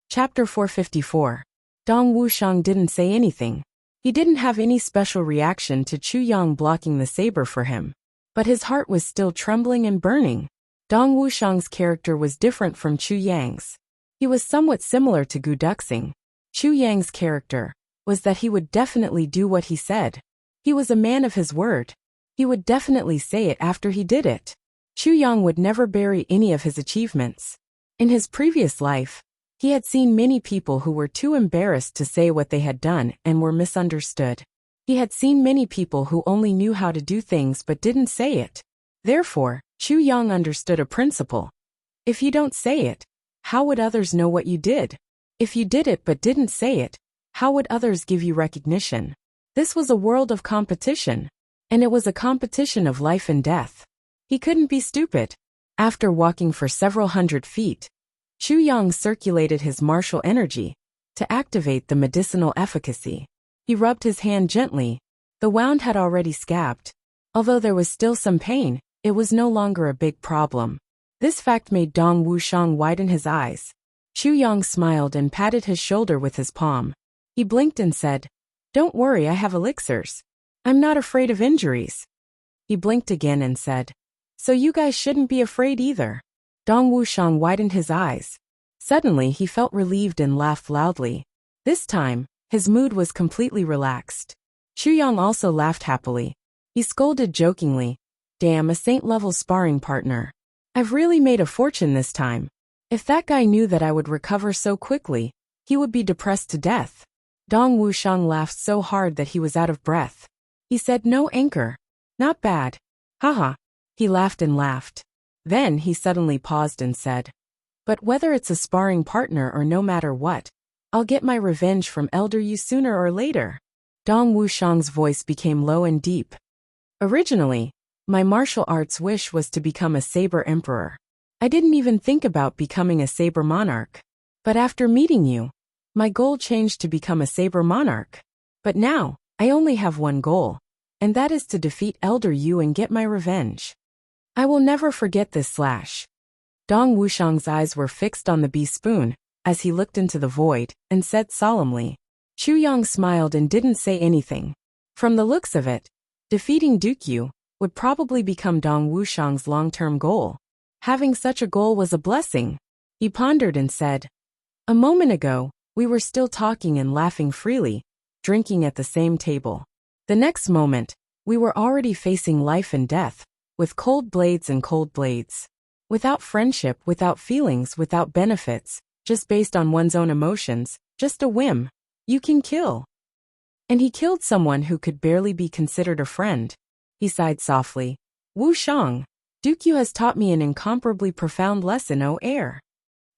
Chapter 454. Dong Wuxiang didn't say anything. He didn't have any special reaction to Chu Yang blocking the saber for him. But his heart was still trembling and burning. Dong Wuxiang's character was different from Chu Yang's. He was somewhat similar to Gu Duxing. Chu Yang's character was that he would definitely do what he said. He was a man of his word. He would definitely say it after he did it. Chu Yang would never bury any of his achievements. In his previous life, he had seen many people who were too embarrassed to say what they had done and were misunderstood. He had seen many people who only knew how to do things but didn't say it. Therefore, Chu Yang understood a principle. If you don't say it, how would others know what you did? If you did it but didn't say it, how would others give you recognition? This was a world of competition. And it was a competition of life and death. He couldn't be stupid. After walking for several hundred feet, Chu Yang circulated his martial energy to activate the medicinal efficacy. He rubbed his hand gently. The wound had already scabbed. Although there was still some pain, it was no longer a big problem. This fact made Dong Wuxiang widen his eyes. Chu Yang smiled and patted his shoulder with his palm. He blinked and said, "Don't worry, I have elixirs. I'm not afraid of injuries." He blinked again and said, "So you guys shouldn't be afraid either." Dong Wuxiang widened his eyes. Suddenly he felt relieved and laughed loudly. This time, his mood was completely relaxed. Chu Yang also laughed happily. He scolded jokingly, "Damn, a saint-level sparring partner. I've really made a fortune this time. If that guy knew that I would recover so quickly, he would be depressed to death." Dong Wuxiang laughed so hard that he was out of breath. He said, "No anchor. Not bad. Haha." He laughed and laughed. Then he suddenly paused and said, "But whether it's a sparring partner or no matter what, I'll get my revenge from Elder Yu sooner or later." Dong Wuxiang's voice became low and deep. "Originally, my martial arts wish was to become a saber emperor. I didn't even think about becoming a saber monarch. But after meeting you, my goal changed to become a saber monarch. But now, I only have one goal, and that is to defeat Elder Yu and get my revenge. I will never forget this slash." Dong Wuxiang's eyes were fixed on the bee spoon as he looked into the void and said solemnly. Chu Yang smiled and didn't say anything. From the looks of it, defeating Duke Yu would probably become Dong Wuxiang's long-term goal. Having such a goal was a blessing. He pondered and said, "A moment ago, we were still talking and laughing freely, drinking at the same table. The next moment, we were already facing life and death, with cold blades and cold blades. Without friendship, without feelings, without benefits, just based on one's own emotions, just a whim. You can kill." And he killed someone who could barely be considered a friend. He sighed softly. "Wuxiang, Duke Yu has taught me an incomparably profound lesson, O heir.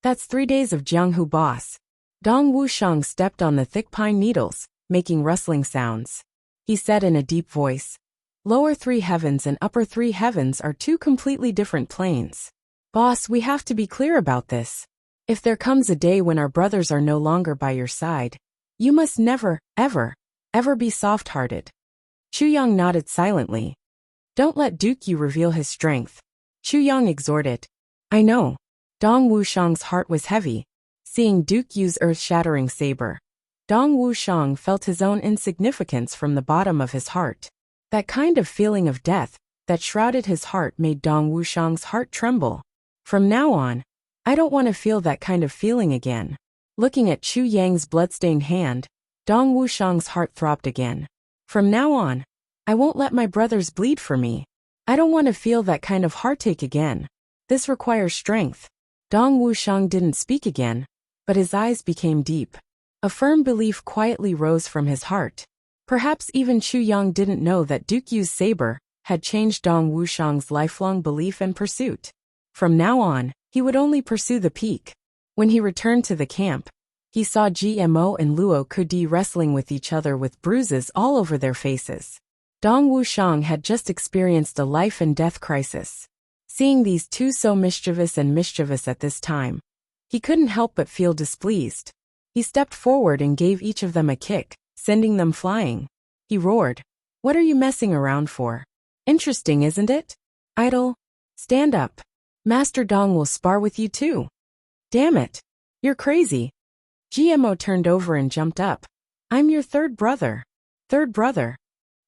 That's 3 days of Jianghu boss." Dong Wuxiang stepped on the thick pine needles, making rustling sounds. He said in a deep voice, "Lower 3 heavens and upper 3 heavens are 2 completely different planes. Boss, we have to be clear about this. If there comes a day when our brothers are no longer by your side, you must never, ever, ever be soft-hearted." Chu Yang nodded silently. "Don't let Duke Yu reveal his strength," Chu Yang exhorted. "I know." Dong Wuxiang's heart was heavy, seeing Duke Yu's earth-shattering saber. Dong Wuxiang felt his own insignificance from the bottom of his heart. That kind of feeling of death that shrouded his heart made Dong Wuxiang's heart tremble. "From now on, I don't want to feel that kind of feeling again." Looking at Chu Yang's bloodstained hand, Dong Wuxiang's heart throbbed again. "From now on, I won't let my brothers bleed for me. I don't want to feel that kind of heartache again. This requires strength." Dong Wuxiang didn't speak again, but his eyes became deep. A firm belief quietly rose from his heart. Perhaps even Chu Yang didn't know that Duke Yu's saber had changed Dong Wuxiang's lifelong belief and pursuit. From now on, he would only pursue the peak. When he returned to the camp, he saw Gmo and Luo Kudi wrestling with each other with bruises all over their faces. Dong Wuxiang had just experienced a life and death crisis. Seeing these two so mischievous at this time, he couldn't help but feel displeased. He stepped forward and gave each of them a kick, sending them flying. He roared, "What are you messing around for? Interesting, isn't it? Idle. Stand up. Master Dong will spar with you too." "Damn it. You're crazy. GMO turned over and jumped up. I'm your third brother. Third brother.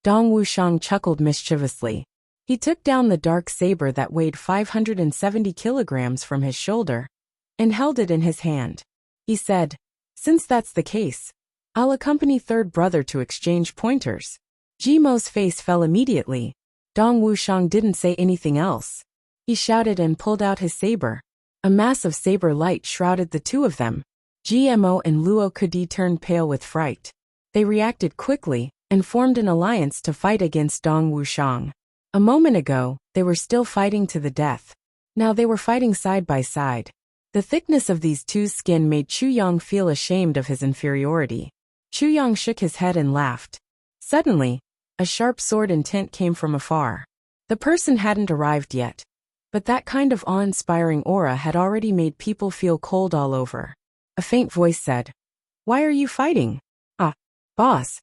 Dong Wuxiang chuckled mischievously. He took down the dark saber that weighed 570 kilograms from his shoulder and held it in his hand. He said, since that's the case, I'll accompany third brother to exchange pointers. GMO's face fell immediately. Dong Wuxiang didn't say anything else. He shouted and pulled out his saber. A mass of saber light shrouded the two of them. GMO and Luo Kudi turned pale with fright. They reacted quickly and formed an alliance to fight against Dong Wuxiang. A moment ago, they were still fighting to the death. Now they were fighting side by side. The thickness of these two's skin made Chu Yang feel ashamed of his inferiority. Chu Yang shook his head and laughed. Suddenly, a sharp sword intent came from afar. The person hadn't arrived yet, but that kind of awe-inspiring aura had already made people feel cold all over. A faint voice said, "Why are you fighting?" "Ah, boss."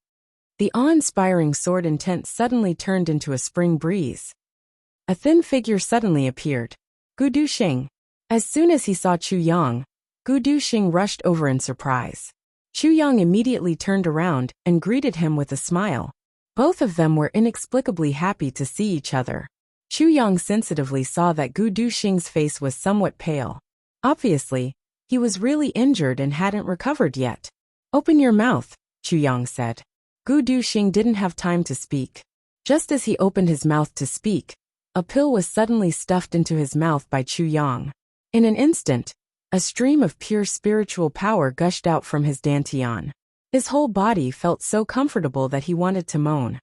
The awe-inspiring sword intent suddenly turned into a spring breeze. A thin figure suddenly appeared. Gu Duxing. As soon as he saw Chu Yang, Gu Duxing rushed over in surprise. Chu Yang immediately turned around and greeted him with a smile. Both of them were inexplicably happy to see each other. Chu Yang sensitively saw that Gu Duxing's face was somewhat pale. Obviously, he was really injured and hadn't recovered yet. "Open your mouth," Chu Yang said. Gu Duxing didn't have time to speak. Just as he opened his mouth to speak, a pill was suddenly stuffed into his mouth by Chu Yang. In an instant, a stream of pure spiritual power gushed out from his dantian. His whole body felt so comfortable that he wanted to moan.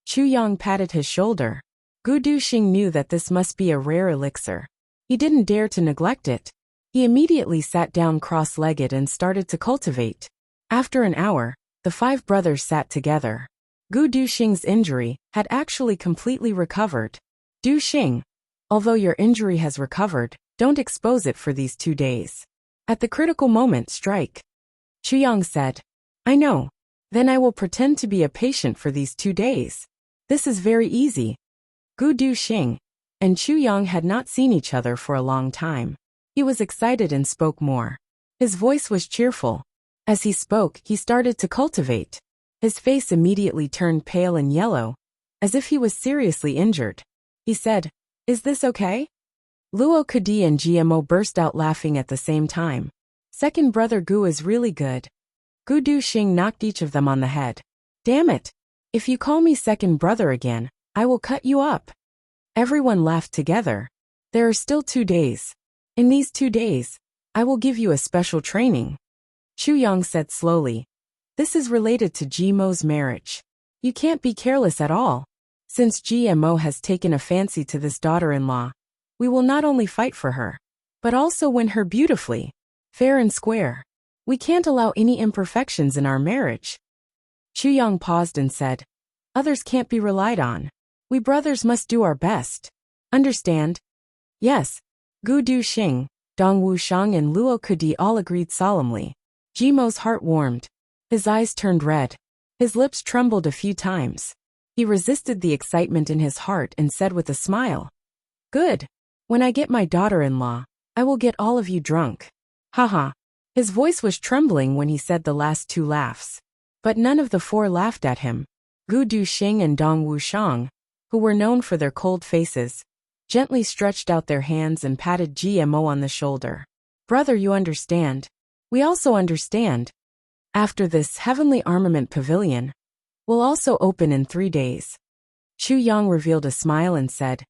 Chu Yang patted his shoulder. Gu Duxing knew that this must be a rare elixir. He didn't dare to neglect it. He immediately sat down cross-legged and started to cultivate. After an hour, the five brothers sat together. Gu Duxing's injury had actually completely recovered. "Duxing, although your injury has recovered, don't expose it for these 2 days. At the critical moment, strike." Chu Yang said, "I know. Then I will pretend to be a patient for these 2 days. This is very easy." Gu Duxing and Chu Yang had not seen each other for a long time. He was excited and spoke more. His voice was cheerful. As he spoke, he started to cultivate. His face immediately turned pale and yellow, as if he was seriously injured. He said, "Is this okay?" Luo Kudi and GMO burst out laughing at the same time. "Second brother Gu is really good." Gu Duxing knocked each of them on the head. "Damn it! If you call me second brother again, I will cut you up." Everyone laughed together. "There are still 2 days. In these 2 days, I will give you a special training." Chu Yang said slowly, "This is related to GMO's marriage. You can't be careless at all. Since GMO has taken a fancy to this daughter-in-law, we will not only fight for her, but also win her beautifully, fair and square. We can't allow any imperfections in our marriage." Chu Yang paused and said, "Others can't be relied on. We brothers must do our best. Understand?" "Yes." Gu Duxing, Dong Wuxiang and Luo Kudi all agreed solemnly. GMO's heart warmed. His eyes turned red. His lips trembled a few times. He resisted the excitement in his heart and said with a smile, "Good. When I get my daughter-in-law, I will get all of you drunk." Haha. His voice was trembling when he said the last 2 laughs. But none of the 4 laughed at him. Gu Duxing and Dong Wuxiang, who were known for their cold faces, gently stretched out their hands and patted GMO on the shoulder. "Brother, you understand. We also understand. After this heavenly armament pavilion will also open in 3 days. Chu Yang revealed a smile and said,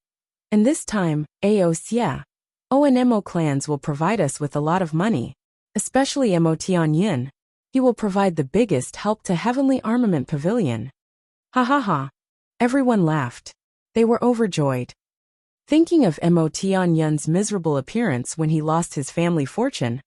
"And this time, Aosia, O and Mo clans will provide us with a lot of money, especially Mo Tianyin. He will provide the biggest help to heavenly armament pavilion." Ha ha ha. Everyone laughed. They were overjoyed. Thinking of Mo Tianyun's miserable appearance when he lost his family fortune,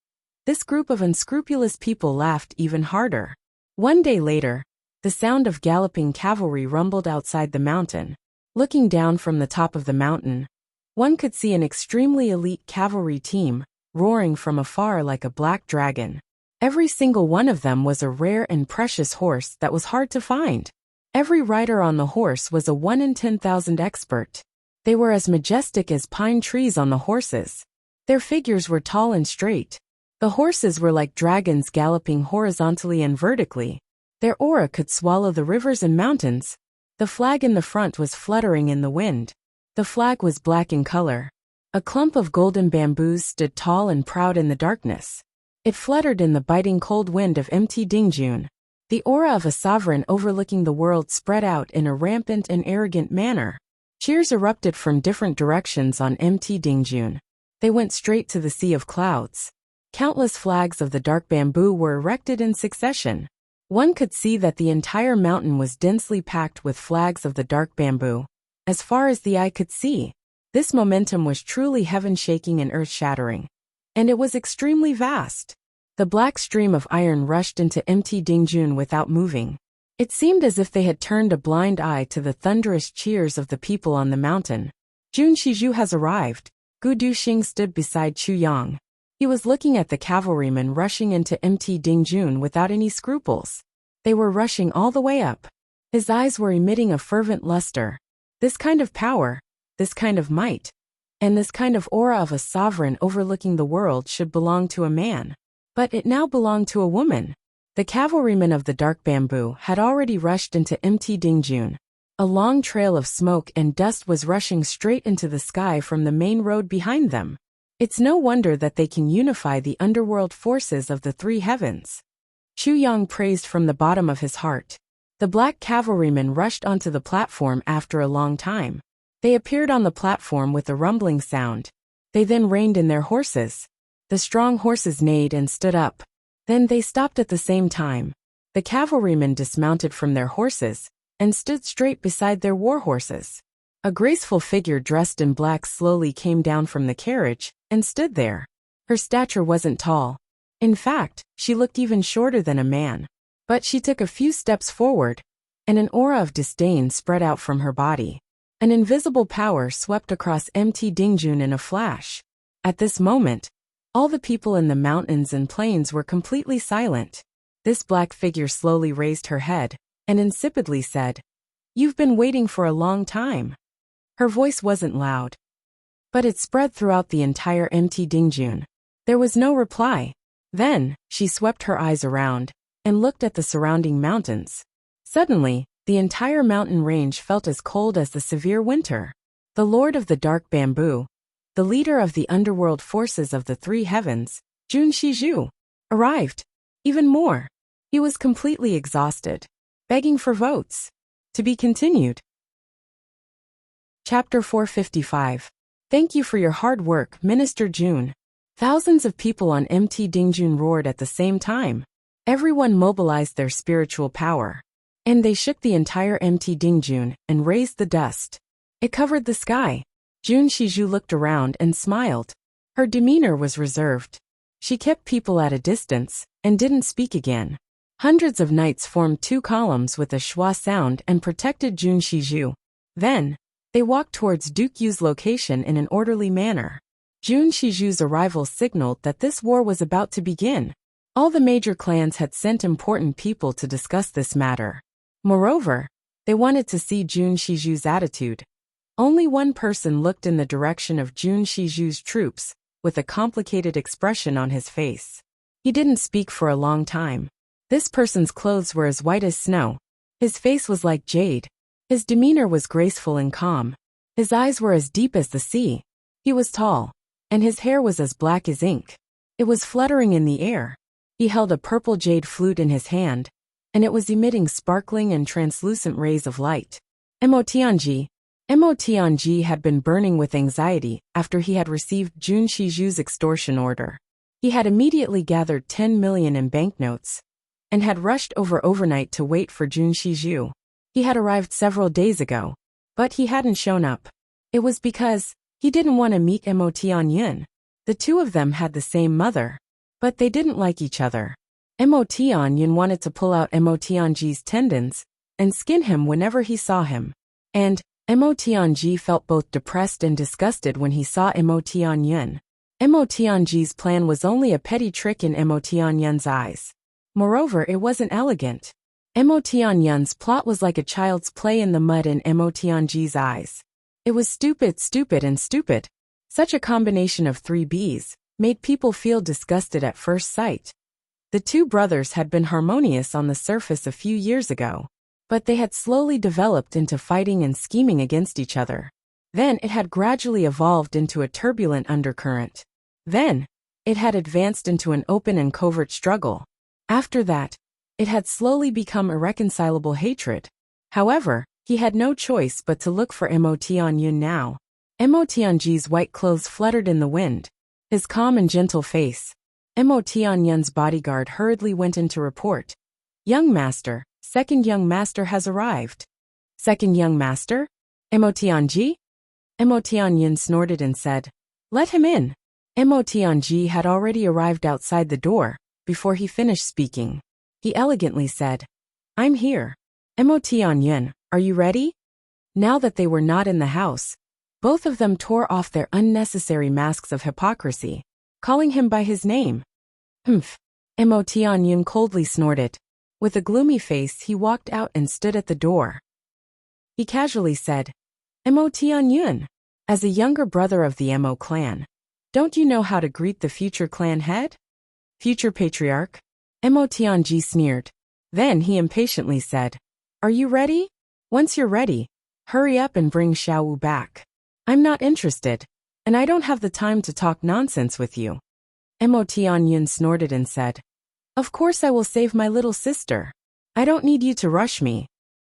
this group of unscrupulous people laughed even harder. One day later, the sound of galloping cavalry rumbled outside the mountain. Looking down from the top of the mountain, one could see an extremely elite cavalry team, roaring from afar like a black dragon. Every single one of them was a rare and precious horse that was hard to find. Every rider on the horse was a 1 in 10,000 expert. They were as majestic as pine trees on the horses. Their figures were tall and straight. The horses were like dragons galloping horizontally and vertically. Their aura could swallow the rivers and mountains. The flag in the front was fluttering in the wind. The flag was black in color. A clump of golden bamboos stood tall and proud in the darkness. It fluttered in the biting cold wind of Mt. Dingjun. The aura of a sovereign overlooking the world spread out in a rampant and arrogant manner. Cheers erupted from different directions on Mt. Dingjun. They went straight to the sea of clouds. Countless flags of the dark bamboo were erected in succession. One could see that the entire mountain was densely packed with flags of the dark bamboo. As far as the eye could see, this momentum was truly heaven-shaking and earth-shattering. And it was extremely vast. The black stream of iron rushed into Mt. Dingjun without moving. It seemed as if they had turned a blind eye to the thunderous cheers of the people on the mountain. Jun Shizhu has arrived. Gu Duxing stood beside Chu Yang. He was looking at the cavalrymen rushing into Mt. Dingjun without any scruples. They were rushing all the way up. His eyes were emitting a fervent luster. This kind of power, this kind of might, and this kind of aura of a sovereign overlooking the world should belong to a man. But it now belonged to a woman. The cavalrymen of the dark bamboo had already rushed into Mt. Dingjun. A long trail of smoke and dust was rushing straight into the sky from the main road behind them. It's no wonder that they can unify the underworld forces of the three heavens. Chu Yang praised from the bottom of his heart. The black cavalrymen rushed onto the platform after a long time. They appeared on the platform with a rumbling sound. They then reined in their horses. The strong horses neighed and stood up. Then they stopped at the same time. The cavalrymen dismounted from their horses and stood straight beside their war horses. A graceful figure dressed in black slowly came down from the carriage and stood there. Her stature wasn't tall. In fact, she looked even shorter than a man. But she took a few steps forward, and an aura of disdain spread out from her body. An invisible power swept across Mt. Dingjun in a flash. At this moment, all the people in the mountains and plains were completely silent. This black figure slowly raised her head and insipidly said, "You've been waiting for a long time." Her voice wasn't loud, but it spread throughout the entire Mt. Dingjun. There was no reply. Then, she swept her eyes around and looked at the surrounding mountains. Suddenly, the entire mountain range felt as cold as the severe winter. The Lord of the Dark Bamboo, the leader of the underworld forces of the three heavens, Jun Shizhu, arrived. Even more, he was completely exhausted, begging for votes. To be continued. Chapter 455. Thank you for your hard work, Minister Jun. Thousands of people on Mt. Dingjun roared at the same time. Everyone mobilized their spiritual power. And they shook the entire Mt. Dingjun and raised the dust. It covered the sky. Jun Shizhu looked around and smiled. Her demeanor was reserved. She kept people at a distance and didn't speak again. Hundreds of knights formed two columns with a schwa sound and protected Jun Shizhu. Then, they walked towards Duke Yu's location in an orderly manner. Jun Shizhu's arrival signaled that this war was about to begin. All the major clans had sent important people to discuss this matter. Moreover, they wanted to see Jun Shizhu's attitude. Only one person looked in the direction of Jun Shizhu's troops, with a complicated expression on his face. He didn't speak for a long time. This person's clothes were as white as snow. His face was like jade. His demeanor was graceful and calm. His eyes were as deep as the sea. He was tall, and his hair was as black as ink. It was fluttering in the air. He held a purple jade flute in his hand, and it was emitting sparkling and translucent rays of light. Emotianji had been burning with anxiety after he had received Jun Shizhu's extortion order. He had immediately gathered 10 million in banknotes and had rushed over overnight to wait for Jun Shizhu. He had arrived several days ago, but he hadn't shown up. It was because he didn't want to meet Emotian. The two of them had the same mother, but they didn't like each other. Emotian wanted to pull out Emotianji's tendons and skin him whenever he saw him. And Emotianji felt both depressed and disgusted when he saw Emotian. Emotianji's plan was only a petty trick in Emotian's eyes. Moreover, it wasn't elegant. Emotian's plot was like a child's play in the mud in Emotianji's eyes. It was stupid, and stupid. Such a combination of three B's, made people feel disgusted at first sight. The two brothers had been harmonious on the surface a few years ago, but they had slowly developed into fighting and scheming against each other. Then it had gradually evolved into a turbulent undercurrent. Then it had advanced into an open and covert struggle. After that, it had slowly become irreconcilable hatred. However, he had no choice but to look for Mo Tianyun now. Mo Tianji's white clothes fluttered in the wind. His calm and gentle face. Mo Tianyun's bodyguard hurriedly went in to report. Young master, second young master has arrived. Second young master? Mo Tianji? Mo Tianyun snorted and said, let him in. Mo Tianji had already arrived outside the door. Before he finished speaking, he elegantly said, I'm here. Mo Tianyun, are you ready? Now that they were not in the house, both of them tore off their unnecessary masks of hypocrisy, calling him by his name. Humph. Mo Tianyun coldly snorted. With a gloomy face he walked out and stood at the door. He casually said, Mo Tianyun, as a younger brother of the Mo clan, don't you know how to greet the future clan head? Future patriarch? Mo Tianji sneered. Then he impatiently said, are you ready? Once you're ready, hurry up and bring Xiaowu back. I'm not interested, and I don't have the time to talk nonsense with you. Mo Tianyun snorted and said, of course I will save my little sister. I don't need you to rush me.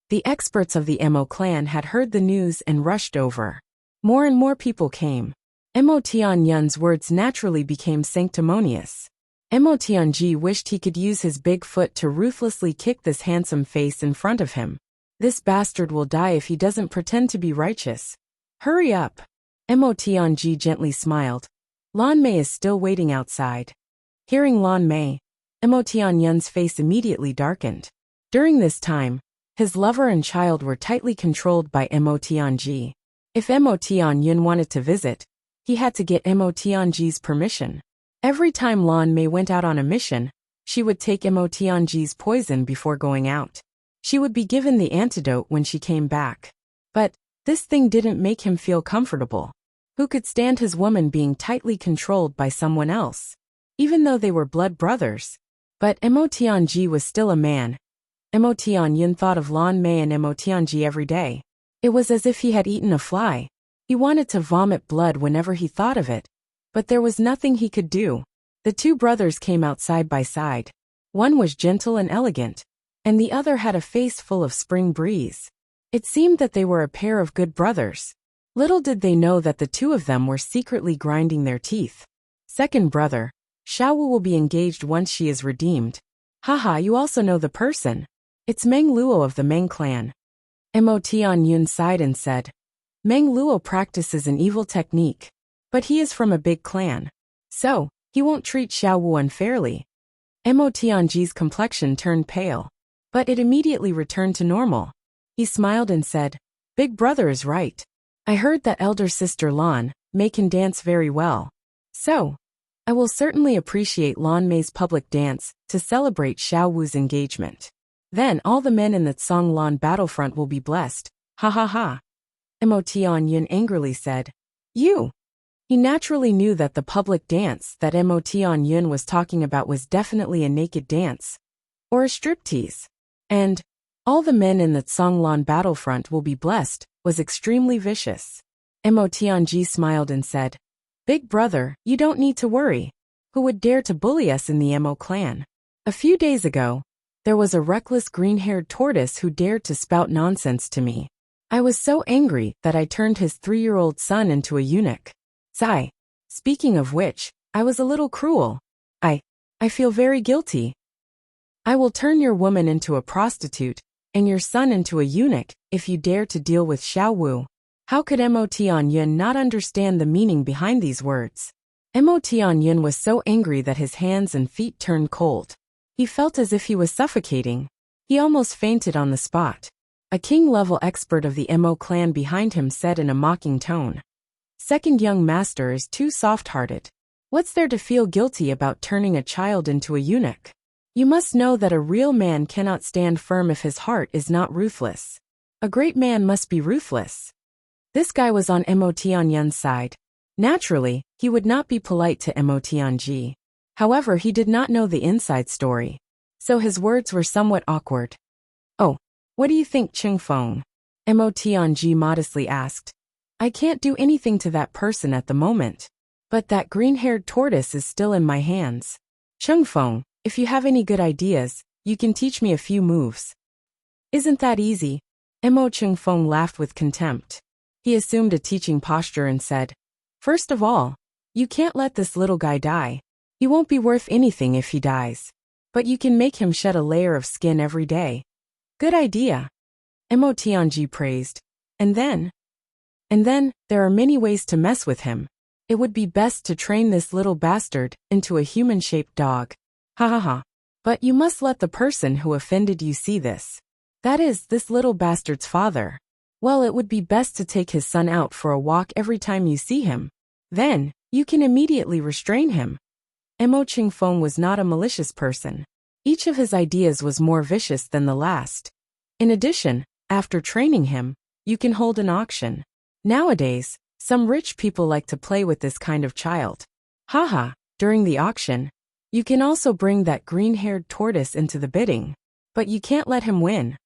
The experts of the Mo clan had heard the news and rushed over. More and more people came. Mo Tianyun's words naturally became sanctimonious. Mo Tianji wished he could use his big foot to ruthlessly kick this handsome face in front of him. This bastard will die if he doesn't pretend to be righteous. Hurry up. Mo Tianji gently smiled. Lan Mei is still waiting outside. Hearing Lan Mei, Mo Tianyun's face immediately darkened. During this time, his lover and child were tightly controlled by Mo Tianji. If Mo Tianyun wanted to visit, he had to get Mo Tianji's permission. Every time Lan Mei went out on a mission, she would take Mo Tianji's poison before going out. She would be given the antidote when she came back. But this thing didn't make him feel comfortable. Who could stand his woman being tightly controlled by someone else? Even though they were blood brothers. But Mo Tianji was still a man. Mo Tianyun thought of Lan Mei and Mo Tianji every day. It was as if he had eaten a fly. He wanted to vomit blood whenever he thought of it. But there was nothing he could do. The two brothers came out side by side. One was gentle and elegant, and the other had a face full of spring breeze. It seemed that they were a pair of good brothers. Little did they know that the two of them were secretly grinding their teeth. Second brother, Xiaowu will be engaged once she is redeemed. Haha, you also know the person. It's Meng Luo of the Meng clan. Mo Tianyun sighed and said, Meng Luo practices an evil technique. But he is from a big clan. So, he won't treat Xiaowu unfairly. Mo Tianji's complexion turned pale. But it immediately returned to normal. He smiled and said, Big brother is right. I heard that elder sister Lan Mei can dance very well. So, I will certainly appreciate Lan Mei's public dance to celebrate Xiaowu's engagement. Then all the men in the Tsonglan battlefront will be blessed. Ha ha ha. Mo Tianyun angrily said, You! He naturally knew that the public dance that Mo Tianyun was talking about was definitely a naked dance. Or a striptease. And, all the men in the Tsonglan battlefront will be blessed, was extremely vicious. Mo Tianji smiled and said, Big brother, you don't need to worry. Who would dare to bully us in the Mo clan? A few days ago, there was a reckless green-haired tortoise who dared to spout nonsense to me. I was so angry that I turned his 3-year-old son into a eunuch. Sigh. Speaking of which, I was a little cruel. I feel very guilty. I will turn your woman into a prostitute, and your son into a eunuch, if you dare to deal with Xiaowu. How could Mo Tianyun not understand the meaning behind these words? Mo Tianyun was so angry that his hands and feet turned cold. He felt as if he was suffocating. He almost fainted on the spot. A king-level expert of the Mo clan behind him said in a mocking tone, Second young master is too soft-hearted. What's there to feel guilty about turning a child into a eunuch? You must know that a real man cannot stand firm if his heart is not ruthless. A great man must be ruthless. This guy was on Mo Tianyun's side. Naturally, he would not be polite to Mo Tianji. However, he did not know the inside story, so his words were somewhat awkward. "Oh, what do you think, Ching Feng?" Mo Tianji modestly asked. "I can't do anything to that person at the moment, but that green-haired tortoise is still in my hands. Ching Feng, if you have any good ideas, you can teach me a few moves." "Isn't that easy?" Mo Ching Feng laughed with contempt. He assumed a teaching posture and said, "First of all, you can't let this little guy die. He won't be worth anything if he dies. But you can make him shed a layer of skin every day." "Good idea," Mo Tianji praised. And then, there are many ways to mess with him. It would be best to train this little bastard into a human-shaped dog. Ha ha ha. But you must let the person who offended you see this. That is, this little bastard's father. Well, it would be best to take his son out for a walk every time you see him. Then, you can immediately restrain him. Mo Ching Feng was not a malicious person. Each of his ideas was more vicious than the last. In addition, after training him, you can hold an auction. Nowadays, some rich people like to play with this kind of child. Haha, during the auction, you can also bring that green-haired tortoise into the bidding. But you can't let him win.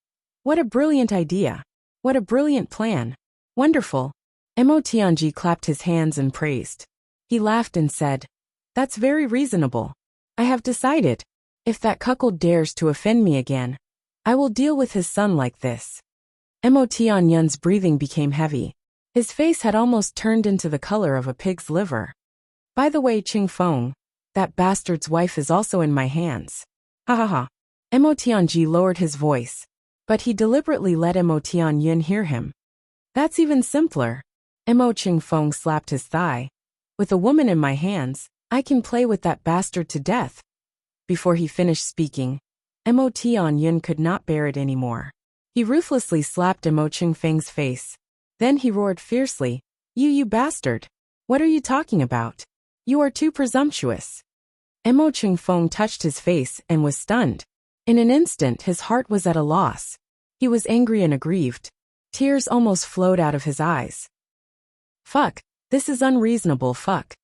What a brilliant idea. What a brilliant plan. Wonderful. Mo Tianji clapped his hands and praised. He laughed and said, "That's very reasonable. I have decided. If that cuckold dares to offend me again, I will deal with his son like this." Mo Tianyun's breathing became heavy. His face had almost turned into the color of a pig's liver. "By the way, Ching Feng, that bastard's wife is also in my hands." Ha ha ha. Mo Tianji lowered his voice, but he deliberately let Mo Tianyun hear him. "That's even simpler." Mo Ching Feng slapped his thigh. "With a woman in my hands, I can play with that bastard to death." Before he finished speaking, Mo Tianyun could not bear it anymore. He ruthlessly slapped Mo Ching Feng's face. Then he roared fiercely, You bastard! What are you talking about? You are too presumptuous." Mo Ching Feng touched his face and was stunned. In an instant his heart was at a loss. He was angry and aggrieved. Tears almost flowed out of his eyes. "Fuck, this is unreasonable, fuck.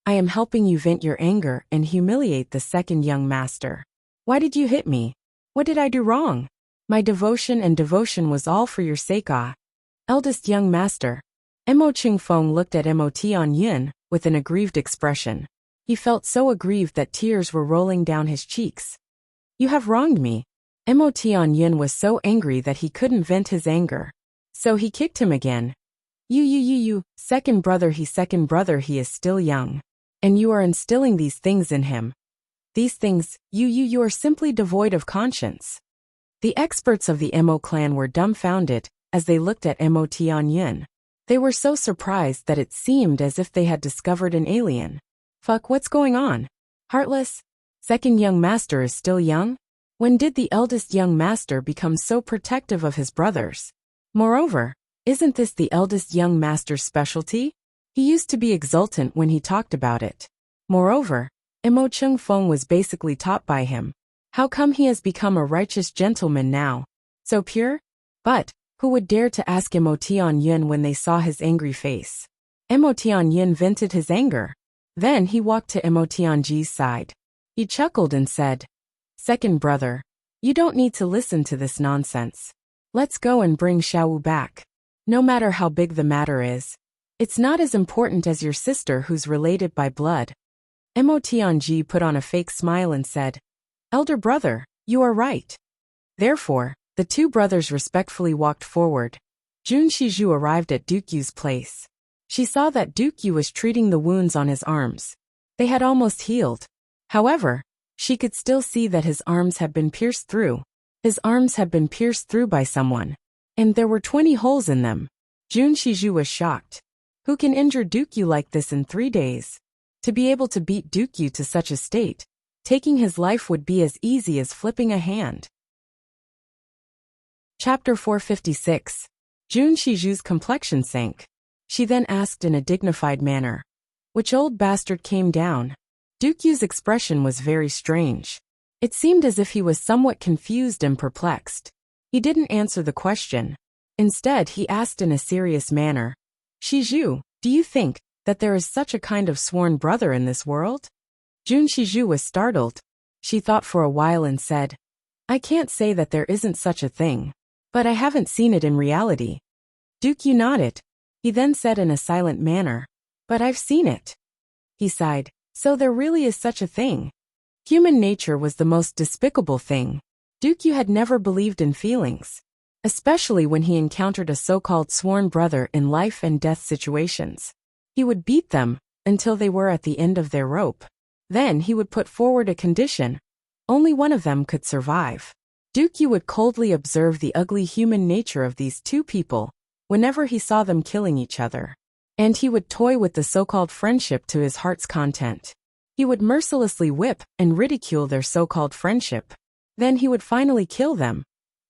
I am helping you vent your anger and humiliate the second young master. Why did you hit me? What did I do wrong? My devotion was all for your sake, ah. Eldest young master." Mo Ching Feng looked at Mo Tianyun with an aggrieved expression. He felt so aggrieved that tears were rolling down his cheeks. "You have wronged me." Mo Tianyun was so angry that he couldn't vent his anger. So he kicked him again. You, second brother, he is still young. And you are instilling these things in him. These things, you are simply devoid of conscience." The experts of the Mo clan were dumbfounded as they looked at Mo Tianyun. They were so surprised that it seemed as if they had discovered an alien. "Fuck, what's going on? Heartless? Second young master is still young? When did the eldest young master become so protective of his brothers? Moreover, isn't this the eldest young master's specialty? He used to be exultant when he talked about it. Moreover, Mo Ching Feng was basically taught by him. How come he has become a righteous gentleman now? So pure? But who would dare to ask Mo Tianyun when they saw his angry face? Mo Tianyun vented his anger. Then he walked to Mo Tianji's side. He chuckled and said, "Second brother, you don't need to listen to this nonsense. Let's go and bring Xiaowu back. No matter how big the matter is, it's not as important as your sister who's related by blood." Mo Tianji put on a fake smile and said, "Elder brother, you are right." Therefore, the two brothers respectfully walked forward. Jun Shizhu arrived at Dukyu's place. She saw that Dukyu was treating the wounds on his arms. They had almost healed. However, she could still see that his arms had been pierced through. His arms had been pierced through by someone. And there were 20 holes in them. Jun Shizhu was shocked. Who can injure Dukyu like this in 3 days? To be able to beat Dukyu to such a state, taking his life would be as easy as flipping a hand. Chapter 456. Jun Shizhu's complexion sank. She then asked in a dignified manner, "Which old bastard came down?" Dukyu's expression was very strange. It seemed as if he was somewhat confused and perplexed. He didn't answer the question. Instead, he asked in a serious manner, "Shizhu, do you think that there is such a kind of sworn brother in this world? Jun Shiju was startled. She thought for a while and said, I can't say that there isn't such a thing. But I haven't seen it in reality. Dukyu nodded. He then said in a silent manner, but I've seen it. He sighed. So there really is such a thing. Human nature was the most despicable thing. Dukyu had never believed in feelings, especially when he encountered a so-called sworn brother in life and death situations. He would beat them until they were at the end of their rope. Then he would put forward a condition. Only one of them could survive. Dukyu would coldly observe the ugly human nature of these two people whenever he saw them killing each other. And he would toy with the so-called friendship to his heart's content. He would mercilessly whip and ridicule their so-called friendship. Then he would finally kill them.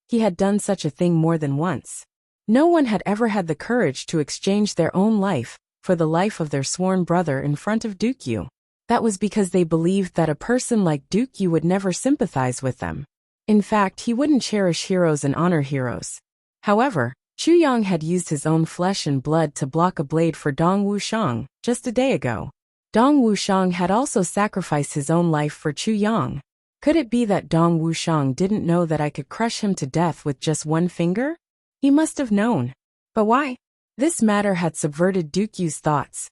He had done such a thing more than once. No one had ever had the courage to exchange their own life for the life of their sworn brother in front of Dukyu. That was because they believed that a person like Dukyu would never sympathize with them. In fact, he wouldn't cherish heroes and honor heroes. However, Chu Yang had used his own flesh and blood to block a blade for Dong Wuxiang just a day ago. Dong Wuxiang had also sacrificed his own life for Chu Yang. Could it be that Dong Wuxiang didn't know that I could crush him to death with just one finger? He must have known. But why? This matter had subverted Dukyu's thoughts.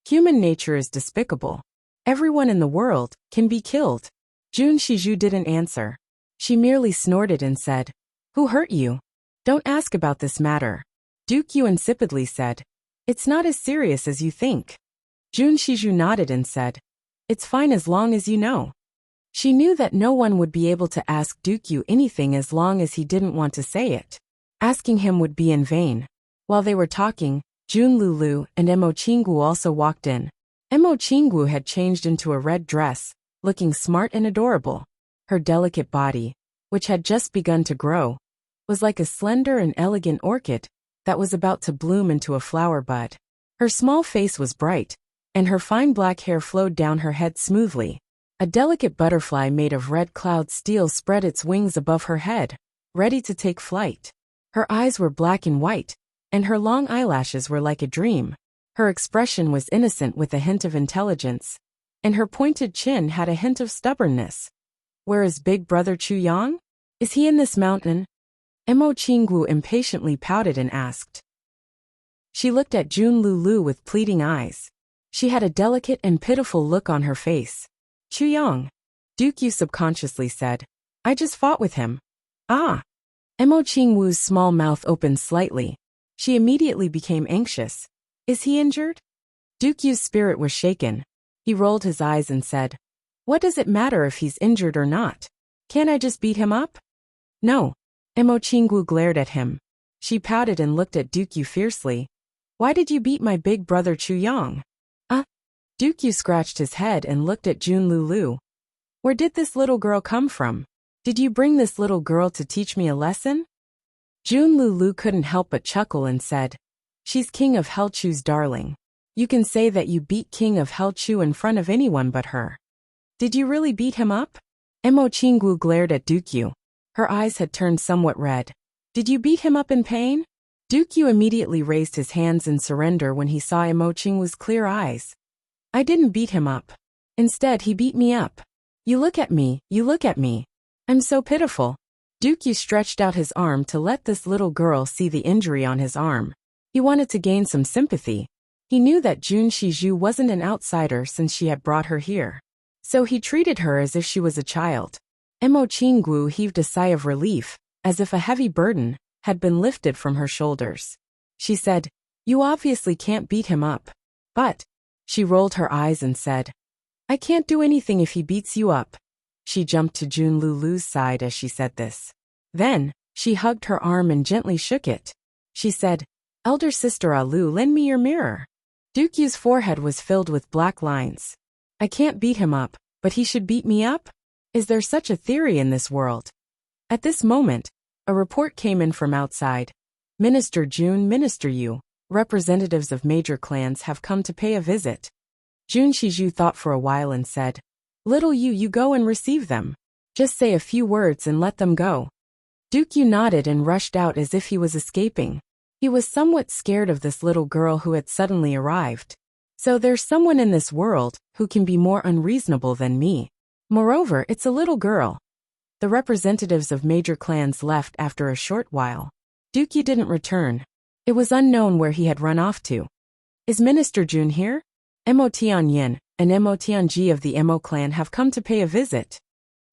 Human nature is despicable. Everyone in the world can be killed. Jun Shiju didn't answer. She merely snorted and said, Who hurt you? Don't ask about this matter. Dukyu insipidly said, It's not as serious as you think. Jun Shiju nodded and said, It's fine as long as you know. She knew that no one would be able to ask Dukyu anything as long as he didn't want to say it. Asking him would be in vain. While they were talking, Jun Lulu and Emo Chingu also walked in. Emo Chingu had changed into a red dress, looking smart and adorable. Her delicate body, which had just begun to grow, was like a slender and elegant orchid that was about to bloom into a flower bud. Her small face was bright, and her fine black hair flowed down her head smoothly. A delicate butterfly made of red cloud steel spread its wings above her head, ready to take flight. Her eyes were black and white, and her long eyelashes were like a dream. Her expression was innocent with a hint of intelligence, and her pointed chin had a hint of stubbornness. Where is big brother Chu Yang? Is he in this mountain? Emo Chingu impatiently pouted and asked. She looked at Jun Lulu with pleading eyes. She had a delicate and pitiful look on her face. Chu Yang, Dukyu subconsciously said. I just fought with him. Ah. Emo Chingu's small mouth opened slightly. She immediately became anxious. Is he injured? Dukyu's spirit was shaken. He rolled his eyes and said, What does it matter if he's injured or not? Can't I just beat him up? No. Emo Chingu glared at him. She pouted and looked at Dukyu fiercely. Why did you beat my big brother Chu Yang? Dukyu scratched his head and looked at Jun Lulu. Where did this little girl come from? Did you bring this little girl to teach me a lesson? Jun Lulu couldn't help but chuckle and said, She's King of Helchu's darling. You can say that you beat King of Helchu in front of anyone but her. Did you really beat him up? Emo Chingu glared at Dukyu. Her eyes had turned somewhat red. Did you beat him up in pain? Dukyu immediately raised his hands in surrender when he saw Emo Chingu's clear eyes. I didn't beat him up. Instead, he beat me up. You look at me, you look at me. I'm so pitiful. Dukyu stretched out his arm to let this little girl see the injury on his arm. He wanted to gain some sympathy. He knew that Jun Shiju wasn't an outsider since she had brought her here. So he treated her as if she was a child. Emo Chingu heaved a sigh of relief, as if a heavy burden had been lifted from her shoulders. She said, You obviously can't beat him up. But, she rolled her eyes and said, I can't do anything if he beats you up. She jumped to Jun Lulu's side as she said this. Then, she hugged her arm and gently shook it. She said, Elder sister Alu, lend me your mirror. Dukyu's forehead was filled with black lines. I can't beat him up, but he should beat me up? Is there such a theory in this world? At this moment, a report came in from outside. Minister Jun, Minister Yu, representatives of major clans have come to pay a visit. Jun Shiju thought for a while and said, Little you go and receive them. Just say a few words and let them go. Dukyu nodded and rushed out as if he was escaping. He was somewhat scared of this little girl who had suddenly arrived. So there's someone in this world who can be more unreasonable than me. Moreover, it's a little girl. The representatives of major clans left after a short while. Dookie didn't return. It was unknown where he had run off to. Is Minister Jun here? Mo Tianyin and Mo Tianji of the Mo clan have come to pay a visit.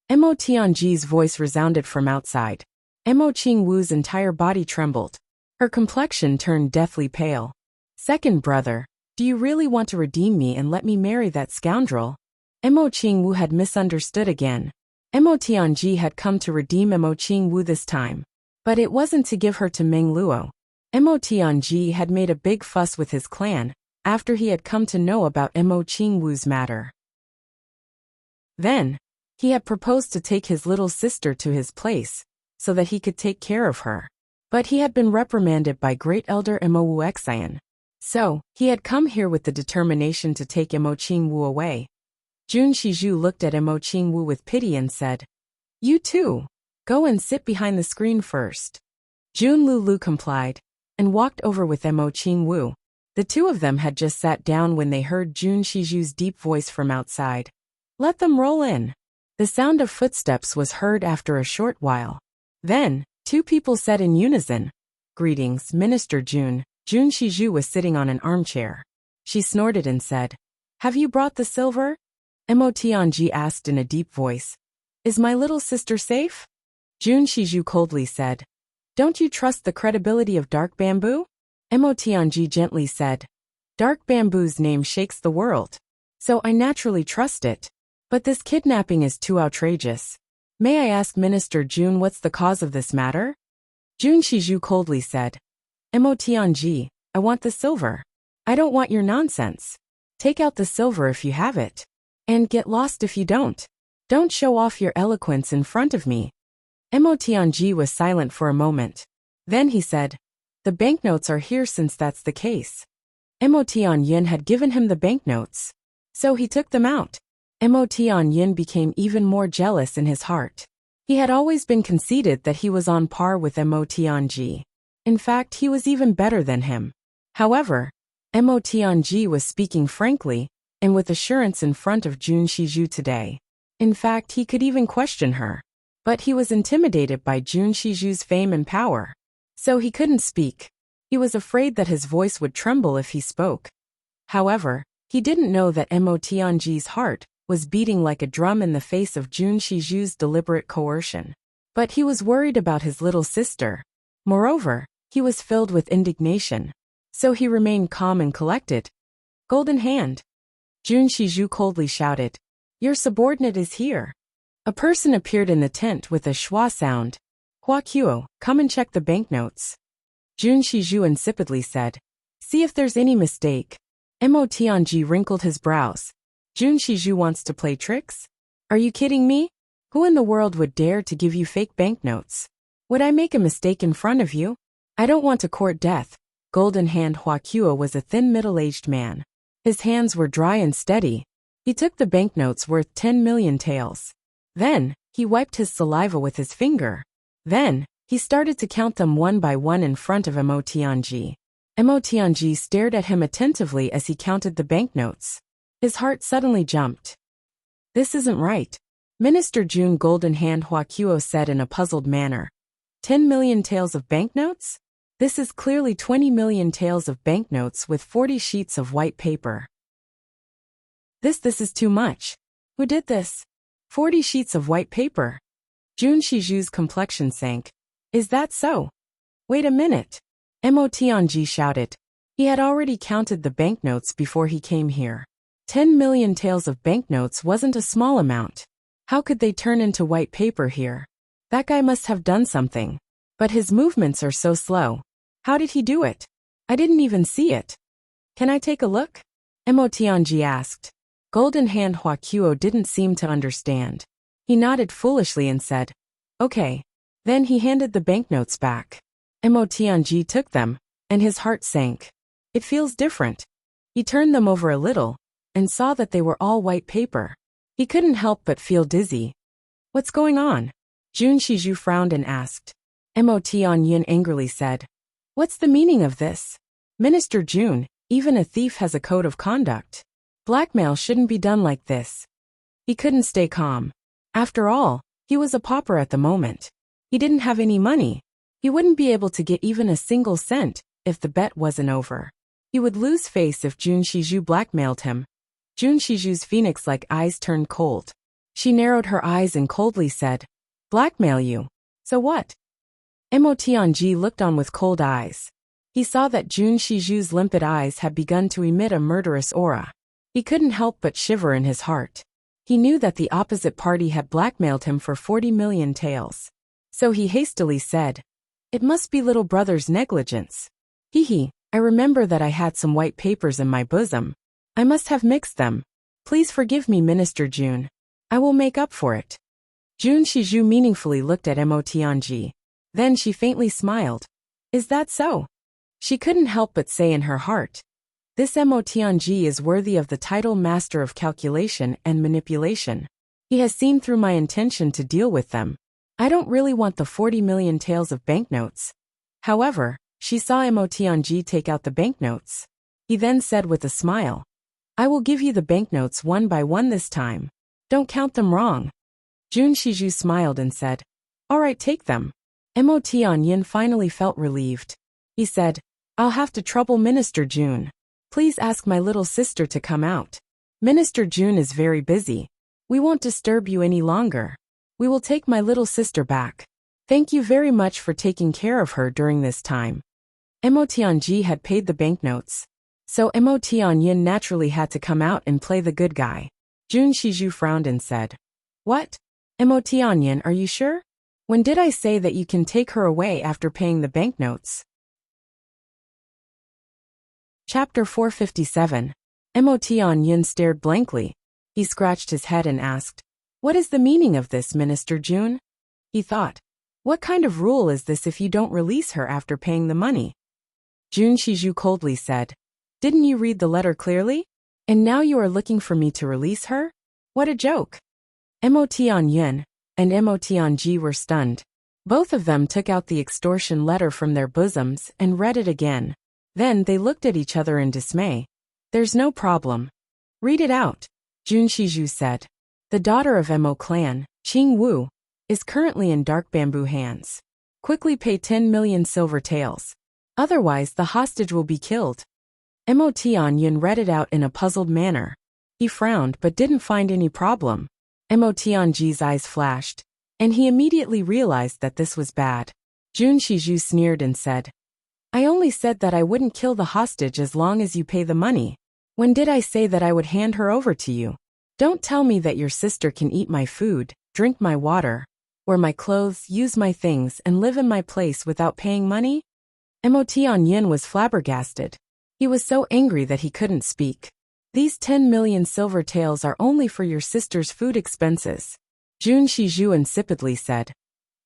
Mo Tianji's voice resounded from outside. Mo Qingwu's entire body trembled. Her complexion turned deathly pale. Second brother, do you really want to redeem me and let me marry that scoundrel? Mo Qingwu had misunderstood again. Mo Tianji had come to redeem Mo Qingwu this time. But it wasn't to give her to Meng Luo. Mo Tianji had made a big fuss with his clan after he had come to know about Mo Qingwu's matter. Then, he had proposed to take his little sister to his place so that he could take care of her. But he had been reprimanded by Great Elder Mo Wuxian. So, he had come here with the determination to take Mo Qingwu away. Jun Shizhu looked at Mo Qingwu with pity and said, "You too. Go and sit behind the screen first." Jun Lulu complied and walked over with Mo Qingwu. The two of them had just sat down when they heard Jun Shizhu's deep voice from outside. "Let them roll in." The sound of footsteps was heard after a short while. Then, two people said in unison, "Greetings, Minister Jun." Jun Shizhu was sitting on an armchair. She snorted and said, "Have you brought the silver?" Mo Tianji asked in a deep voice. "Is my little sister safe?" Jun Shizhu coldly said, "Don't you trust the credibility of Dark Bamboo?" Mo Tianji gently said, "Dark Bamboo's name shakes the world. So I naturally trust it. But this kidnapping is too outrageous. May I ask Minister Jun what's the cause of this matter?" Jun Shizhu coldly said, "Mo Tianji, I want the silver. I don't want your nonsense. Take out the silver if you have it. And get lost if you don't. Don't show off your eloquence in front of me." Mo Tianji was silent for a moment. Then he said, "The banknotes are here since that's the case." Mo Tianyin had given him the banknotes. So he took them out. Mo Tianyin became even more jealous in his heart. He had always been conceited that he was on par with Mo Tianji. In fact, he was even better than him. However, Mo Tianji was speaking frankly and with assurance in front of Jun Shizhu today. In fact, he could even question her. But he was intimidated by Jun Shizhu's fame and power. So he couldn't speak. He was afraid that his voice would tremble if he spoke. However, he didn't know that Mo Tianji's heart was beating like a drum in the face of Jun Shizhu's deliberate coercion. But he was worried about his little sister. Moreover, he was filled with indignation. So he remained calm and collected. "Golden Hand!" Jun Shizhu coldly shouted. "Your subordinate is here." A person appeared in the tent with a schwa sound. "Hua Qiu, come and check the banknotes." Jun Shizhu insipidly said, "See if there's any mistake." Mo Tianji wrinkled his brows. "Jun Shizhu wants to play tricks? Are you kidding me? Who in the world would dare to give you fake banknotes? Would I make a mistake in front of you? I don't want to court death." Golden Hand Hua Qiu was a thin middle-aged man. His hands were dry and steady. He took the banknotes worth 10 million taels. Then, he wiped his saliva with his finger. Then, he started to count them one by one in front of Mo Tianji. Mo Tianji stared at him attentively as he counted the banknotes. His heart suddenly jumped. "This isn't right." Minister Jun Golden Hand Hua Qiu said in a puzzled manner. 10 million taels of banknotes? This is clearly 20 million taels of banknotes with 40 sheets of white paper. This is too much. Who did this? 40 sheets of white paper. Jun Shizhu's complexion sank. Is that so? Wait a minute. Mo Tianji shouted. He had already counted the banknotes before he came here. 10 million taels of banknotes wasn't a small amount. How could they turn into white paper here? That guy must have done something. But his movements are so slow. How did he do it? I didn't even see it. Can I take a look? Mo Tianji asked. Golden Hand Hua Qiu didn't seem to understand. He nodded foolishly and said, "Okay." Then he handed the banknotes back. Mo Tianji took them, and his heart sank. It feels different. He turned them over a little, and saw that they were all white paper. He couldn't help but feel dizzy. What's going on? Jun Shizhu frowned and asked. Mo Tianyin angrily said, "What's the meaning of this? Minister Jun, Even a thief has a code of conduct. Blackmail shouldn't be done like this. He couldn't stay calm. After all, he was a pauper at the moment. He didn't have any money. He wouldn't be able to get even a single cent if the bet wasn't over. He would lose face if Jun Shiju blackmailed him. Jun Shiju's phoenix-like eyes turned cold. She narrowed her eyes and coldly said, "Blackmail you? So what?" Mo Tianji looked on with cold eyes. He saw that Jun Shiju's limpid eyes had begun to emit a murderous aura. He couldn't help but shiver in his heart. He knew that the opposite party had blackmailed him for 40 million taels. So he hastily said, "It must be little brother's negligence. Hee, I remember that I had some white papers in my bosom. I must have mixed them. Please forgive me, Minister Jun. I will make up for it." Jun Shiju meaningfully looked at Mo Tianji. Then she faintly smiled. "Is that so?" She couldn't help but say in her heart, "This Mo Tianji is worthy of the title Master of Calculation and Manipulation. He has seen through my intention to deal with them. I don't really want the 40 million taels of banknotes." However, she saw Mo Tianji take out the banknotes. He then said with a smile, "I will give you the banknotes one by one this time. Don't count them wrong." Jun Shiju smiled and said, "All right, take them." Mo Tianyin finally felt relieved. He said, "I'll have to trouble Minister Jun. Please ask my little sister to come out. Minister Jun is very busy. We won't disturb you any longer. We will take my little sister back. Thank you very much for taking care of her during this time." Mo Tianji had paid the banknotes. So Mo Tianyin naturally had to come out and play the good guy. Jun Shiju frowned and said, "What? Mo Tianyin, are you sure? When did I say that you can take her away after paying the banknotes?" Chapter 457. Mo Tianyin stared blankly. He scratched his head and asked, "What is the meaning of this, Minister Jun?" He thought, "What kind of rule is this if you don't release her after paying the money?" Jun Shiju coldly said, "Didn't you read the letter clearly? And now you are looking for me to release her? What a joke." Mo Tianyin and Mo Tianji were stunned. Both of them took out the extortion letter from their bosoms and read it again. Then they looked at each other in dismay. "There's no problem. Read it out," Jun Shiju said. "The daughter of Mo clan, Qing Wu, is currently in Dark Bamboo hands. Quickly pay 10 million silver taels. Otherwise the hostage will be killed." Mo Tianyin read it out in a puzzled manner. He frowned but didn't find any problem. Mo Tianji's eyes flashed, and he immediately realized that this was bad. Jun Shiju sneered and said, "I only said that I wouldn't kill the hostage as long as you pay the money. When did I say that I would hand her over to you? Don't tell me that your sister can eat my food, drink my water, wear my clothes, use my things, and live in my place without paying money?" Mo Tianyin was flabbergasted. He was so angry that he couldn't speak. "These 10 million silver taels are only for your sister's food expenses," Jun Shiju insipidly said.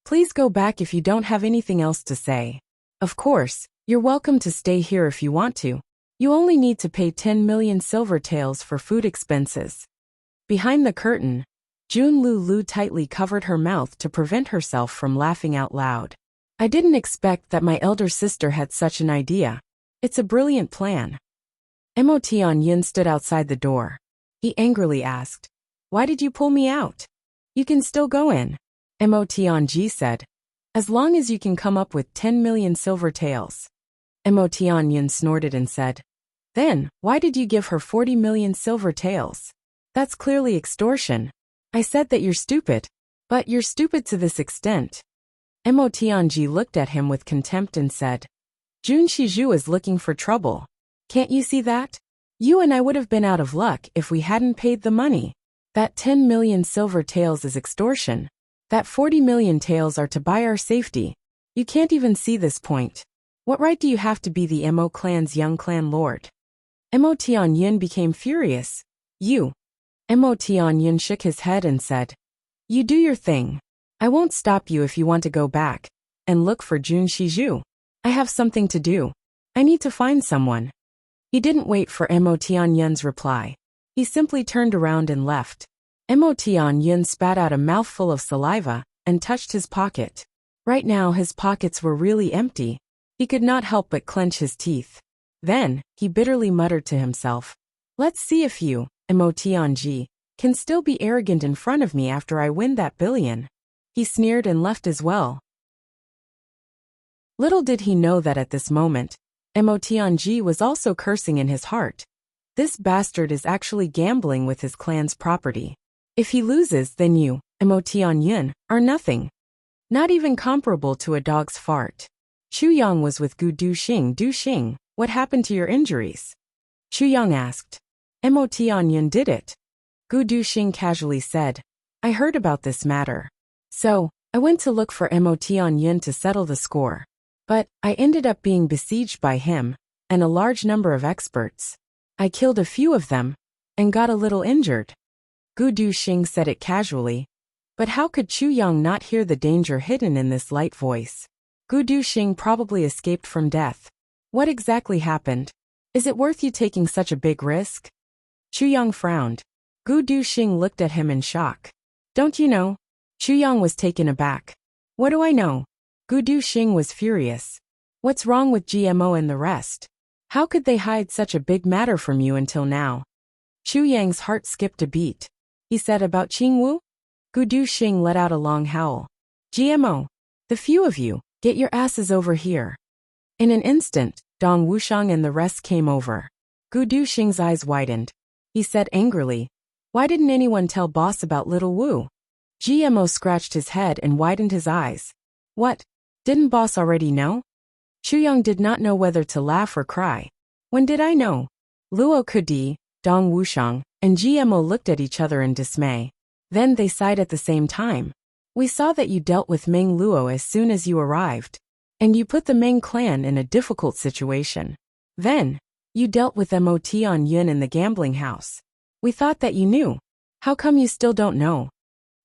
"Please go back if you don't have anything else to say. Of course, you're welcome to stay here if you want to. You only need to pay 10 million silver taels for food expenses." Behind the curtain, Jun Lu tightly covered her mouth to prevent herself from laughing out loud. "I didn't expect that my elder sister had such an idea. It's a brilliant plan." Mo Tianyin stood outside the door. He angrily asked, "Why did you pull me out? You can still go in." Mo Tianji said, "As long as you can come up with 10 million silver taels." Mo Tianyin snorted and said, "Then, why did you give her 40 million silver taels? That's clearly extortion. I said that you're stupid. But you're stupid to this extent." Mo Tianji looked at him with contempt and said, "Jun Shiju is looking for trouble. Can't you see that? You and I would have been out of luck if we hadn't paid the money. That 10 million silver taels is extortion. That 40 million taels are to buy our safety. You can't even see this point. What right do you have to be the Mo clan's young clan lord?" Mo Tianyin became furious. "You." Mo Tianyin shook his head and said, "You do your thing. I won't stop you if you want to go back and look for Jun Shiju. I have something to do. I need to find someone." He didn't wait for Mo Tianyin's reply. He simply turned around and left. Mo Tianyin spat out a mouthful of saliva and touched his pocket. Right now his pockets were really empty. He could not help but clench his teeth. Then, he bitterly muttered to himself, "Let's see if you, emotionji, can still be arrogant in front of me after I win that billion." He sneered and left as well. Little did he know that at this moment, emotionji was also cursing in his heart. This bastard is actually gambling with his clan's property. If he loses, then you, emotion, are nothing. Not even comparable to a dog's fart. Chu Yang was with Gu Duxing. Duxing, what happened to your injuries? Chu Yang asked. Emotion did it. Gu Duxing casually said, I heard about this matter. So, I went to look for Emotion to settle the score. But, I ended up being besieged by him, and a large number of experts. I killed a few of them, and got a little injured. Gu Duxing said it casually. But how could Chu Yang not hear the danger hidden in this light voice? Gu Duxing probably escaped from death. What exactly happened? Is it worth you taking such a big risk? Chu Yang frowned. Gu Duxing looked at him in shock. Don't you know? Chu Yang was taken aback. What do I know? Gu Duxing was furious. What's wrong with GMO and the rest? How could they hide such a big matter from you until now? Chu Yang's heart skipped a beat. He said about Qingwu? Gu Duxing let out a long howl. GMO, the few of you, get your asses over here. In an instant, Dong Wushang and the rest came over. Gu Duxing's eyes widened. He said angrily, why didn't anyone tell boss about little Wu? GMO scratched his head and widened his eyes. What? Didn't boss already know? Chu Yang did not know whether to laugh or cry. When did I know? Luo Kudi, Dong Wushang, and GMO looked at each other in dismay. Then they sighed at the same time. We saw that you dealt with Meng Luo as soon as you arrived. And you put the Meng clan in a difficult situation. Then, you dealt with Emotion in the gambling house. We thought that you knew. How come you still don't know?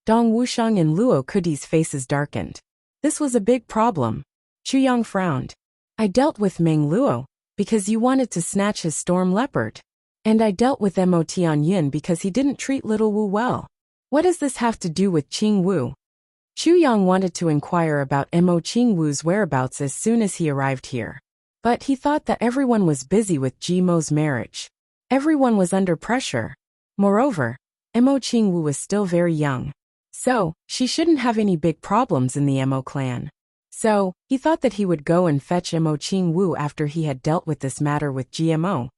Dong Wushang and Luo Kudi's faces darkened. This was a big problem. Chu Yang frowned. I dealt with Meng Luo because you wanted to snatch his storm leopard. And I dealt with Emotion because he didn't treat little Wu well. What does this have to do with Qing Wu? Chu Yang wanted to inquire about Qing Wu's whereabouts as soon as he arrived here. But he thought that everyone was busy with Jimo's marriage. Everyone was under pressure. Moreover, Qing Wu was still very young. So, she shouldn't have any big problems in the Mo clan. So, he thought that he would go and fetch Qing Wu after he had dealt with this matter with GMO.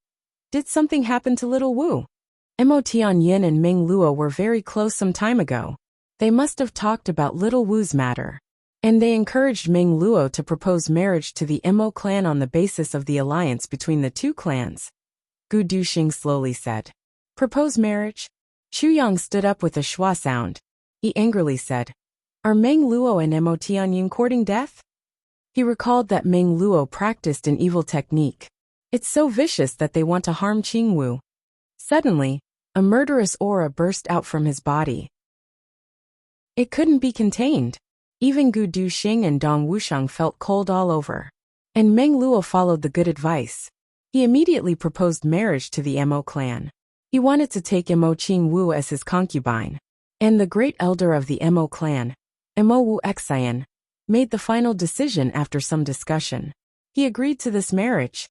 Did something happen to little Wu? Emotion and Meng Luo were very close some time ago. They must have talked about little Wu's matter. And they encouraged Meng Luo to propose marriage to the Mo clan on the basis of the alliance between the two clans. Gu Duxing slowly said. Propose marriage? Chu Yang stood up with a schwa sound. He angrily said, are Meng Luo and Emotion courting death? He recalled that Meng Luo practiced an evil technique. It's so vicious that they want to harm Qing Wu. Suddenly, a murderous aura burst out from his body. It couldn't be contained. Even Gu Duxing and Dong Wushang felt cold all over. And Meng Luo followed the good advice. He immediately proposed marriage to the Mo clan. He wanted to take Qing Wu as his concubine. And the great elder of the Mo clan, Mo Wu Xian, made the final decision after some discussion. He agreed to this marriage.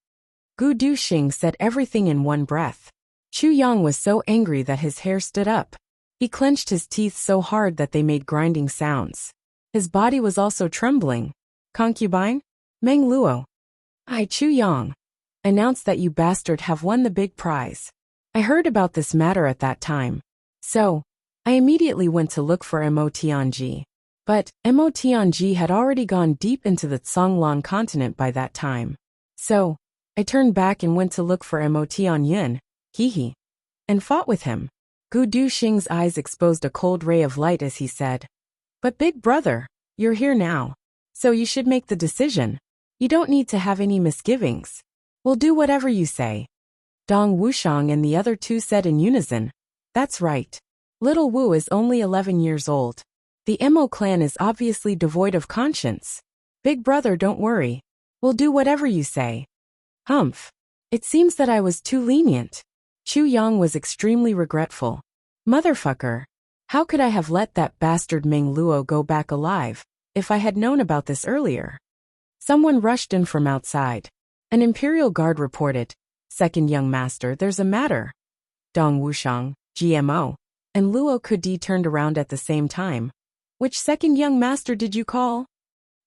Gu Duxing said everything in one breath. Chu Yang was so angry that his hair stood up. He clenched his teeth so hard that they made grinding sounds. His body was also trembling. Concubine? Meng Luo. I, Chu Yang, announced that you bastard have won the big prize. I heard about this matter at that time. So, I immediately went to look for Emotion. But, Emotion had already gone deep into the Zhonglan continent by that time. So, I turned back and went to look for Emotion, hee, and fought with him. Gu Duxing's eyes exposed a cold ray of light as he said, but big brother, you're here now. So you should make the decision. You don't need to have any misgivings. We'll do whatever you say. Dong Wushang and the other two said in unison, that's right. Little Wu is only 11 years old. The Mo clan is obviously devoid of conscience. Big brother, don't worry. We'll do whatever you say. Humph. It seems that I was too lenient. Chu Yang was extremely regretful. Motherfucker. How could I have let that bastard Meng Luo go back alive, if I had known about this earlier? Someone rushed in from outside. An imperial guard reported, "Second young master, there's a matter." Dong Wushang, GMO, and Luo Kudi turned around at the same time. "Which second young master did you call?"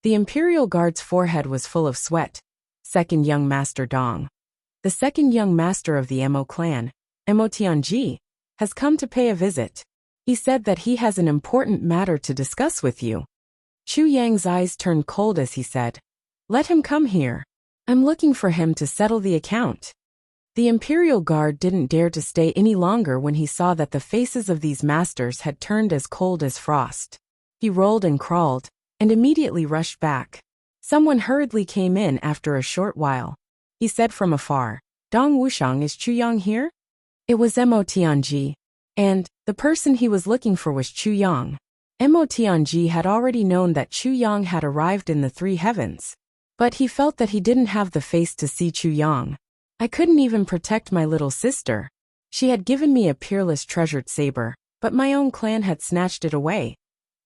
The imperial guard's forehead was full of sweat. "Second young master Dong. The second young master of the Mo clan, Mo Tianji, has come to pay a visit. He said that he has an important matter to discuss with you." Chu Yang's eyes turned cold as he said, "Let him come here. I'm looking for him to settle the account." The imperial guard didn't dare to stay any longer when he saw that the faces of these masters had turned as cold as frost. He rolled and crawled, and immediately rushed back. Someone hurriedly came in after a short while. He said from afar, "Dong Wushang, is Chu Yang here?" It was Mo Tianji, and the person he was looking for was Chu Yang. Mo Tianji had already known that Chu Yang had arrived in the three heavens, but he felt that he didn't have the face to see Chu Yang. "I couldn't even protect my little sister. She had given me a peerless treasured saber, but my own clan had snatched it away.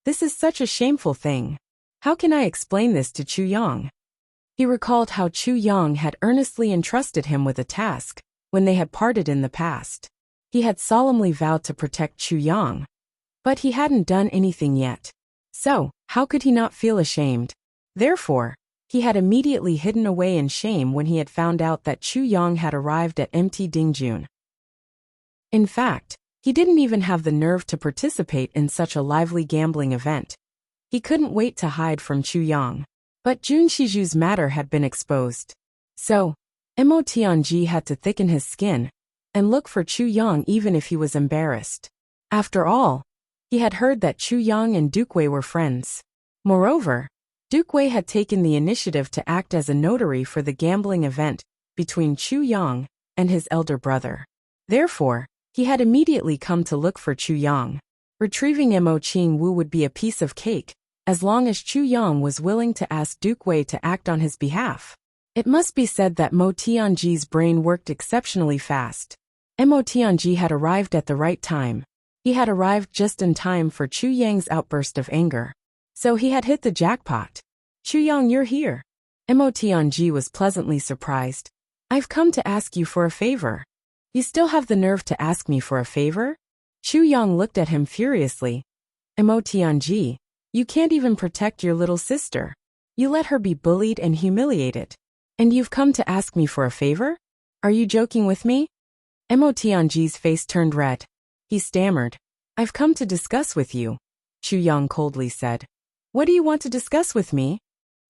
This is such a shameful thing. How can I explain this to Chu Yang?" He recalled how Chu Yang had earnestly entrusted him with a task when they had parted in the past. He had solemnly vowed to protect Chu Yang, but he hadn't done anything yet. So, how could he not feel ashamed? Therefore, he had immediately hidden away in shame when he had found out that Chu Yang had arrived at Mt Dingjun. In fact, he didn't even have the nerve to participate in such a lively gambling event. He couldn't wait to hide from Chu Yang. But Jun Shiju's matter had been exposed. So, Mo Tianji had to thicken his skin and look for Chu Yang even if he was embarrassed. After all, he had heard that Chu Yang and Duke Wei were friends. Moreover, Duke Wei had taken the initiative to act as a notary for the gambling event between Chu Yang and his elder brother. Therefore, he had immediately come to look for Chu Yang. Retrieving Mo Qing Wu would be a piece of cake, as long as Chu Yang was willing to ask Duke Wei to act on his behalf. It must be said that Mo Tianji's brain worked exceptionally fast. Mo Tianji had arrived at the right time. He had arrived just in time for Chu Yang's outburst of anger. So he had hit the jackpot. "Chu Yang, you're here." Mo Tianji was pleasantly surprised. "I've come to ask you for a favor." "You still have the nerve to ask me for a favor?" Chu Yang looked at him furiously. "Mo Tianji, you can't even protect your little sister. You let her be bullied and humiliated. And you've come to ask me for a favor? Are you joking with me?" Mo Tianji's face turned red. He stammered, "I've come to discuss with you," Chu Yang coldly said. "What do you want to discuss with me?"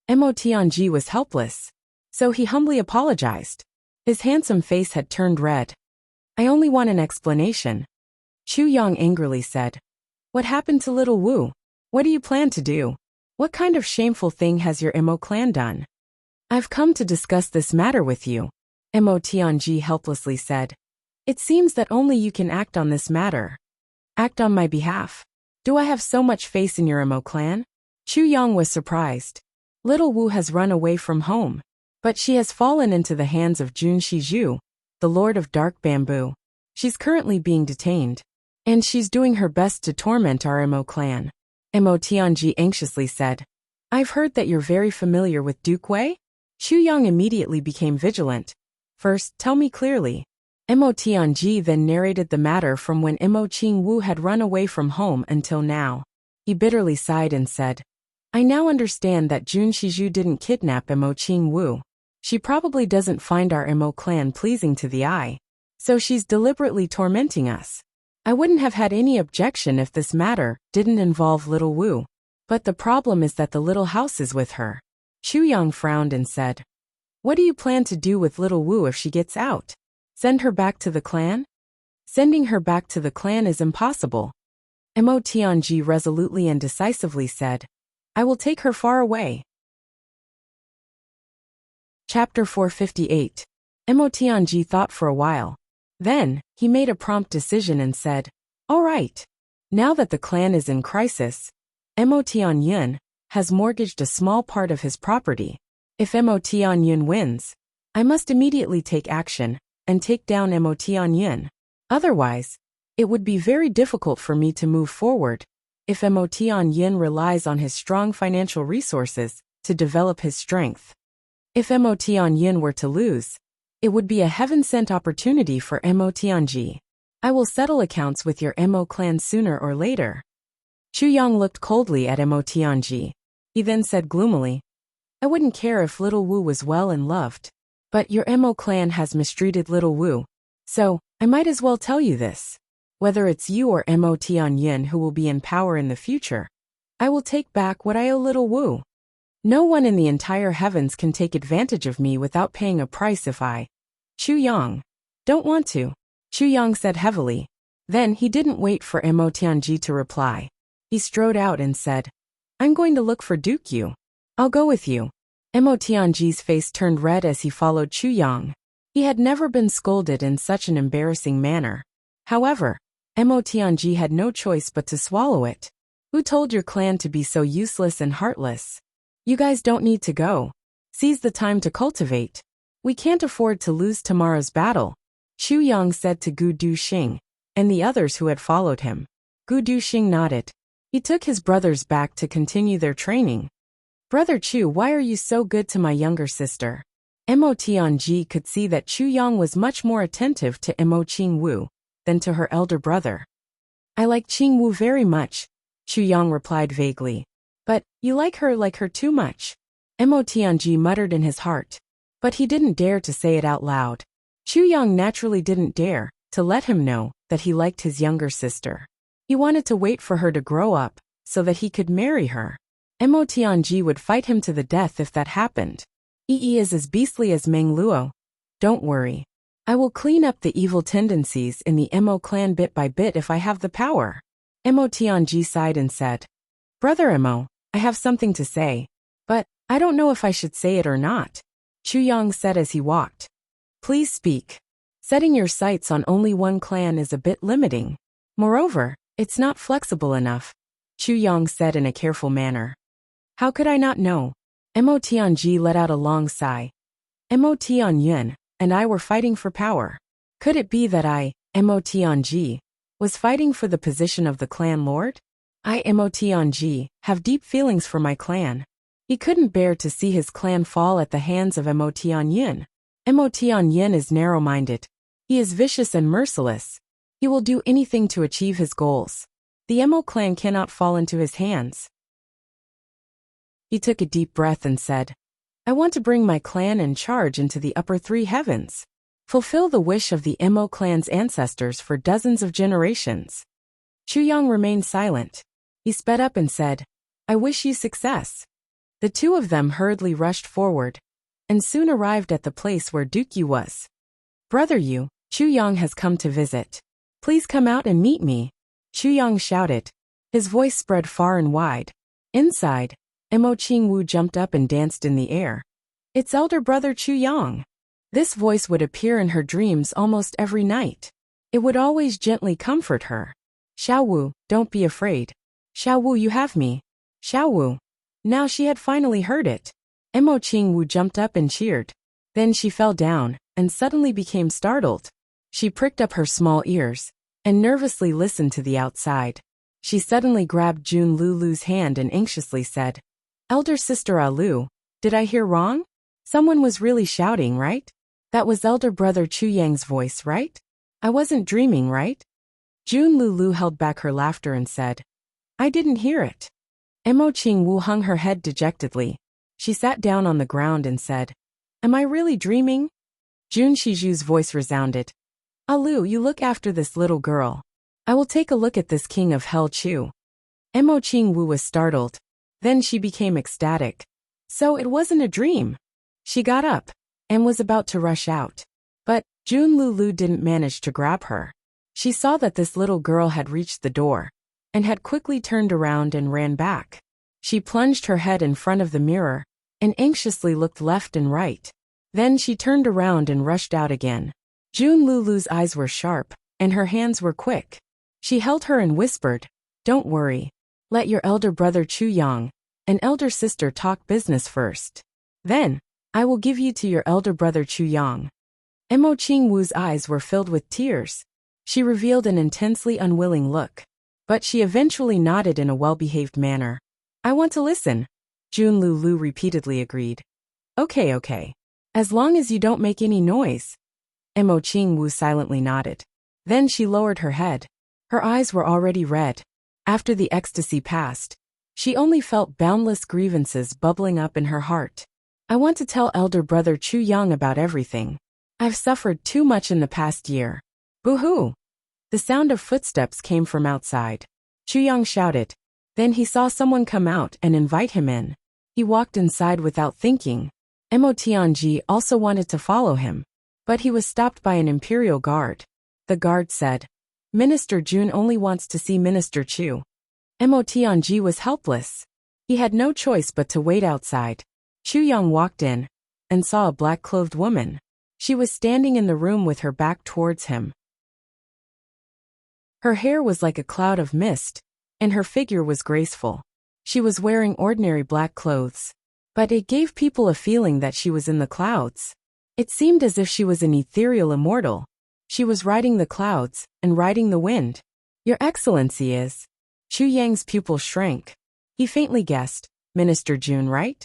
Mo Tianji was helpless. So he humbly apologized. His handsome face had turned red. "I only want an explanation." Chu Yang angrily said, "What happened to little Wu? What do you plan to do? What kind of shameful thing has your Mo clan done?" "I've come to discuss this matter with you," Mo Tianji helplessly said. "It seems that only you can act on this matter." "Act on my behalf? Do I have so much faith in your Mo clan?" Chu Yang was surprised. "Little Wu has run away from home, but she has fallen into the hands of Jun Shiju, the Lord of Dark Bamboo. She's currently being detained, and she's doing her best to torment our Mo clan." Mo Tianji anxiously said, "I've heard that you're very familiar with Duke Wei?" Chu Yang immediately became vigilant. "First, tell me clearly." Mo Tianji then narrated the matter from when Mo Qing Wu had run away from home until now. He bitterly sighed and said, "I now understand that Jun Shiju didn't kidnap Mo Qing Wu. She probably doesn't find our Mo clan pleasing to the eye, so she's deliberately tormenting us. I wouldn't have had any objection if this matter didn't involve little Wu, but the problem is that the little house is with her." Chu Yang frowned and said, "What do you plan to do with little Wu if she gets out? Send her back to the clan?" "Sending her back to the clan is impossible," Mo Tianji resolutely and decisively said. "I will take her far away." Chapter 458. Mo Tianji thought for a while. Then, he made a prompt decision and said, "All right. Now that the clan is in crisis, Mo Tianyun has mortgaged a small part of his property. If Mo Tianyun wins, I must immediately take action and take down Mo Tianyun. Otherwise, it would be very difficult for me to move forward if Mo Tianyun relies on his strong financial resources to develop his strength." If Mo Tianyin were to lose, it would be a heaven-sent opportunity for Mo Tianji. I will settle accounts with your Mo clan sooner or later. Chu Yang looked coldly at Mo Tianji. He then said gloomily, I wouldn't care if little Wu was well and loved. But your Mo clan has mistreated little Wu. So, I might as well tell you this. Whether it's you or Mo Tianyin who will be in power in the future, I will take back what I owe little Wu. No one in the entire heavens can take advantage of me without paying a price if I, Chu Yang, don't want to, Chu Yang said heavily. Then he didn't wait for Mo Tianji to reply. He strode out and said, I'm going to look for Duke Yu. I'll go with you. Mo Tianji's face turned red as he followed Chu Yang. He had never been scolded in such an embarrassing manner. However, Mo Tianji had no choice but to swallow it. Who told your clan to be so useless and heartless? You guys don't need to go. Seize the time to cultivate. We can't afford to lose tomorrow's battle, Chu Yang said to Gu Duxing, and the others who had followed him. Gu Duxing nodded. He took his brothers back to continue their training. Brother Chu, why are you so good to my younger sister? Mo Tianji could see that Chu Yang was much more attentive to Mo Qingwu than to her elder brother. I like Qingwu very much, Chu Yang replied vaguely. But, you like her too much. Mo Tianji muttered in his heart. But he didn't dare to say it out loud. Chu Yang naturally didn't dare to let him know that he liked his younger sister. He wanted to wait for her to grow up, so that he could marry her. Mo Tianji would fight him to the death if that happened. Yi is as beastly as Meng Luo. Don't worry. I will clean up the evil tendencies in the Mo clan bit by bit if I have the power. Mo Tianji sighed and said, Brother Mo, I have something to say. But, I don't know if I should say it or not, Chu Yang said as he walked. Please speak. Setting your sights on only one clan is a bit limiting. Moreover, it's not flexible enough, Chu Yang said in a careful manner. How could I not know? Mo Tianji let out a long sigh. Mo Tianyin and I were fighting for power. Could it be that I, Mo Tianji, was fighting for the position of the clan lord? I, Mo Tianji, have deep feelings for my clan. He couldn't bear to see his clan fall at the hands of Mo Tianyin. Mo Tianyin is narrow-minded. He is vicious and merciless. He will do anything to achieve his goals. The Mo clan cannot fall into his hands. He took a deep breath and said, I want to bring my clan and charge into the upper three heavens. Fulfill the wish of the Mo clan's ancestors for dozens of generations. Chu Yang remained silent. He sped up and said, I wish you success. The two of them hurriedly rushed forward, and soon arrived at the place where Duke Yu was. Brother Yu, Chu Yang has come to visit. Please come out and meet me, Chu Yang shouted. His voice spread far and wide. Inside, Mo Qingwu jumped up and danced in the air. It's elder brother Chu Yang. This voice would appear in her dreams almost every night. It would always gently comfort her. Xiaowu, don't be afraid. Xiaowu, you have me. Xiaowu. Now she had finally heard it. Mo Qingwu jumped up and cheered. Then she fell down, and suddenly became startled. She pricked up her small ears, and nervously listened to the outside. She suddenly grabbed Jun Lulu's hand and anxiously said, Elder sister Alu, did I hear wrong? Someone was really shouting, right? That was elder brother Chu Yang's voice, right? I wasn't dreaming, right? Jun Lulu held back her laughter and said, I didn't hear it. Mo Qingwu hung her head dejectedly. She sat down on the ground and said, Am I really dreaming? Jun Shiju's voice resounded. Alu, you look after this little girl. I will take a look at this king of hell Chu. Mo Qingwu was startled. Then she became ecstatic. So it wasn't a dream. She got up and was about to rush out. But Jun Lulu didn't manage to grab her. She saw that this little girl had reached the door and had quickly turned around and ran back. She plunged her head in front of the mirror and anxiously looked left and right. Then she turned around and rushed out again. Jun Lulu's eyes were sharp, and her hands were quick. She held her and whispered, Don't worry. Let your elder brother Chu Yang and elder sister talk business first. Then, I will give you to your elder brother Chu Yang. Mo Qingwu's eyes were filled with tears. She revealed an intensely unwilling look. But she eventually nodded in a well-behaved manner. I want to listen, Jun Lulu repeatedly agreed. Okay, okay. As long as you don't make any noise. Mo Qingwu silently nodded. Then she lowered her head. Her eyes were already red. After the ecstasy passed, she only felt boundless grievances bubbling up in her heart. I want to tell elder brother Chu Yang about everything. I've suffered too much in the past year. Boo-hoo! The sound of footsteps came from outside. Chu Yang shouted. Then he saw someone come out and invite him in. He walked inside without thinking. Mo Tianji also wanted to follow him, but he was stopped by an imperial guard. The guard said, Minister Jun only wants to see Minister Chu. Mo Tianji was helpless. He had no choice but to wait outside. Chu Yang walked in and saw a black-clothed woman. She was standing in the room with her back towards him. Her hair was like a cloud of mist, and her figure was graceful. She was wearing ordinary black clothes, but it gave people a feeling that she was in the clouds. It seemed as if she was an ethereal immortal. She was riding the clouds and riding the wind. Your Excellency is... Chu Yang's pupil shrank. He faintly guessed, Minister Jun, right?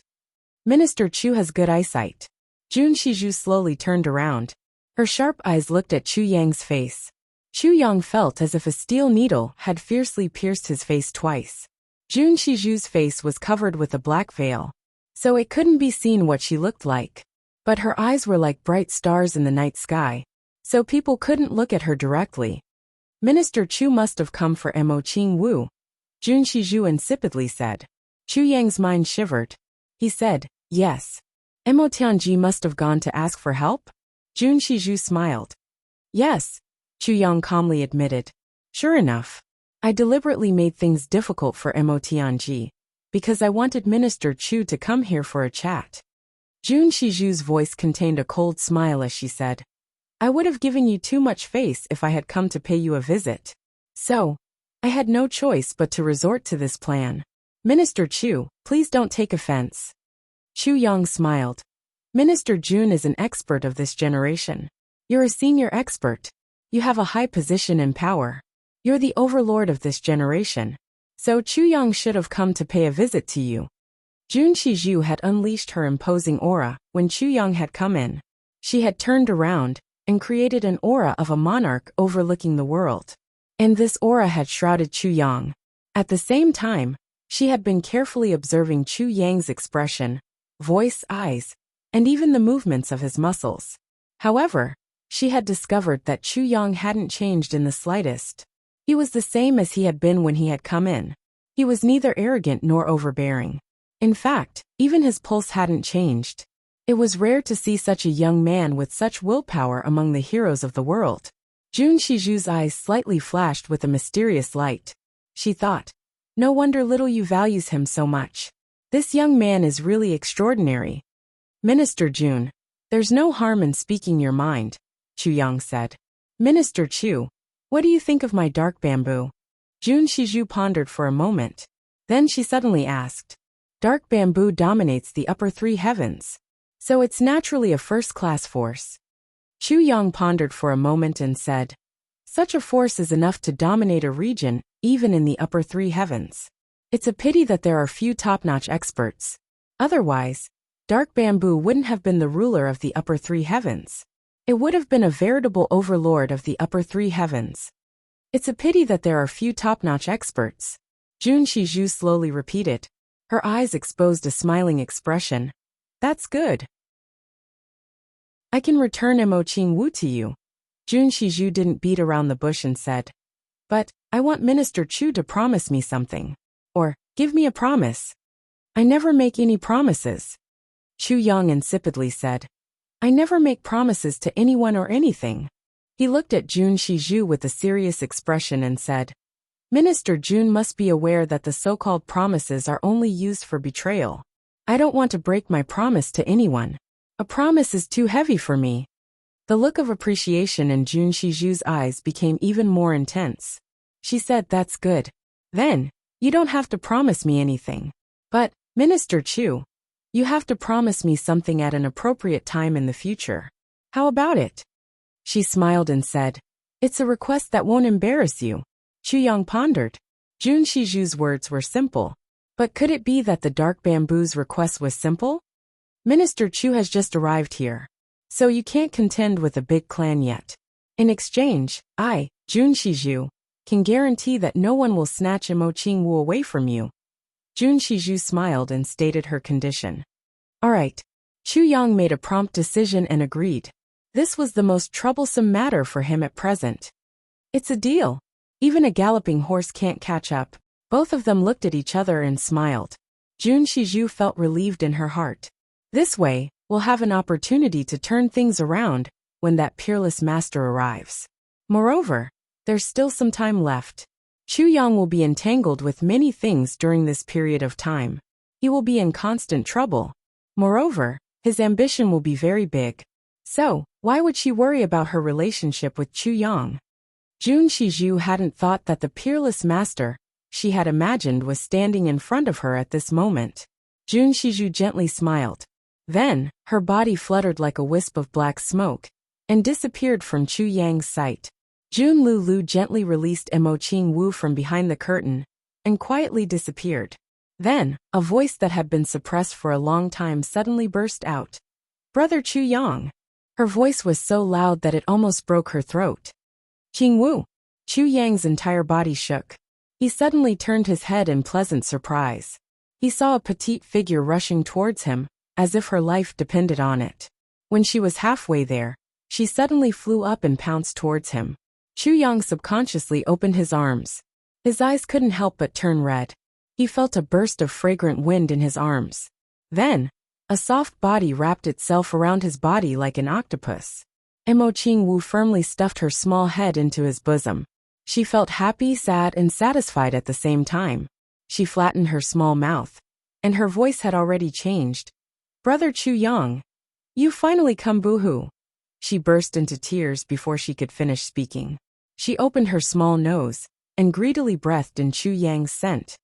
Minister Chu has good eyesight. Jun Shiju slowly turned around. Her sharp eyes looked at Chu Yang's face. Chu Yang felt as if a steel needle had fiercely pierced his face twice. Jun Shiju's face was covered with a black veil, so it couldn't be seen what she looked like. But her eyes were like bright stars in the night sky, so people couldn't look at her directly. Minister Chu must have come for Mo Qingwu, Jun Shiju insipidly said. Chu Yang's mind shivered. He said, yes. Mo Tianji must have gone to ask for help? Jun Shiju smiled. Yes, Chu Yang calmly admitted. Sure enough. I deliberately made things difficult for Mo Tianji, because I wanted Minister Chu to come here for a chat. Jun Shiju's voice contained a cold smile as she said, I would have given you too much face if I had come to pay you a visit. So, I had no choice but to resort to this plan. Minister Chu, please don't take offense. Chu Yang smiled. Minister Jun is an expert of this generation. You're a senior expert. You have a high position and power. You're the overlord of this generation. So Chu Yang should have come to pay a visit to you. Jun Shiju had unleashed her imposing aura when Chu Yang had come in. She had turned around and created an aura of a monarch overlooking the world. And this aura had shrouded Chu Yang. At the same time, she had been carefully observing Chu Yang's expression, voice, eyes, and even the movements of his muscles. However, she had discovered that Chu Yang hadn't changed in the slightest. He was the same as he had been when he had come in. He was neither arrogant nor overbearing. In fact, even his pulse hadn't changed. It was rare to see such a young man with such willpower among the heroes of the world. Jun Shiju's eyes slightly flashed with a mysterious light. She thought, no wonder little Yu values him so much. This young man is really extraordinary. Minister Jun, there's no harm in speaking your mind, Chu Yang said. Minister Chu, what do you think of my dark bamboo? Jun Shiju pondered for a moment. Then she suddenly asked. Dark bamboo dominates the upper three heavens, so it's naturally a first-class force. Chu Yang pondered for a moment and said, such a force is enough to dominate a region, even in the upper three heavens. It's a pity that there are few top-notch experts. Otherwise, dark bamboo wouldn't have been the ruler of the upper three heavens. It would have been a veritable overlord of the upper three heavens. It's a pity that there are few top-notch experts. Jun Shiju slowly repeated. Her eyes exposed a smiling expression. That's good. I can return Mo Qingwu to you. Jun Shiju didn't beat around the bush and said. But, I want Minister Chu to promise me something. Or, give me a promise. I never make any promises. Chu Yang insipidly said. I never make promises to anyone or anything. He looked at Jun Shiju with a serious expression and said. Minister Jun must be aware that the so-called promises are only used for betrayal. I don't want to break my promise to anyone. A promise is too heavy for me. The look of appreciation in Jun Shiju's eyes became even more intense. She said, that's good. Then, you don't have to promise me anything. But, Minister Chu, you have to promise me something at an appropriate time in the future. How about it? She smiled and said, it's a request that won't embarrass you. Chu Yang pondered. Jun Shiju's words were simple. But could it be that the dark bamboo's request was simple? Minister Chu has just arrived here. So you can't contend with a big clan yet. In exchange, I, Jun Shizhu, can guarantee that no one will snatch Imo Qingwu away from you. Jun Shizhu smiled and stated her condition. Alright. Chu Yang made a prompt decision and agreed. This was the most troublesome matter for him at present. It's a deal. Even a galloping horse can't catch up. Both of them looked at each other and smiled. Jun Shizhu felt relieved in her heart. This way, we'll have an opportunity to turn things around when that peerless master arrives. Moreover, there's still some time left. Chu Yang will be entangled with many things during this period of time. He will be in constant trouble. Moreover, his ambition will be very big. So, why would she worry about her relationship with Chu Yang? Jun Shizhu hadn't thought that the peerless master she had imagined was standing in front of her at this moment. Jun Shizhu gently smiled. Then, her body fluttered like a wisp of black smoke and disappeared from Chu Yang's sight. Jun Lulu gently released Imo Qingwu from behind the curtain and quietly disappeared. Then, a voice that had been suppressed for a long time suddenly burst out. Brother Chu Yang. Her voice was so loud that it almost broke her throat. Qingwu. Chu Yang's entire body shook. He suddenly turned his head in pleasant surprise. He saw a petite figure rushing towards him, as if her life depended on it. When she was halfway there, she suddenly flew up and pounced towards him. Chu Yang subconsciously opened his arms. His eyes couldn't help but turn red. He felt a burst of fragrant wind in his arms. Then, a soft body wrapped itself around his body like an octopus. Imo Qingwu firmly stuffed her small head into his bosom. She felt happy, sad, and satisfied at the same time. She flattened her small mouth, and her voice had already changed. Brother Chu Yang, you finally come, boo-hoo. She burst into tears before she could finish speaking. She opened her small nose and greedily breathed in Chu Yang's scent.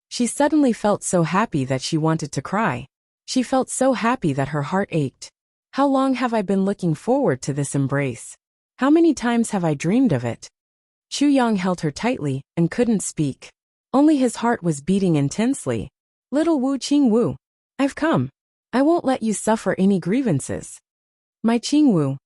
She suddenly felt so happy that she wanted to cry. She felt so happy that her heart ached. How long have I been looking forward to this embrace? How many times have I dreamed of it? Chu Yang held her tightly and couldn't speak. Only his heart was beating intensely. Little Wu Qingwu, I've come. I won't let you suffer any grievances. My Qingwu.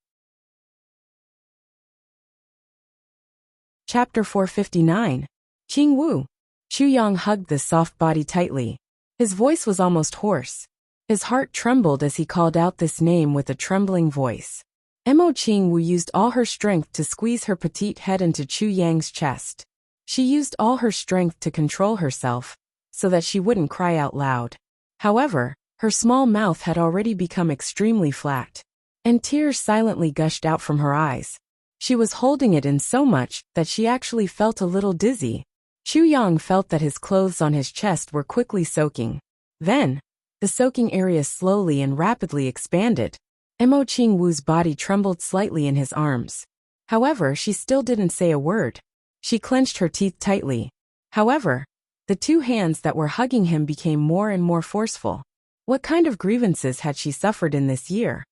Chapter 459. Qingwu. Chu Yang hugged the soft body tightly. His voice was almost hoarse. His heart trembled as he called out this name with a trembling voice. Imo Qingwu used all her strength to squeeze her petite head into Chu Yang's chest. She used all her strength to control herself, so that she wouldn't cry out loud. However, her small mouth had already become extremely flat, and tears silently gushed out from her eyes. She was holding it in so much that she actually felt a little dizzy. Chu Yang felt that his clothes on his chest were quickly soaking. Then, the soaking area slowly and rapidly expanded. Imo Qingwu's body trembled slightly in his arms. However, she still didn't say a word. She clenched her teeth tightly. However, the two hands that were hugging him became more and more forceful. What kind of grievances had she suffered in this year?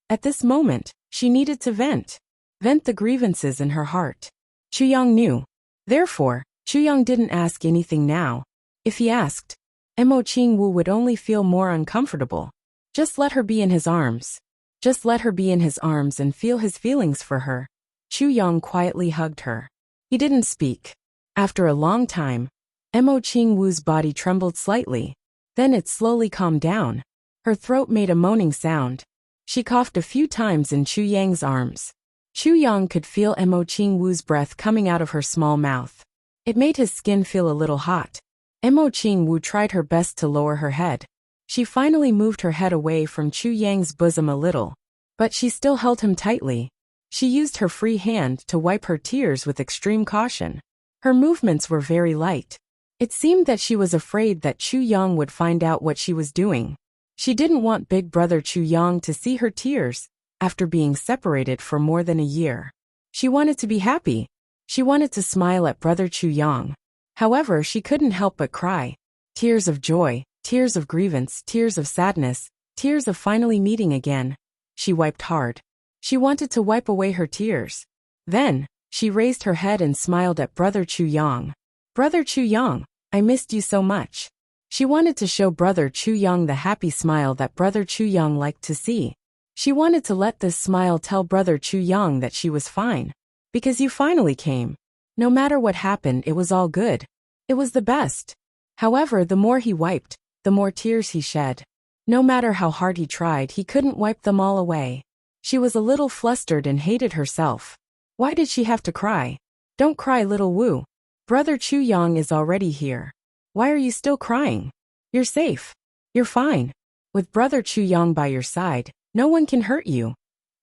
At this moment, she needed to vent. Vent the grievances in her heart. Chu Yang knew. Therefore, Chu Yang didn't ask anything now. If he asked, Imo Qingwu would only feel more uncomfortable. Just let her be in his arms. Just let her be in his arms and feel his feelings for her. Chu Yang quietly hugged her. He didn't speak. After a long time, Imo Qingwu's body trembled slightly. Then it slowly calmed down. Her throat made a moaning sound. She coughed a few times in Chu Yang's arms. Chu Yang could feel Imo Qingwu's breath coming out of her small mouth. It made his skin feel a little hot. Imo Qingwu tried her best to lower her head. She finally moved her head away from Chu Yang's bosom a little. But she still held him tightly. She used her free hand to wipe her tears with extreme caution. Her movements were very light. It seemed that she was afraid that Chu Yang would find out what she was doing. She didn't want big brother Chu Yang to see her tears after being separated for more than a year. She wanted to be happy. She wanted to smile at brother Chu Yang. However, she couldn't help but cry. Tears of joy, tears of grievance, tears of sadness, tears of finally meeting again. She wiped hard. She wanted to wipe away her tears. Then, she raised her head and smiled at brother Chu Yang. Brother Chu Yang, I missed you so much. She wanted to show Brother Chu Yang the happy smile that Brother Chu Yang liked to see. She wanted to let this smile tell Brother Chu Yang that she was fine. Because you finally came. No matter what happened, it was all good. It was the best. However, the more he wiped, the more tears he shed. No matter how hard he tried, he couldn't wipe them all away. She was a little flustered and hated herself. Why did she have to cry? Don't cry, little Wu. Brother Chu Yang is already here. Why are you still crying? You're safe. You're fine. With Brother Chu Yang by your side, no one can hurt you.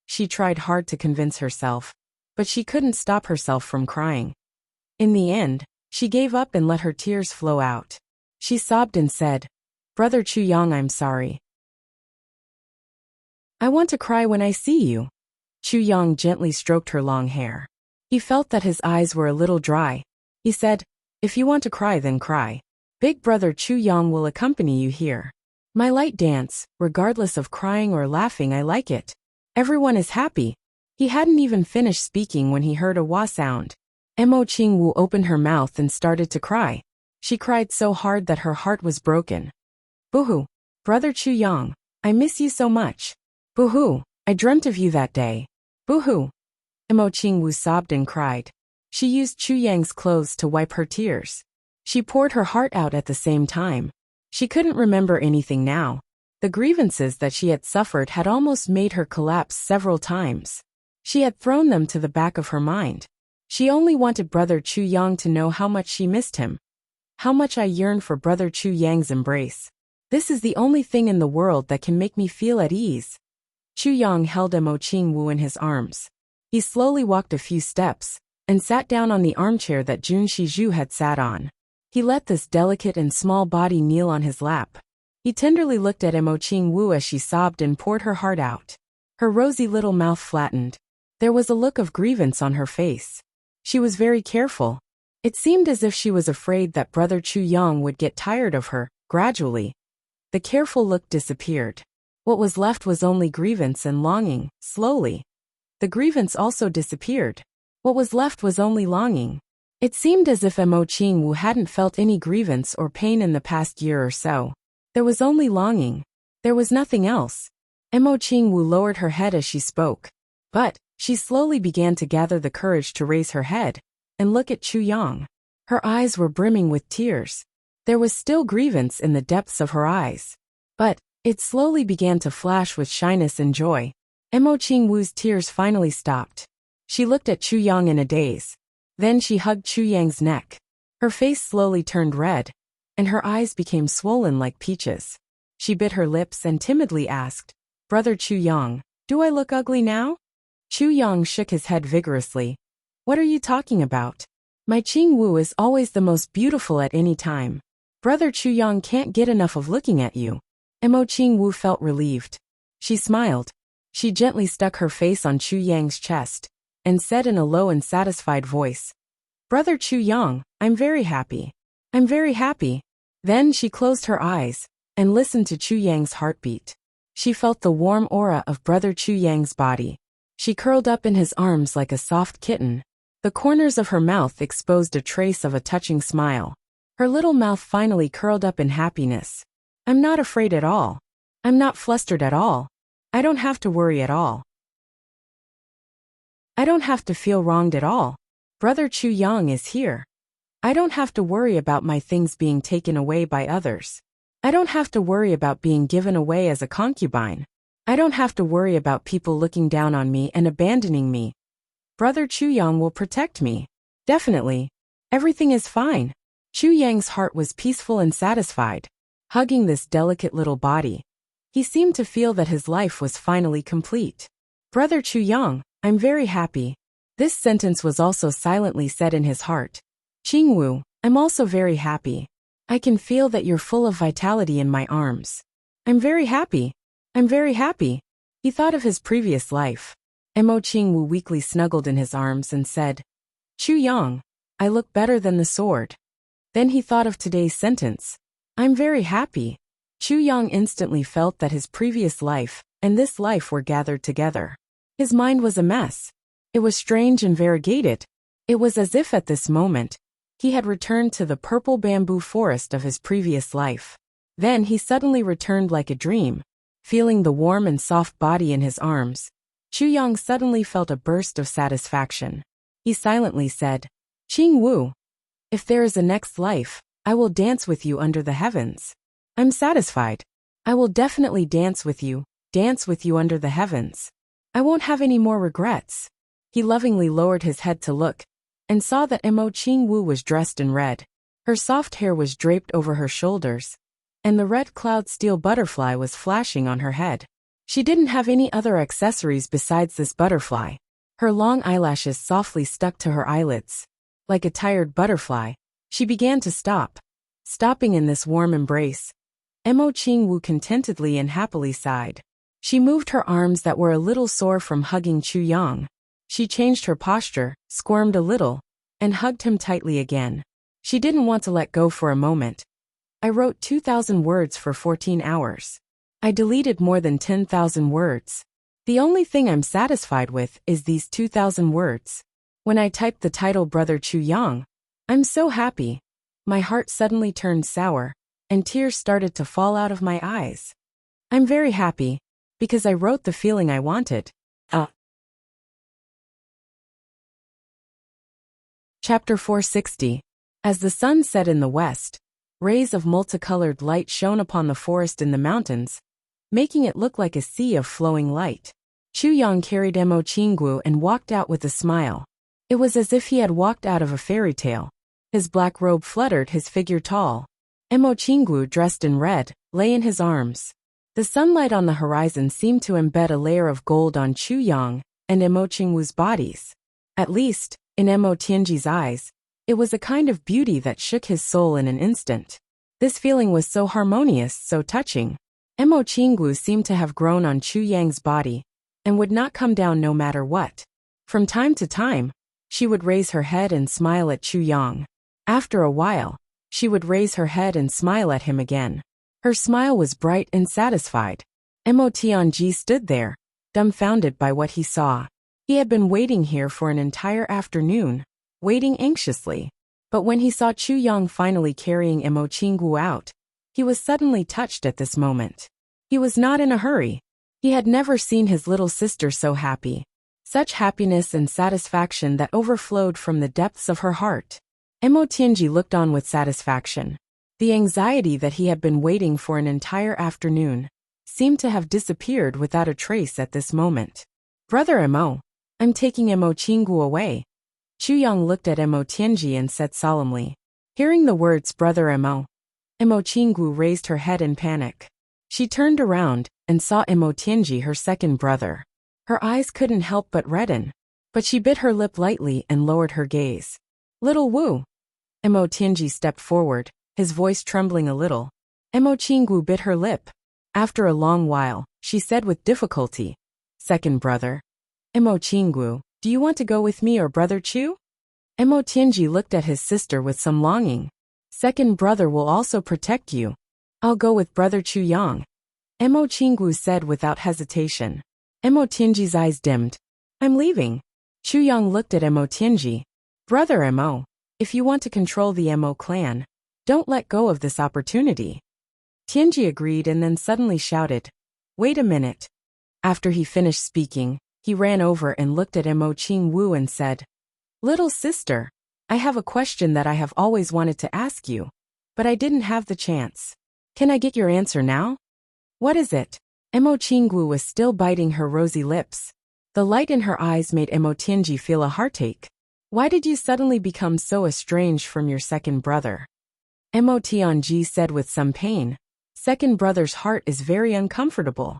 She tried hard to convince herself, but she couldn't stop herself from crying. In the end, she gave up and let her tears flow out. She sobbed and said, Brother Chu Yang, I'm sorry. I want to cry when I see you. Chu Yang gently stroked her long hair. He felt that his eyes were a little dry. He said, if you want to cry, then cry. Big Brother Chu Yang will accompany you here. My light dance, regardless of crying or laughing, I like it. Everyone is happy. He hadn't even finished speaking when he heard a wah sound. Mo Qingwu opened her mouth and started to cry. She cried so hard that her heart was broken. Boo-hoo. Brother Chu Yang, I miss you so much. Boo-hoo, I dreamt of you that day. Boo-hoo. Mo Qingwu sobbed and cried. She used Chu Yang's clothes to wipe her tears. She poured her heart out at the same time. She couldn't remember anything now. The grievances that she had suffered had almost made her collapse several times. She had thrown them to the back of her mind. She only wanted Brother Chu Yang to know how much she missed him. How much I yearn for Brother Chu Yang's embrace. This is the only thing in the world that can make me feel at ease. Chu Yang held Mo Qingwu in his arms. He slowly walked a few steps and sat down on the armchair that Jun Shizhu had sat on. He let this delicate and small body kneel on his lap. He tenderly looked at Mo Qingwu as she sobbed and poured her heart out. Her rosy little mouth flattened. There was a look of grievance on her face. She was very careful. It seemed as if she was afraid that Brother Chu Yang would get tired of her. Gradually, the careful look disappeared. What was left was only grievance and longing. Slowly, the grievance also disappeared. What was left was only longing. It seemed as if Mo Qingwu hadn't felt any grievance or pain in the past year or so. There was only longing. There was nothing else. Mo Qingwu lowered her head as she spoke. But she slowly began to gather the courage to raise her head and look at Chu Yang. Her eyes were brimming with tears. There was still grievance in the depths of her eyes. But it slowly began to flash with shyness and joy. Mo Qingwu's tears finally stopped. She looked at Chu Yang in a daze. Then she hugged Chu Yang's neck. Her face slowly turned red, and her eyes became swollen like peaches. She bit her lips and timidly asked, Brother Chu Yang, do I look ugly now? Chu Yang shook his head vigorously. What are you talking about? My Qingwu is always the most beautiful at any time. Brother Chu Yang can't get enough of looking at you. Mo Qingwu felt relieved. She smiled. She gently stuck her face on Chu Yang's chest and said in a low and satisfied voice, Brother Chu Yang, I'm very happy. I'm very happy. Then she closed her eyes and listened to Chu Yang's heartbeat. She felt the warm aura of Brother Chu Yang's body. She curled up in his arms like a soft kitten. The corners of her mouth exposed a trace of a touching smile. Her little mouth finally curled up in happiness. I'm not afraid at all. I'm not flustered at all. I don't have to worry at all. I don't have to feel wronged at all. Brother Chu Yang is here. I don't have to worry about my things being taken away by others. I don't have to worry about being given away as a concubine. I don't have to worry about people looking down on me and abandoning me. Brother Chu Yang will protect me. Definitely. Everything is fine. Chu Yang's heart was peaceful and satisfied. Hugging this delicate little body, he seemed to feel that his life was finally complete. Brother Chu Yang, I'm very happy. This sentence was also silently said in his heart. Qingwu, I'm also very happy. I can feel that you're full of vitality in my arms. I'm very happy. I'm very happy. He thought of his previous life. Mo Qingwu weakly snuggled in his arms and said, Chu Yang, I look better than the sword. Then he thought of today's sentence. I'm very happy. Chu Yang instantly felt that his previous life and this life were gathered together. His mind was a mess. It was strange and variegated. It was as if at this moment, He had returned to the purple bamboo forest of his previous life. Then he suddenly returned like a dream. Feeling the warm and soft body in his arms, Chu Yang suddenly felt a burst of satisfaction. He silently said, "Qing Wu, if there is a next life, I will dance with you under the heavens. I'm satisfied. I will definitely dance with you under the heavens. I won't have any more regrets." He lovingly lowered his head to look, and saw that Qing Wu was dressed in red. Her soft hair was draped over her shoulders, and the red cloud steel butterfly was flashing on her head. She didn't have any other accessories besides this butterfly. Her long eyelashes softly stuck to her eyelids. Like a tired butterfly, she began to stop. Stopping in this warm embrace, Qing Wu contentedly and happily sighed. She moved her arms that were a little sore from hugging Chu Yang. She changed her posture, squirmed a little, and hugged him tightly again. She didn't want to let go for a moment. I wrote 2,000 words for 14 hours. I deleted more than 10,000 words. The only thing I'm satisfied with is these 2,000 words. When I typed the title Brother Chu Yang, I'm so happy. My heart suddenly turned sour, and tears started to fall out of my eyes. I'm very happy, because I wrote the feeling I wanted. Chapter 460. As the sun set in the west, rays of multicolored light shone upon the forest in the mountains, making it look like a sea of flowing light. Chu Yang carried Qing Wu and walked out with a smile. It was as if he had walked out of a fairy tale. His black robe fluttered his figure tall. Qing Wu, dressed in red, lay in his arms. The sunlight on the horizon seemed to embed a layer of gold on Chu Yang and Qing Wu's bodies. At least, in Tianji's eyes, it was a kind of beauty that shook his soul in an instant. This feeling was so harmonious, so touching. Qing Wu seemed to have grown on Chu Yang's body, and would not come down no matter what. From time to time, she would raise her head and smile at Chu Yang. After a while, she would raise her head and smile at him again. Her smile was bright and satisfied. Tianji stood there, dumbfounded by what he saw. He had been waiting here for an entire afternoon, waiting anxiously. But when he saw Chu Yang finally carrying Qing Wu out, he was suddenly touched at this moment. He was not in a hurry. He had never seen his little sister so happy. Such happiness and satisfaction that overflowed from the depths of her heart. Tianji looked on with satisfaction. The anxiety that he had been waiting for an entire afternoon seemed to have disappeared without a trace at this moment. "Brother Mo, I'm taking Qing Wu away." Chu Yang looked at Tianji and said solemnly. Hearing the words "Brother Mo," Qing Wu raised her head in panic. She turned around and saw Tianji, her second brother. Her eyes couldn't help but redden, but she bit her lip lightly and lowered her gaze. "Little Wu." Tianji stepped forward, his voice trembling a little. Qing Wu bit her lip. After a long while, she said with difficulty, "Second brother. Qing Wu, do you want to go with me or Brother Chu?" Tianji looked at his sister with some longing. "Second brother will also protect you. I'll go with Brother Chu Yang," Qing Wu said without hesitation. Tianji's eyes dimmed. "I'm leaving." Chu Yang looked at Tianji. "Brother Mo, if you want to control the Mo clan, don't let go of this opportunity." Tianji agreed and then suddenly shouted, "Wait a minute." After he finished speaking, he ran over and looked at Qing Wu and said, "Little sister, I have a question that I have always wanted to ask you, but I didn't have the chance. Can I get your answer now?" "What is it?" Qing Wu was still biting her rosy lips. The light in her eyes made Tianji feel a heartache. "Why did you suddenly become so estranged from your second brother?" Tianji said with some pain. "Second brother's heart is very uncomfortable."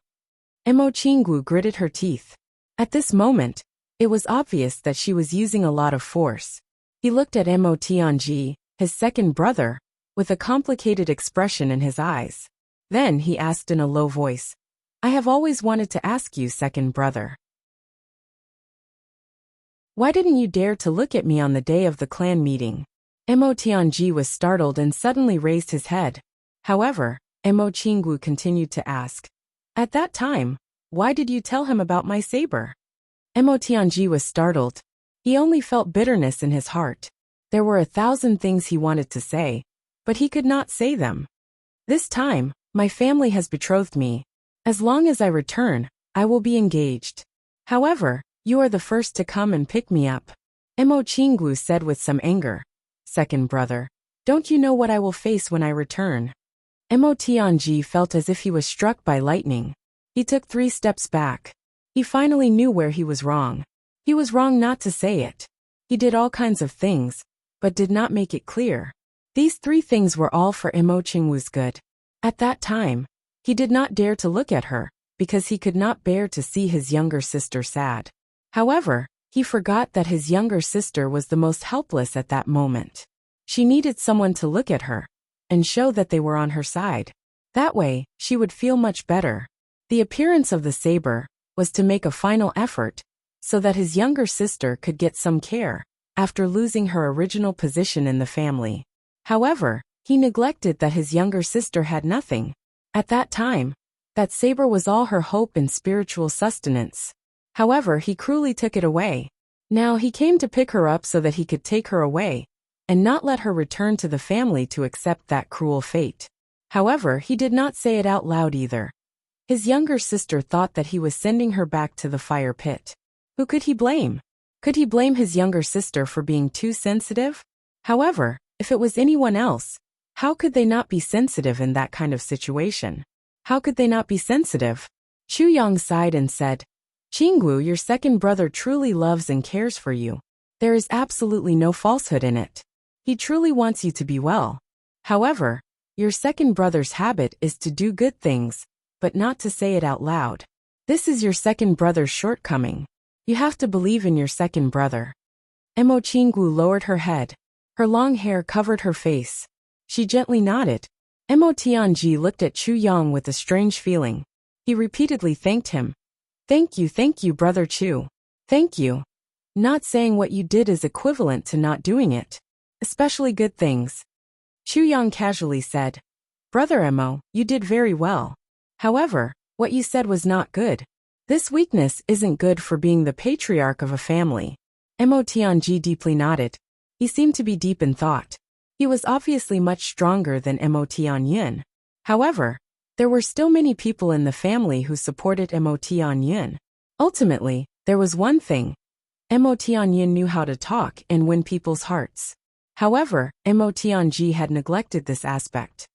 Qing Wu gritted her teeth. At this moment, it was obvious that she was using a lot of force. He looked at Tianji, his second brother, with a complicated expression in his eyes. Then he asked in a low voice, "I have always wanted to ask you, second brother. Why didn't you dare to look at me on the day of the clan meeting?" Tianji was startled and suddenly raised his head. However, Qing Wu continued to ask, "At that time, why did you tell him about my saber?" Tianji was startled. He only felt bitterness in his heart. There were 1,000 things he wanted to say, but he could not say them. This time, my family has betrothed me. As long as I return, I will be engaged. However, you are the first to come and pick me up. Mo Qinggu said with some anger. Second brother, don't you know what I will face when I return? Mo Tianji felt as if he was struck by lightning. He took 3 steps back. He finally knew where he was wrong. He was wrong not to say it. He did all kinds of things, but did not make it clear. These 3 things were all for Mo Qingwu's good. At that time, he did not dare to look at her, because he could not bear to see his younger sister sad. However, he forgot that his younger sister was the most helpless at that moment. She needed someone to look at her and show that they were on her side. That way, she would feel much better. The appearance of the saber was to make a final effort so that his younger sister could get some care after losing her original position in the family. However, he neglected that his younger sister had nothing. At that time, that saber was all her hope and spiritual sustenance. However, he cruelly took it away. Now he came to pick her up so that he could take her away and not let her return to the family to accept that cruel fate. However, he did not say it out loud either. His younger sister thought that he was sending her back to the fire pit. Who could he blame? Could he blame his younger sister for being too sensitive? However, if it was anyone else, how could they not be sensitive in that kind of situation? How could they not be sensitive? Chu Yang sighed and said, Qinggu, your second brother truly loves and cares for you. There is absolutely no falsehood in it. He truly wants you to be well. However, your second brother's habit is to do good things, but not to say it out loud. This is your second brother's shortcoming. You have to believe in your second brother. Mo Qinggu lowered her head. Her long hair covered her face. She gently nodded. Mo Tianji looked at Chu Yang with a strange feeling. He repeatedly thanked him. Thank you, Brother Chu. Thank you. Not saying what you did is equivalent to not doing it. Especially good things. Chu Yang casually said, Brother Mo, you did very well. However, what you said was not good. This weakness isn't good for being the patriarch of a family. Mo Tianji deeply nodded. He seemed to be deep in thought. He was obviously much stronger than Mo Tianyin. However, there were still many people in the family who supported Mo Tianyin. Ultimately, there was one thing. Mo Tianyin knew how to talk and win people's hearts. However, Mo Tianji had neglected this aspect.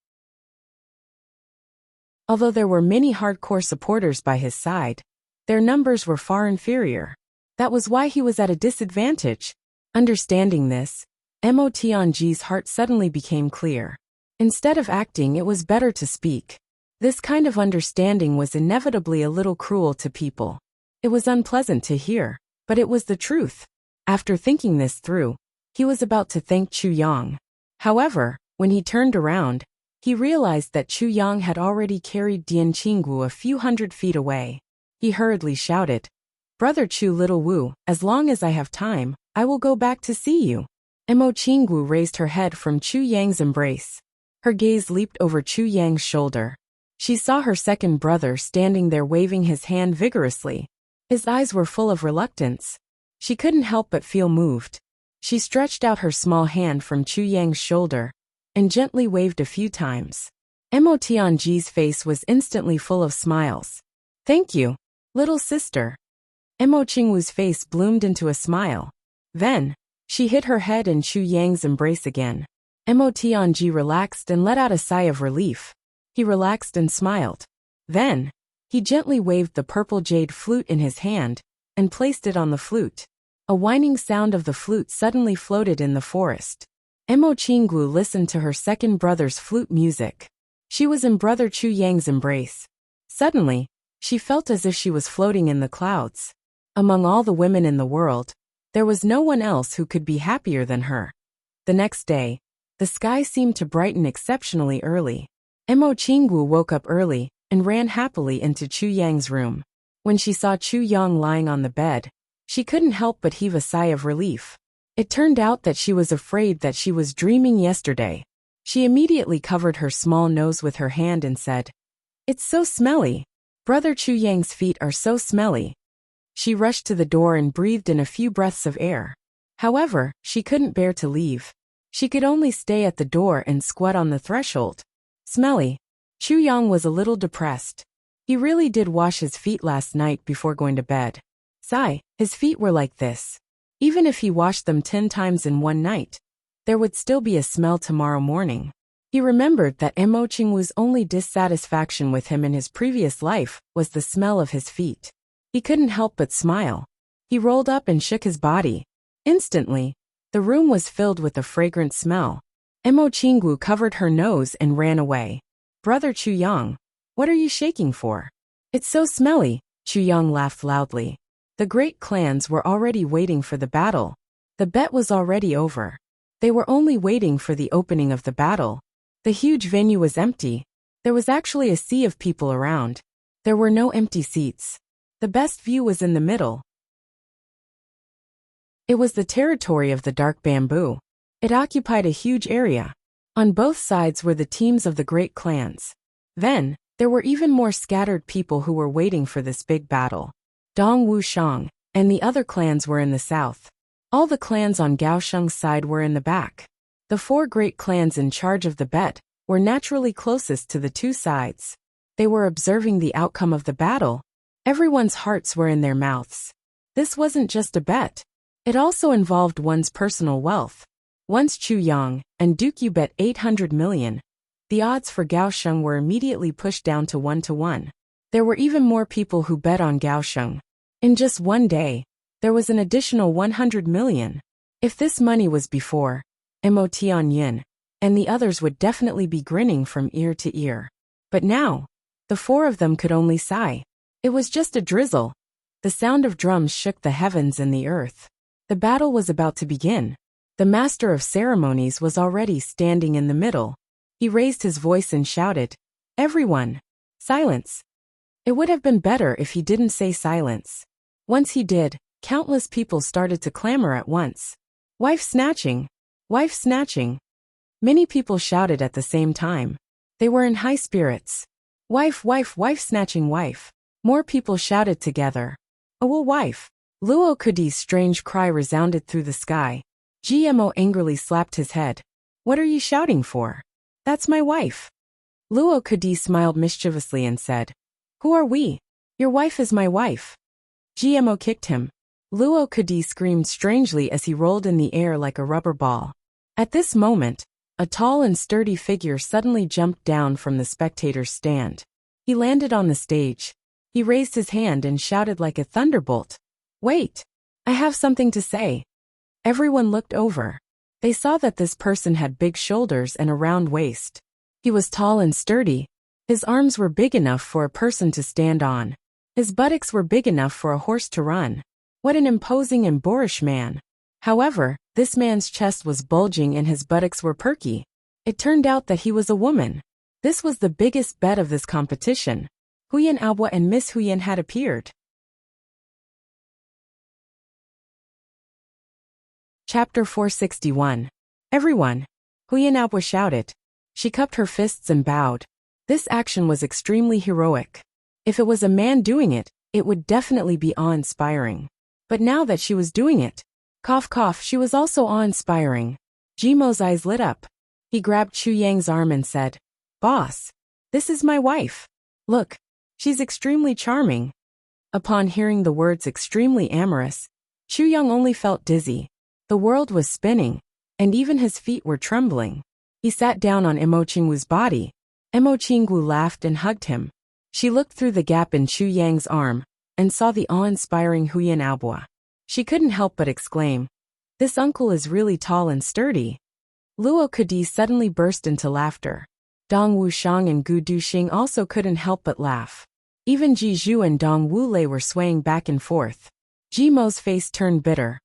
Although there were many hardcore supporters by his side, their numbers were far inferior. That was why he was at a disadvantage. Understanding this, Mo Tianji's heart suddenly became clear. Instead of acting, it was better to speak. This kind of understanding was inevitably a little cruel to people. It was unpleasant to hear, but it was the truth. After thinking this through, he was about to thank Chu Yang. However, when he turned around, he realized that Chu Yang had already carried Dian Qinggu a few hundred feet away. He hurriedly shouted, Brother Chu Little Wu, as long as I have time, I will go back to see you. Mo Qinggu raised her head from Chu Yang's embrace. Her gaze leaped over Chu Yang's shoulder. She saw her second brother standing there waving his hand vigorously. His eyes were full of reluctance. She couldn't help but feel moved. She stretched out her small hand from Chu Yang's shoulder and gently waved a few times. Mo Tianji's face was instantly full of smiles. Thank you, little sister. Mo Qingwu's face bloomed into a smile. Then, she hid her head in Chu Yang's embrace again. Mo Tianji relaxed and let out a sigh of relief. He relaxed and smiled. Then, he gently waved the purple jade flute in his hand and placed it on the flute. A whining sound of the flute suddenly floated in the forest. Mo Qinggu listened to her second brother's flute music. She was in Brother Chu Yang's embrace. Suddenly, she felt as if she was floating in the clouds. Among all the women in the world, there was no one else who could be happier than her. The next day, the sky seemed to brighten exceptionally early. Mo Qinggu woke up early and ran happily into Chu Yang's room. When she saw Chu Yang lying on the bed, she couldn't help but heave a sigh of relief. It turned out that she was afraid that she was dreaming yesterday. She immediately covered her small nose with her hand and said, It's so smelly. Brother Chu Yang's feet are so smelly. She rushed to the door and breathed in a few breaths of air. However, she couldn't bear to leave. She could only stay at the door and squat on the threshold. Smelly. Chu Yang was a little depressed. He really did wash his feet last night before going to bed. Sigh, his feet were like this. Even if he washed them 10 times in one night, there would still be a smell tomorrow morning. He remembered that Mo Qingwu's only dissatisfaction with him in his previous life was the smell of his feet. He couldn't help but smile. He rolled up and shook his body. Instantly, the room was filled with a fragrant smell. Mo Qingwu covered her nose and ran away. Brother Chu Yang, what are you shaking for? It's so smelly, Chu Yang laughed loudly. The great clans were already waiting for the battle. The bet was already over. They were only waiting for the opening of the battle. The huge venue was empty. There was actually a sea of people around. There were no empty seats. The best view was in the middle. It was the territory of the dark bamboo. It occupied a huge area. On both sides were the teams of the great clans. Then, there were even more scattered people who were waiting for this big battle. Dong Wuxiang and the other clans were in the south. All the clans on Gaosheng's side were in the back. The 4 great clans in charge of the bet were naturally closest to the 2 sides. They were observing the outcome of the battle. Everyone's hearts were in their mouths. This wasn't just a bet. It also involved one's personal wealth. Once Chu Yang and Duke bet 800 million. The odds for Gaosheng were immediately pushed down to 1-1. There were even more people who bet on Gaosheng. In just one day, there was an additional 100 million. If this money was before, Mo Tianyin and the others would definitely be grinning from ear to ear. But now, the 4 of them could only sigh. It was just a drizzle. The sound of drums shook the heavens and the earth. The battle was about to begin. The master of ceremonies was already standing in the middle. He raised his voice and shouted, "Everyone, silence." It would have been better if he didn't say silence. Once he did, countless people started to clamor at once. "Wife snatching! Wife snatching!" Many people shouted at the same time. They were in high spirits. "Wife, wife, wife snatching wife!" More people shouted together. "Oh, wife!" Luo Kudi's strange cry resounded through the sky. GMO angrily slapped his head. "What are you shouting for? That's my wife." Luo Kudi smiled mischievously and said, "Who are we? Your wife is my wife." GMO kicked him. Luo Kudi screamed strangely as he rolled in the air like a rubber ball. At this moment, a tall and sturdy figure suddenly jumped down from the spectator's stand. He landed on the stage. He raised his hand and shouted like a thunderbolt, "Wait! I have something to say." Everyone looked over. They saw that this person had big shoulders and a round waist. He was tall and sturdy. His arms were big enough for a person to stand on. His buttocks were big enough for a horse to run. What an imposing and boorish man. However, this man's chest was bulging and his buttocks were perky. It turned out that he was a woman. This was the biggest bet of this competition. Huyan Aobo and Miss Huyan had appeared. Chapter 461. Everyone! Huyan Aobo shouted. She cupped her fists and bowed. This action was extremely heroic. If it was a man doing it, it would definitely be awe-inspiring. But now that she was doing it, cough cough, she was also awe-inspiring. Jimo's eyes lit up. He grabbed Chu Yang's arm and said, "Boss, this is my wife. Look, she's extremely charming." Upon hearing the words extremely amorous, Chu Yang only felt dizzy. The world was spinning, and even his feet were trembling. He sat down on Mo Qingwu's body. Mo Qingwu laughed and hugged him. She looked through the gap in Chu Yang's arm and saw the awe-inspiring Huyan Aobo. She couldn't help but exclaim, "This uncle is really tall and sturdy." Luo Kudi suddenly burst into laughter. Dong Wushang and Gu Duxing also couldn't help but laugh. Even Ji Zhu and Dong Wulei were swaying back and forth. Ji Mo's face turned bitter.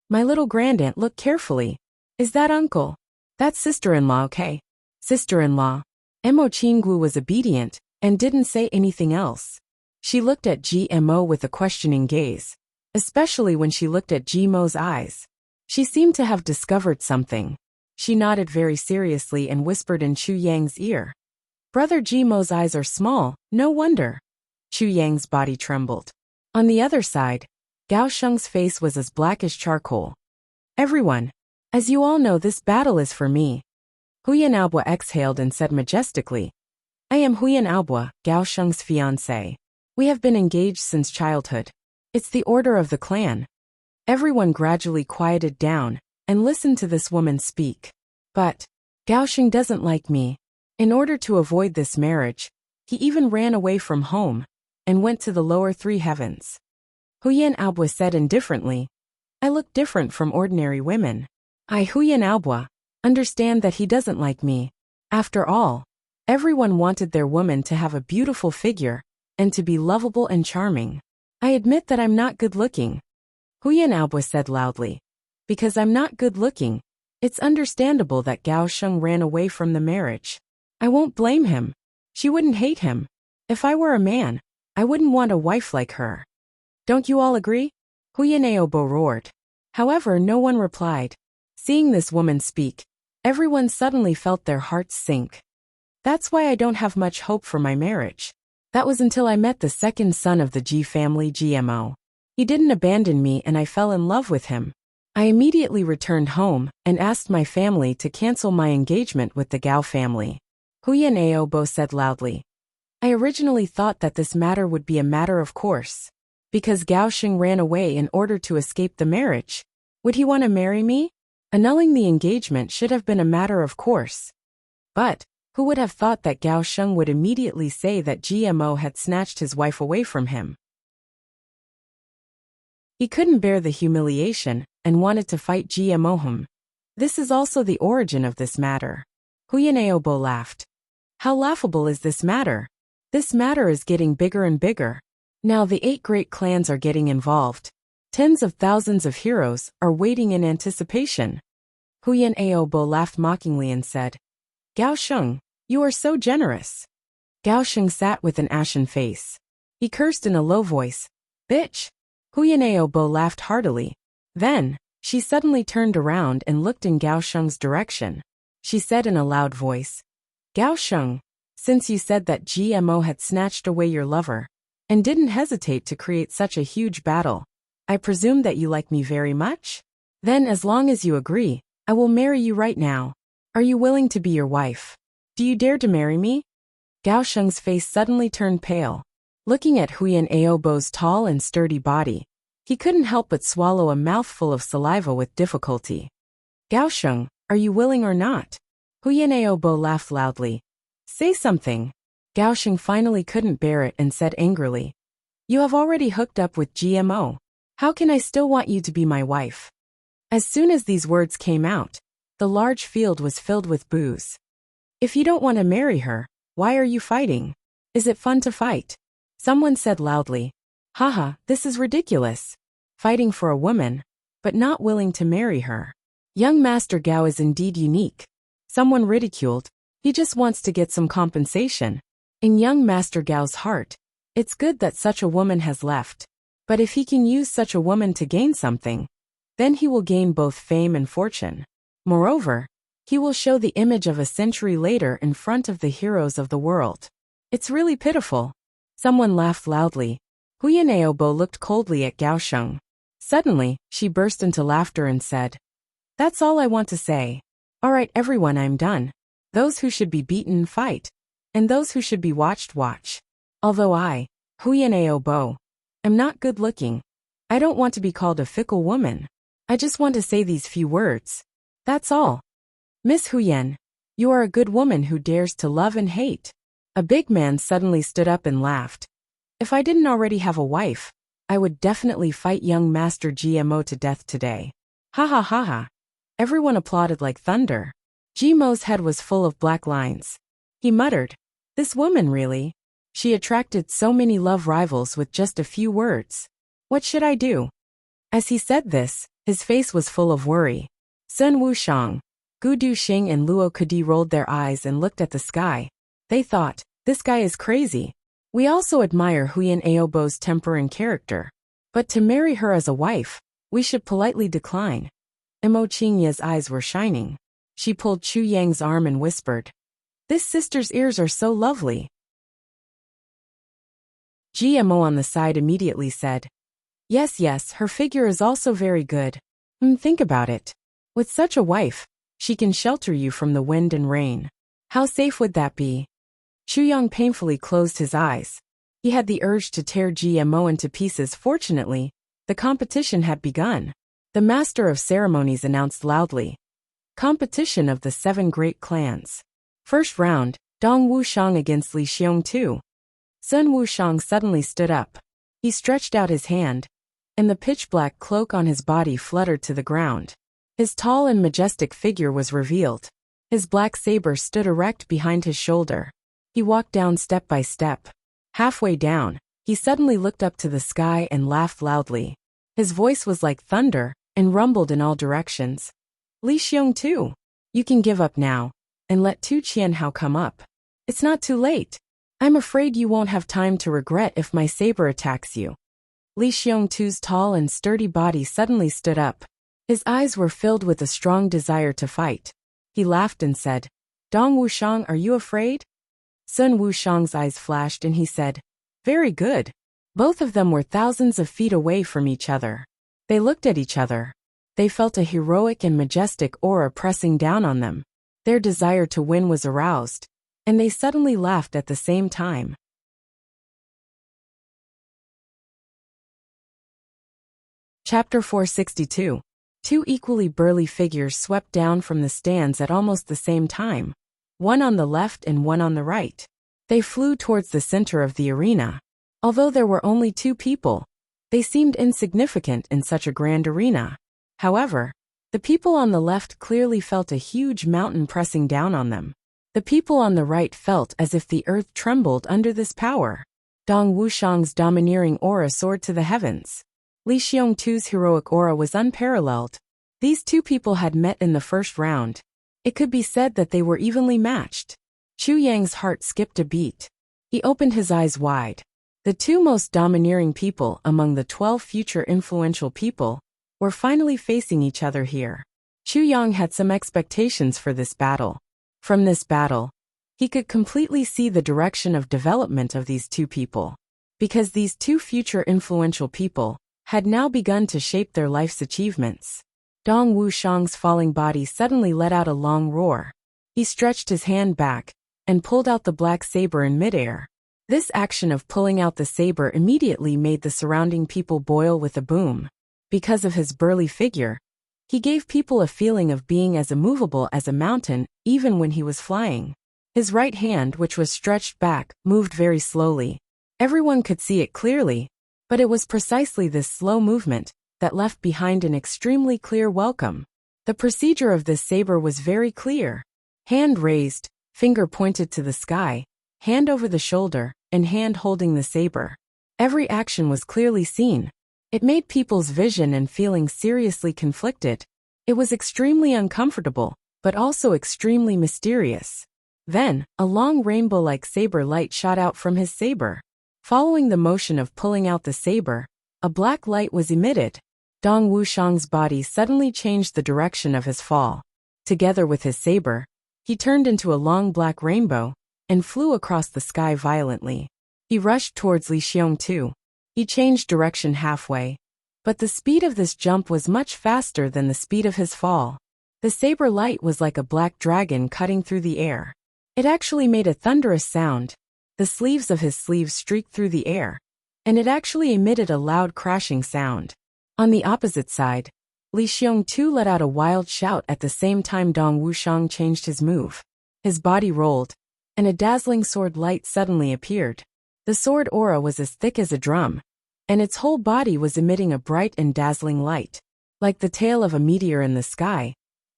"My little grandaunt, look carefully. Is that uncle? That's sister-in-law, okay?" Sister-in-law. Mo Qingwu was obedient and didn't say anything else. She looked at GMO with a questioning gaze, especially when she looked at Gmo's eyes. She seemed to have discovered something. She nodded very seriously and whispered in Chu Yang's ear. "Brother Gmo's eyes are small, no wonder." Chu Yang's body trembled. On the other side, Gao Sheng's face was as black as charcoal. Everyone. As you all know, this battle is for me. Huyan Aobo exhaled and said majestically, I am Huyan Aobo, Gao Sheng's fiancé. We have been engaged since childhood. It's the order of the clan. Everyone gradually quieted down and listened to this woman speak. But Gao Sheng doesn't like me. In order to avoid this marriage, he even ran away from home and went to the lower three heavens. Huyan Aobo said indifferently, I look different from ordinary women. I, Huyan Aobo, understand that he doesn't like me. After all, everyone wanted their woman to have a beautiful figure and to be lovable and charming. I admit that I'm not good-looking. Huyan Aobo said loudly. Because I'm not good-looking, it's understandable that Gao Sheng ran away from the marriage. I won't blame him. She wouldn't hate him. If I were a man, I wouldn't want a wife like her. Don't you all agree? Huyan Aobo roared. However, no one replied. Seeing this woman speak, everyone suddenly felt their hearts sink. That's why I don't have much hope for my marriage. That was until I met the second son of the Ji family, GMO. He didn't abandon me and I fell in love with him. I immediately returned home and asked my family to cancel my engagement with the Gao family. Huyan Aobo said loudly. I originally thought that this matter would be a matter of course. Because Gao Sheng ran away in order to escape the marriage. Would he want to marry me? Annulling the engagement should have been a matter of course. But who would have thought that Gao Sheng would immediately say that GMO had snatched his wife away from him? He couldn't bear the humiliation and wanted to fight GMO. This is also the origin of this matter. Huyan Aobo laughed. How laughable is this matter? This matter is getting bigger and bigger. Now the 8 great clans are getting involved. Tens of thousands of heroes are waiting in anticipation. Huyan Aobo laughed mockingly and said, Gao Sheng, you are so generous. Gao Sheng sat with an ashen face. He cursed in a low voice. Bitch. Huyan Aobo laughed heartily. Then, she suddenly turned around and looked in Gao Sheng's direction. She said in a loud voice, Gao Sheng, since you said that GMO had snatched away your lover, and didn't hesitate to create such a huge battle, I presume that you like me very much? Then as long as you agree, I will marry you right now. Are you willing to be your wife? Do you dare to marry me? Gao Sheng's face suddenly turned pale. Looking at Huyan Aobo's tall and sturdy body, he couldn't help but swallow a mouthful of saliva with difficulty. Gao Sheng, are you willing or not? Huyan Aobo laughed loudly. Say something. Gao Sheng finally couldn't bear it and said angrily. You have already hooked up with GMO. How can I still want you to be my wife? As soon as these words came out, the large field was filled with boos. If you don't want to marry her, why are you fighting? Is it fun to fight? Someone said loudly. Haha, this is ridiculous. Fighting for a woman, but not willing to marry her. Young Master Gao is indeed unique. Someone ridiculed. He just wants to get some compensation. In young Master Gao's heart, it's good that such a woman has left. But if he can use such a woman to gain something, then he will gain both fame and fortune. Moreover, he will show the image of a century later in front of the heroes of the world. It's really pitiful. Someone laughed loudly. Huyan Aobo looked coldly at Gao Sheng. Suddenly, she burst into laughter and said, That's all I want to say. All right, everyone, I'm done. Those who should be beaten, fight. And those who should be watched, watch. Although I, Huyan Aobo, am not good looking, I don't want to be called a fickle woman. I just want to say these few words. That's all. Miss Huyan, you are a good woman who dares to love and hate. A big man suddenly stood up and laughed. If I didn't already have a wife, I would definitely fight young Master GMO to death today. Ha ha ha ha. Everyone applauded like thunder. GMO's head was full of black lines. He muttered, This woman really? She attracted so many love rivals with just a few words. What should I do? As he said this, his face was full of worry. Sun Wushang, Gu Duxing and Luo Kudi rolled their eyes and looked at the sky. They thought, this guy is crazy. We also admire Huyan Aobo's temper and character. But to marry her as a wife, we should politely decline. Mo Qingya's eyes were shining. She pulled Chu Yang's arm and whispered, This sister's ears are so lovely. GMO on the side immediately said, Yes, her figure is also very good. Think about it. With such a wife, she can shelter you from the wind and rain. How safe would that be? Chu Yang painfully closed his eyes. He had the urge to tear GMO into pieces. Fortunately, the competition had begun. The master of ceremonies announced loudly. Competition of the 7 great clans. First round, Dong Wuxiang against Li Xiongtu. Sun Wuxiang suddenly stood up. He stretched out his hand, and the pitch-black cloak on his body fluttered to the ground. His tall and majestic figure was revealed. His black saber stood erect behind his shoulder. He walked down step by step. Halfway down, he suddenly looked up to the sky and laughed loudly. His voice was like thunder and rumbled in all directions. Li Xiongtu, you can give up now and let Tu Qianhao come up. It's not too late. I'm afraid you won't have time to regret if my saber attacks you. Li Xiongtu's tall and sturdy body suddenly stood up. His eyes were filled with a strong desire to fight. He laughed and said, Dong Wuxiang, are you afraid? Sun Wuxiang's eyes flashed and he said, very good. Both of them were thousands of feet away from each other. They looked at each other. They felt a heroic and majestic aura pressing down on them. Their desire to win was aroused, and they suddenly laughed at the same time. Chapter 462. 2 equally burly figures swept down from the stands at almost the same time, one on the left and one on the right. They flew towards the center of the arena. Although there were only 2 people, they seemed insignificant in such a grand arena. However, the people on the left clearly felt a huge mountain pressing down on them. The people on the right felt as if the earth trembled under this power. Dong Wuxiang's domineering aura soared to the heavens. Li Xiongtu's heroic aura was unparalleled. These 2 people had met in the first round. It could be said that they were evenly matched. Chu Yang's heart skipped a beat. He opened his eyes wide. The 2 most domineering people among the 12 future influential people were finally facing each other here. Chu Yang had some expectations for this battle. From this battle, he could completely see the direction of development of these 2 people. Because these 2 future influential people had now begun to shape their life's achievements. Dong Wuxiang's falling body suddenly let out a long roar. He stretched his hand back and pulled out the black saber in midair. This action of pulling out the saber immediately made the surrounding people boil with a boom. Because of his burly figure, he gave people a feeling of being as immovable as a mountain, even when he was flying. His right hand, which was stretched back, moved very slowly. Everyone could see it clearly, but it was precisely this slow movement that left behind an extremely clear welcome. The procedure of this saber was very clear. Hand raised, finger pointed to the sky, hand over the shoulder, and hand holding the saber. Every action was clearly seen. It made people's vision and feeling seriously conflicted. It was extremely uncomfortable, but also extremely mysterious. Then, a long rainbow-like saber light shot out from his saber. Following the motion of pulling out the saber, a black light was emitted. Dong Wuxiang's body suddenly changed the direction of his fall. Together with his saber, he turned into a long black rainbow and flew across the sky violently. He rushed towards Li Xiongtu. He changed direction halfway, but the speed of this jump was much faster than the speed of his fall. The saber light was like a black dragon cutting through the air. It actually made a thunderous sound. The sleeves of his sleeves streaked through the air, and it actually emitted a loud crashing sound. On the opposite side, Li Xiongtu let out a wild shout at the same time Dong Wuxiang changed his move. His body rolled, and a dazzling sword light suddenly appeared. The sword aura was as thick as a drum, and its whole body was emitting a bright and dazzling light. Like the tail of a meteor in the sky,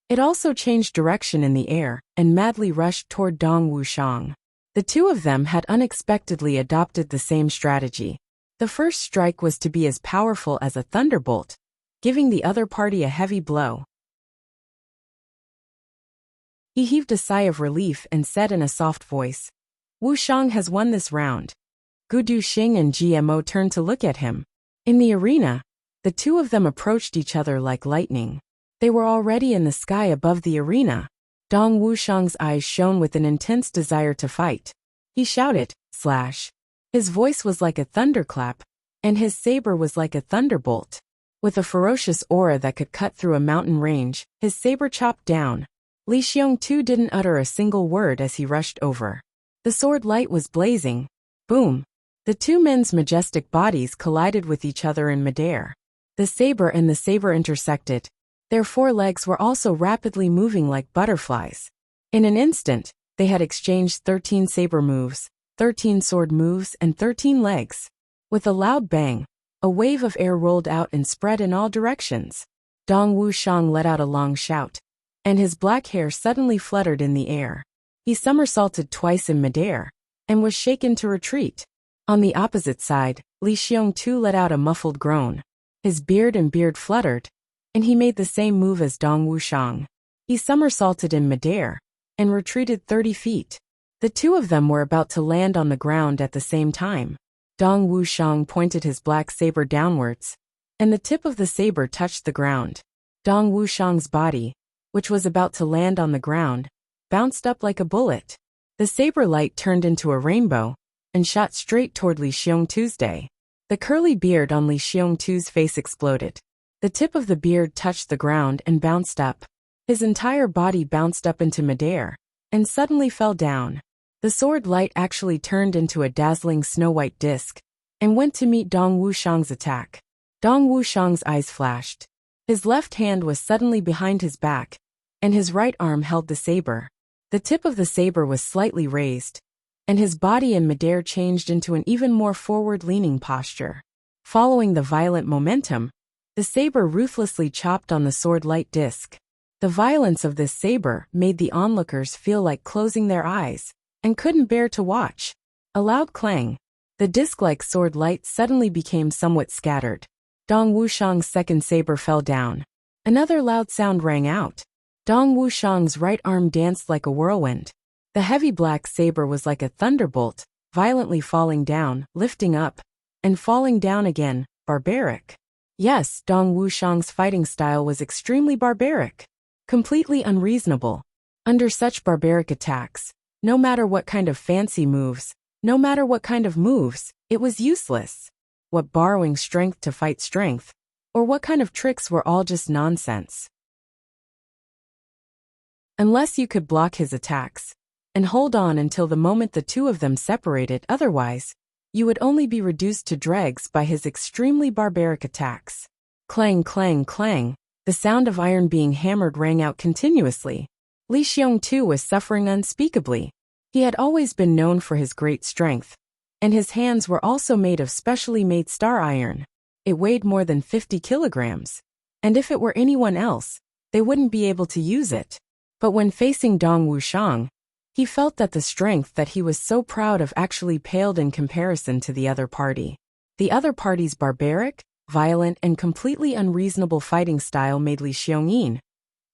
it also changed direction in the air and madly rushed toward Dong Wuxiang. The 2 of them had unexpectedly adopted the same strategy. The first strike was to be as powerful as a thunderbolt, giving the other party a heavy blow. He heaved a sigh of relief and said in a soft voice, Wuxiang has won this round. Gu Duxing and GMO turned to look at him. In the arena, the 2 of them approached each other like lightning. They were already in the sky above the arena. Dong Wuxiang's eyes shone with an intense desire to fight. He shouted, slash. His voice was like a thunderclap, and his saber was like a thunderbolt. With a ferocious aura that could cut through a mountain range, his saber chopped down. Li Xiongtu didn't utter a single word as he rushed over. The sword light was blazing. Boom! The two men's majestic bodies collided with each other in midair. The saber and the saber intersected. Their four legs were also rapidly moving like butterflies. In an instant, they had exchanged 13 saber moves, 13 sword moves, and 13 legs. With a loud bang, a wave of air rolled out and spread in all directions. Dong Wuxiang let out a long shout, and his black hair suddenly fluttered in the air. He somersaulted twice in midair, and was shaken to retreat. On the opposite side, Li Xiongtu let out a muffled groan. His beard fluttered, and he made the same move as Dong Wuxiang. He somersaulted in midair, and retreated 30 feet. The two of them were about to land on the ground at the same time. Dong Wuxiang pointed his black saber downwards, and the tip of the saber touched the ground. Dong Wuxiang's body, which was about to land on the ground, bounced up like a bullet. The saber light turned into a rainbow, and shot straight toward Li Xiongtu's day. The curly beard on Li Xiongtu's face exploded. The tip of the beard touched the ground and bounced up. His entire body bounced up into midair, and suddenly fell down. The sword light actually turned into a dazzling snow-white disc, and went to meet Dong Wuxiang's attack. Dong Wuxiang's eyes flashed. His left hand was suddenly behind his back, and his right arm held the saber. The tip of the saber was slightly raised, and his body in midair changed into an even more forward-leaning posture. Following the violent momentum, the saber ruthlessly chopped on the sword light disc. The violence of this saber made the onlookers feel like closing their eyes, and couldn't bear to watch. A loud clang. The disc-like sword light suddenly became somewhat scattered. Dong Wuxiang's second saber fell down. Another loud sound rang out. Dong Wuxiang's right arm danced like a whirlwind. The heavy black saber was like a thunderbolt, violently falling down, lifting up, and falling down again, barbaric. Yes, Dong Wuxiang's fighting style was extremely barbaric. Completely unreasonable. Under such barbaric attacks, no matter what kind of fancy moves, no matter what kind of moves, it was useless. What borrowing strength to fight strength, or what kind of tricks were all just nonsense. Unless you could block his attacks, and hold on until the moment the two of them separated, otherwise, you would only be reduced to dregs by his extremely barbaric attacks. Clang, clang, clang, the sound of iron being hammered rang out continuously. Li Xiongtu was suffering unspeakably. He had always been known for his great strength, and his hands were also made of specially made star iron. It weighed more than 50 kilograms, and if it were anyone else, they wouldn't be able to use it. But when facing Dong Wuxiang, he felt that the strength that he was so proud of actually paled in comparison to the other party. The other party's barbaric, violent, and completely unreasonable fighting style made Li Xiongyin,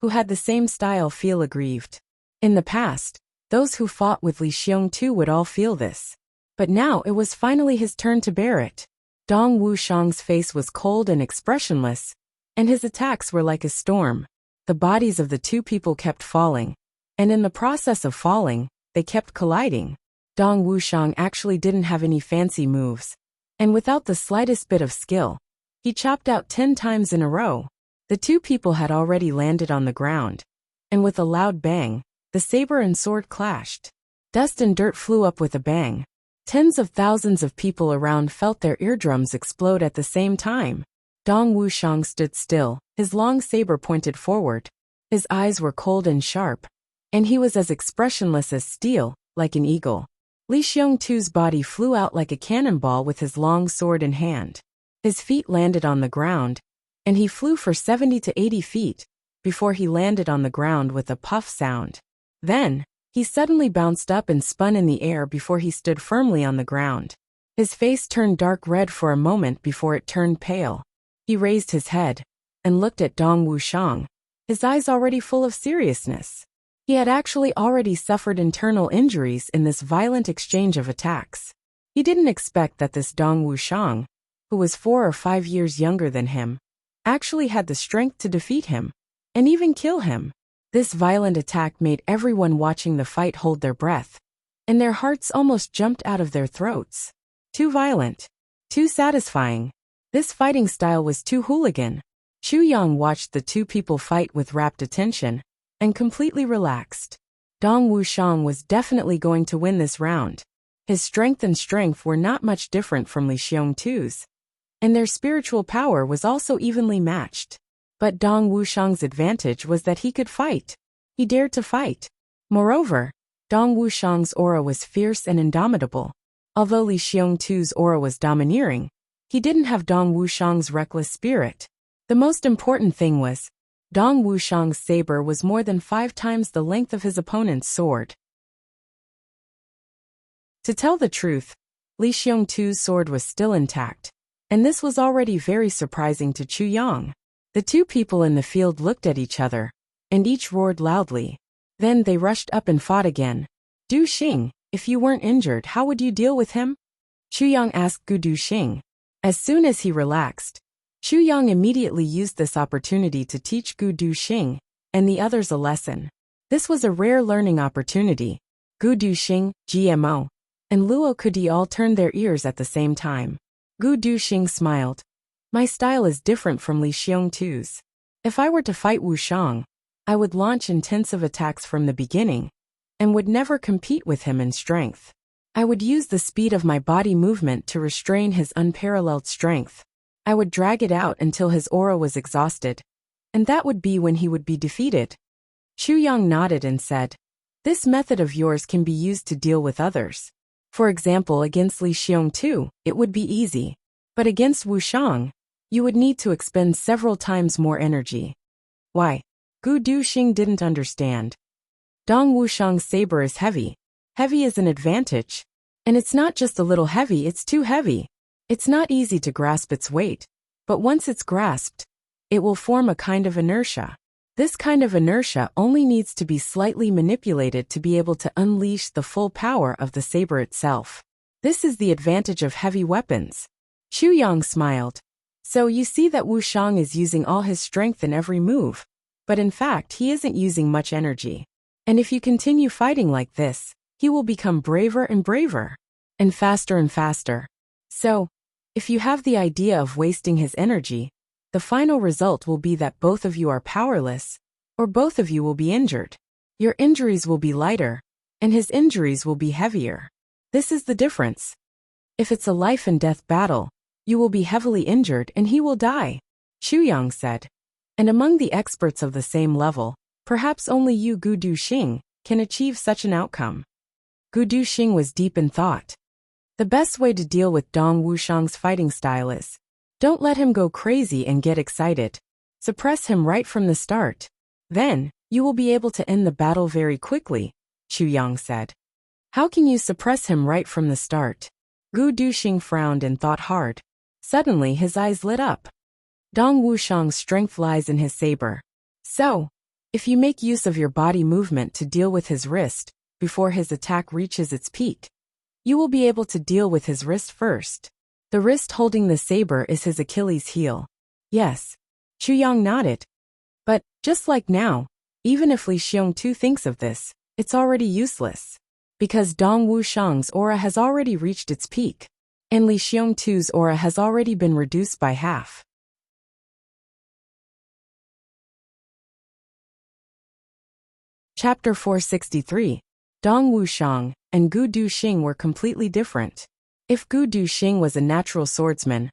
who had the same style, feel aggrieved. In the past, those who fought with Li Xiongtu would all feel this. But now it was finally his turn to bear it. Dong Wuxiang's face was cold and expressionless, and his attacks were like a storm. The bodies of the two people kept falling, and in the process of falling, they kept colliding. Dong Wuxiang actually didn't have any fancy moves, and without the slightest bit of skill, he chopped out 10 times in a row. The two people had already landed on the ground, and with a loud bang, the saber and sword clashed. Dust and dirt flew up with a bang. Tens of thousands of people around felt their eardrums explode at the same time. Dong Wuxiang stood still, his long saber pointed forward. His eyes were cold and sharp, and he was as expressionless as steel, like an eagle. Li Xiongtu's body flew out like a cannonball with his long sword in hand. His feet landed on the ground, and he flew for 70 to 80 feet, before he landed on the ground with a puff sound. Then, he suddenly bounced up and spun in the air before he stood firmly on the ground. His face turned dark red for a moment before it turned pale. He raised his head, and looked at Dong Wuxiang, his eyes already full of seriousness. He had actually already suffered internal injuries in this violent exchange of attacks. He didn't expect that this Dong Wuxiang, who was 4 or 5 years younger than him, actually had the strength to defeat him, and even kill him. This violent attack made everyone watching the fight hold their breath, and their hearts almost jumped out of their throats. Too violent. Too satisfying. This fighting style was too hooligan. Chu Yang watched the two people fight with rapt attention and completely relaxed. Dong Wuxiang was definitely going to win this round. His strength and strength were not much different from Li Xiongtu's, and their spiritual power was also evenly matched. But Dong Wuxiang's advantage was that he could fight. He dared to fight. Moreover, Dong Wuxiang's aura was fierce and indomitable. Although Li Xiongtu's aura was domineering, he didn't have Dong Wuxiang's reckless spirit. The most important thing was, Dong Wuxiang's saber was more than 5 times the length of his opponent's sword. To tell the truth, Li Xiongtu's sword was still intact, and this was already very surprising to Chu Yang. The two people in the field looked at each other, and each roared loudly. Then they rushed up and fought again. Du Xing, if you weren't injured, how would you deal with him? Chu Yang asked Gu Du Xing. As soon as he relaxed, Chu Yang immediately used this opportunity to teach Gu Du Xing and the others a lesson. This was a rare learning opportunity. Gu Du Xing, GMO, and Luo Kudi all turned their ears at the same time. Gu Du Xing smiled. My style is different from Li Xiongtu's. If I were to fight Wuxiang, I would launch intensive attacks from the beginning and would never compete with him in strength. I would use the speed of my body movement to restrain his unparalleled strength. I would drag it out until his aura was exhausted, and that would be when he would be defeated. Chu Yang nodded and said, this method of yours can be used to deal with others. For example, against Li Xiongtu, it would be easy. But against Wuxiang, you would need to expend several times more energy. Why? Gu Du Xing didn't understand. Dong Wuxiang's saber is heavy. Heavy is an advantage. And it's not just a little heavy, it's too heavy. It's not easy to grasp its weight. But once it's grasped, it will form a kind of inertia. This kind of inertia only needs to be slightly manipulated to be able to unleash the full power of the saber itself. This is the advantage of heavy weapons. Chu Yang smiled. So you see that Wuxiang is using all his strength in every move. But in fact, he isn't using much energy. And if you continue fighting like this, he will become braver and braver, and faster. So, if you have the idea of wasting his energy, the final result will be that both of you are powerless, or both of you will be injured. Your injuries will be lighter, and his injuries will be heavier. This is the difference. If it's a life and death battle, you will be heavily injured and he will die, Chu Yang said. And among the experts of the same level, perhaps only you, Gu Du Xing, can achieve such an outcome. Gu Du Xing was deep in thought. The best way to deal with Dong Wuxiang's fighting style is, don't let him go crazy and get excited. Suppress him right from the start. Then, you will be able to end the battle very quickly, Chu Yang said. How can you suppress him right from the start? Gu Du Xing frowned and thought hard. Suddenly his eyes lit up. Dong Wuxiang's strength lies in his saber. So, if you make use of your body movement to deal with his wrist, before his attack reaches its peak, you will be able to deal with his wrist first. The wrist holding the saber is his Achilles heel. Yes. Chu Yang nodded. But, just like now, even if Li Xiongtu thinks of this, it's already useless. Because Dong Wuxiang's aura has already reached its peak, and Li Xiongtu's aura has already been reduced by half. Chapter 463. Dong Wuxiang and Gu Du Xing were completely different. If Gu Du Xing was a natural swordsman,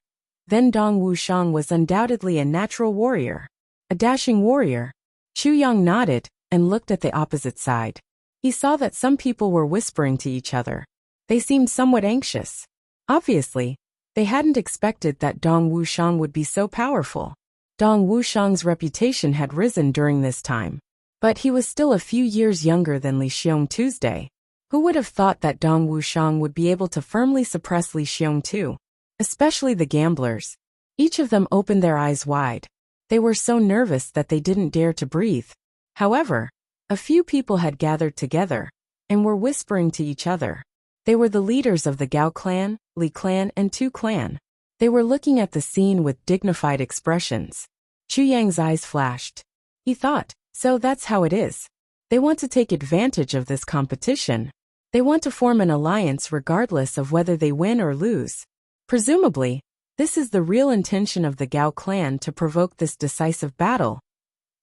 then Dong Wuxiang was undoubtedly a natural warrior. A dashing warrior. Chu Yang nodded and looked at the opposite side. He saw that some people were whispering to each other. They seemed somewhat anxious. Obviously, they hadn't expected that Dong Wuxiang would be so powerful. Dong Wuxiang's reputation had risen during this time. But he was still a few years younger than Li Xiongtu's day. Who would have thought that Dong Wuxiang would be able to firmly suppress Li Xiongtu? Especially the gamblers. Each of them opened their eyes wide. They were so nervous that they didn't dare to breathe. However, a few people had gathered together and were whispering to each other. They were the leaders of the Gao clan, Li clan, and Tu clan. They were looking at the scene with dignified expressions. Chu Yang's eyes flashed. He thought, so that's how it is. They want to take advantage of this competition. They want to form an alliance regardless of whether they win or lose. Presumably, This is the real intention of the Gao clan to provoke this decisive battle.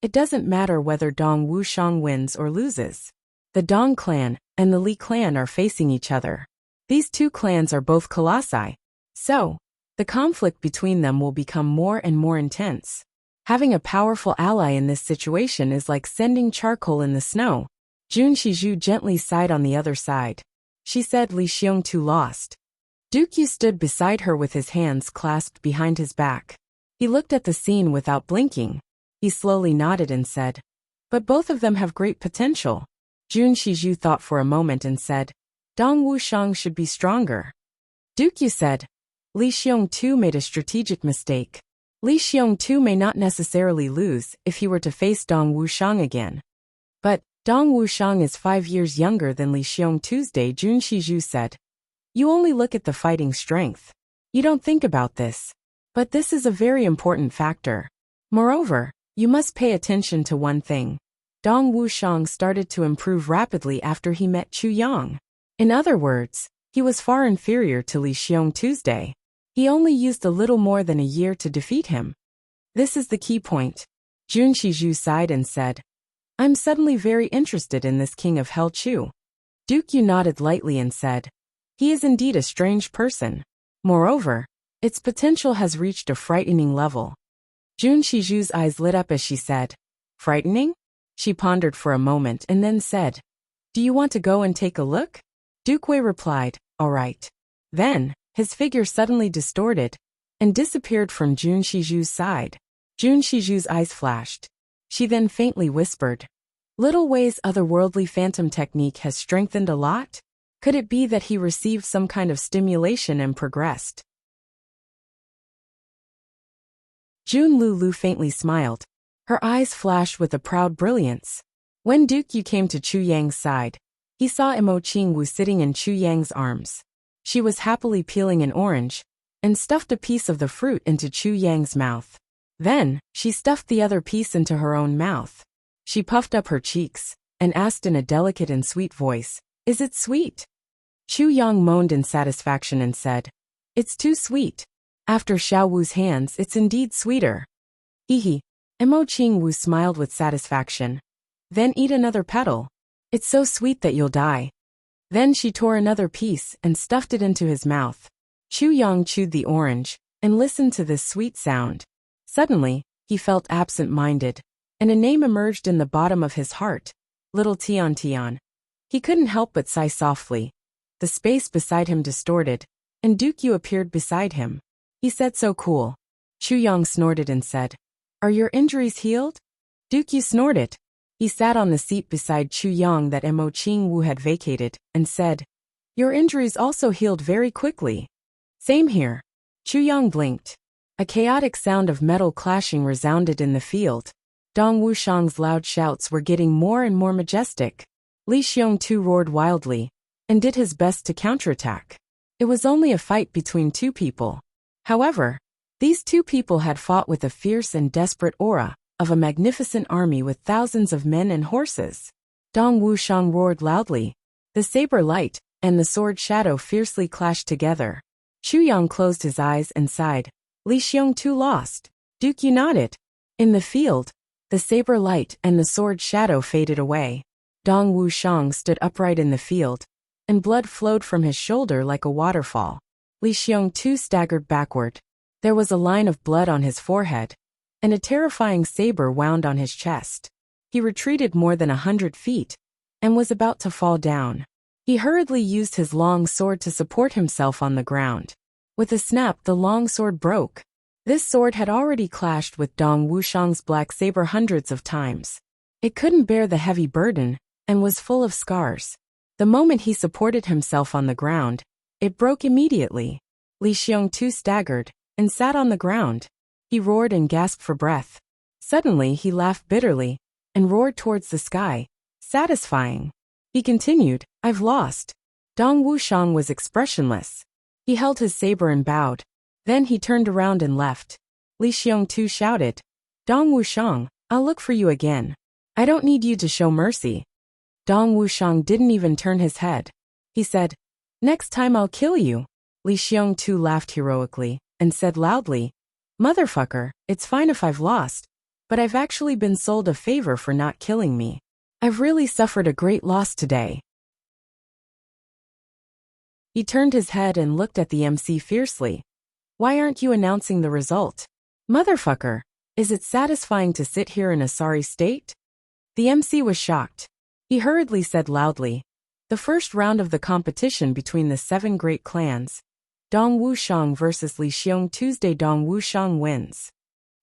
It doesn't matter whether Dong Wuxiang wins or loses. The Dong clan and the Li clan are facing each other. These two clans are both colossi, so the conflict between them will become more and more intense. Having a powerful ally in this situation is like sending charcoal in the snow. Jun Shizhu gently sighed on the other side. She said Li Xiongtu lost. Duke Yu stood beside her with his hands clasped behind his back. He looked at the scene without blinking. He slowly nodded and said, "But both of them have great potential." Jun Shizhu thought for a moment and said, "Dong Wuxiang should be stronger." Duke Yu said, "Li Xiongtu made a strategic mistake. Li Xiongtu may not necessarily lose if he were to face Dong Wuxiang again. But Dong Wuxiang is 5 years younger than Li Xiongtu's day," Jun Shizhu said. "You only look at the fighting strength. You don't think about this. But this is a very important factor. Moreover, you must pay attention to one thing. Dong Wuxiang started to improve rapidly after he met Chu Yang. In other words, he was far inferior to Li Xiongtu's day. He only used a little more than a year to defeat him. This is the key point." Jun Shizhu sighed and said, "I'm suddenly very interested in this king of Hell Chu." Duke Yu nodded lightly and said, "He is indeed a strange person. Moreover, its potential has reached a frightening level." Jun Shizhu's eyes lit up as she said, "Frightening?" She pondered for a moment and then said, "Do you want to go and take a look?" Duke Wei replied, "All right." Then, his figure suddenly distorted and disappeared from Jun Shizhu's side. Jun Shizhu's eyes flashed. She then faintly whispered, "Little Wei's otherworldly phantom technique has strengthened a lot? Could it be that he received some kind of stimulation and progressed?" Jun Lulu faintly smiled. Her eyes flashed with a proud brilliance. When Duke Yu came to Chu Yang's side, he saw Imo Qingwu sitting in Chu Yang's arms. She was happily peeling an orange and stuffed a piece of the fruit into Chu Yang's mouth. Then, she stuffed the other piece into her own mouth. She puffed up her cheeks and asked in a delicate and sweet voice, "Is it sweet?" Chu Yang moaned in satisfaction and said, "It's too sweet. After Xiao Wu's hands, it's indeed sweeter." Hehe. Imo Qingwu smiled with satisfaction. "Then eat another petal. It's so sweet that you'll die." Then she tore another piece and stuffed it into his mouth. Chu Yang chewed the orange and listened to this sweet sound. Suddenly, he felt absent-minded, and a name emerged in the bottom of his heart, Little Tian Tian. He couldn't help but sigh softly. The space beside him distorted, and Duke Yu appeared beside him. He said so cool. Chu Yang snorted and said, "Are your injuries healed?" Duke Yu snorted. He sat on the seat beside Chu Yang that Imo Qingwu had vacated, and said, "Your injuries also healed very quickly." "Same here." Chu Yang blinked. A chaotic sound of metal clashing resounded in the field. Dong Wuxiang's loud shouts were getting more and more majestic. Li Xiongtu roared wildly and did his best to counterattack. It was only a fight between two people. However, these two people had fought with a fierce and desperate aura of a magnificent army with thousands of men and horses. Dong Wuxiang roared loudly. The saber light and the sword shadow fiercely clashed together. Chu Yang closed his eyes and sighed. Li Xiongtu lost. Duke Yu nodded. In the field, the saber light and the sword shadow faded away. Dong Wuxiang stood upright in the field, and blood flowed from his shoulder like a waterfall. Li Xiongtu staggered backward. There was a line of blood on his forehead, and a terrifying saber wound on his chest. He retreated more than 100 feet, and was about to fall down. He hurriedly used his long sword to support himself on the ground. With a snap, the long sword broke. This sword had already clashed with Dong Wuxiang's black saber hundreds of times. It couldn't bear the heavy burden, and was full of scars. The moment he supported himself on the ground, it broke immediately. Li Xiongtu staggered and sat on the ground. He roared and gasped for breath. Suddenly he laughed bitterly and roared towards the sky, satisfying. He continued, "I've lost." Dong Wuxiang was expressionless. He held his saber and bowed. Then he turned around and left. Li Xiongtu shouted, "Dong Wuxiang, I'll look for you again. I don't need you to show mercy." Dong Wuxiang didn't even turn his head. He said, "Next time I'll kill you." Li Xiongtu laughed heroically. and said loudly, "Motherfucker, it's fine if I've lost, but I've actually been sold a favor for not killing me. I've really suffered a great loss today." He turned his head and looked at the MC fiercely. "Why aren't you announcing the result? Motherfucker, is it satisfying to sit here in a sorry state?" The MC was shocked. He hurriedly said loudly, "The first round of the competition between the 7 great clans, Dong Wuxiang versus Li Xiong, Tuesday Dong Wuxiang wins."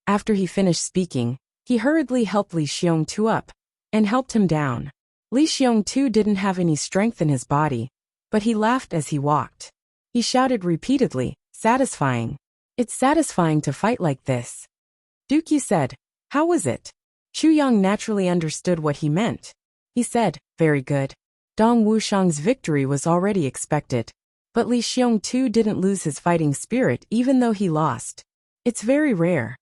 After he finished speaking, he hurriedly helped Li Xiong Tu up and helped him down. Li Xiong Tu didn't have any strength in his body, but he laughed as he walked. He shouted repeatedly, "Satisfying. It's satisfying to fight like this." Dookie said, "How was it?" Chu Yang naturally understood what he meant. He said, "Very good." Dong Wuxiang's victory was already expected, but Li Xiong Tu didn't lose his fighting spirit even though he lost. "It's very rare."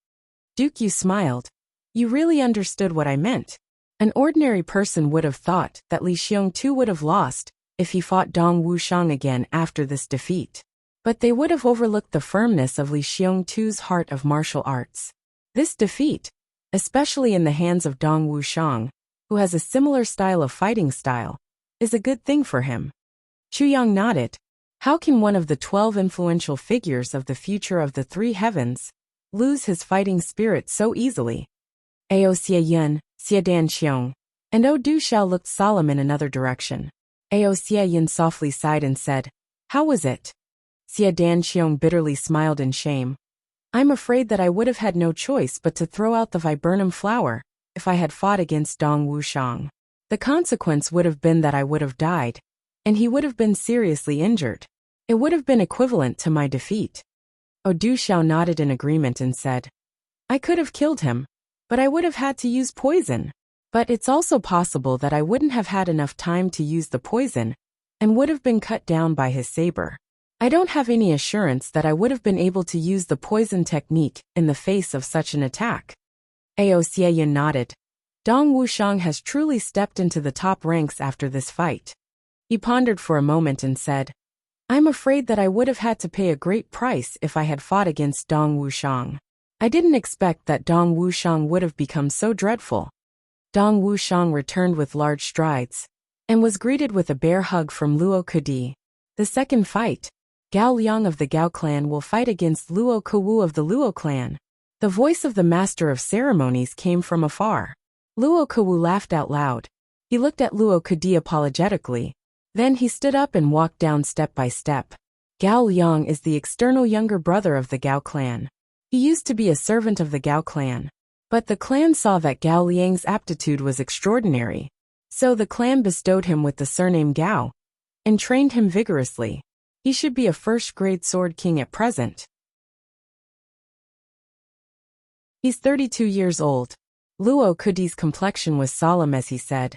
Dookie smiled. "You really understood what I meant." An ordinary person would have thought that Li Xiong Tu would have lost if he fought Dong Wuxiang again after this defeat. But they would have overlooked the firmness of Li Xiong Tu's heart of martial arts. This defeat, especially in the hands of Dong Wuxiang, who has a similar style of fighting style, is a good thing for him. Chu Yang nodded. How can one of the 12 influential figures of the future of the 3 heavens lose his fighting spirit so easily? Ao Xie Yun, Xie Dan Xiong, and O Du Xiao looked solemn in another direction. Ao Xie Yun softly sighed and said, "How was it?" Xie Dan Xiong bitterly smiled in shame. "I'm afraid that I would have had no choice but to throw out the viburnum flower if I had fought against Dong Wuxiang. The consequence would have been that I would have died, and he would have been seriously injured. It would have been equivalent to my defeat." O Du Xiao nodded in agreement and said, "I could have killed him, but I would have had to use poison. But it's also possible that I wouldn't have had enough time to use the poison and would have been cut down by his saber. I don't have any assurance that I would have been able to use the poison technique in the face of such an attack." Ao Xie Yun nodded. Dong Wuxiang has truly stepped into the top ranks after this fight. He pondered for a moment and said, "I'm afraid that I would have had to pay a great price if I had fought against Dong Wuxiang. I didn't expect that Dong Wuxiang would have become so dreadful." Dong Wuxiang returned with large strides and was greeted with a bear hug from Luo Kudi. The second fight, Gao Liang of the Gao clan will fight against Luo Kuwu of the Luo clan. The voice of the master of ceremonies came from afar. Luo Kuwu laughed out loud. He looked at Luo Kudi apologetically. Then he stood up and walked down step by step. Gao Liang is the external younger brother of the Gao clan. He used to be a servant of the Gao clan. But the clan saw that Gao Liang's aptitude was extraordinary. So the clan bestowed him with the surname Gao and trained him vigorously. He should be a first-grade sword king at present. He's 32 years old. Luo Kudi's complexion was solemn as he said,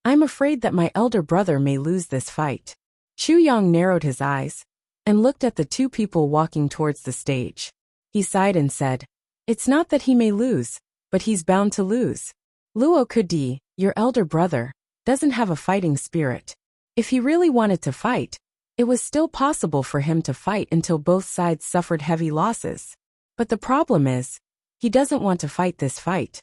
"I'm afraid that my elder brother may lose this fight." Chu Yang narrowed his eyes and looked at the 2 people walking towards the stage. He sighed and said, "It's not that he may lose, but he's bound to lose. Luo Kudi, your elder brother, doesn't have a fighting spirit. If he really wanted to fight, it was still possible for him to fight until both sides suffered heavy losses. But the problem is, he doesn't want to fight this fight."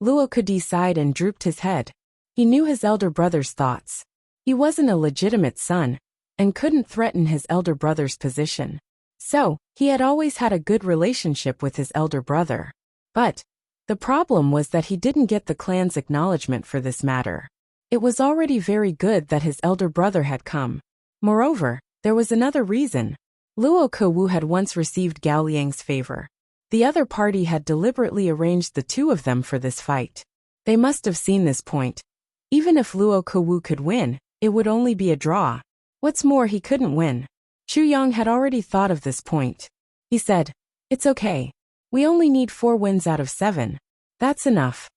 Luo Kudi sighed and drooped his head. He knew his elder brother's thoughts. He wasn't a legitimate son and couldn't threaten his elder brother's position. So, he had always had a good relationship with his elder brother. But the problem was that he didn't get the clan's acknowledgement for this matter. It was already very good that his elder brother had come. Moreover, there was another reason. Luo Kuwu had once received Gao Liang's favor. The other party had deliberately arranged the 2 of them for this fight. They must have seen this point. Even if Luo Kuwu could win, it would only be a draw. What's more, he couldn't win. Chu Yang had already thought of this point. He said, "It's okay. We only need 4 wins out of 7. That's enough."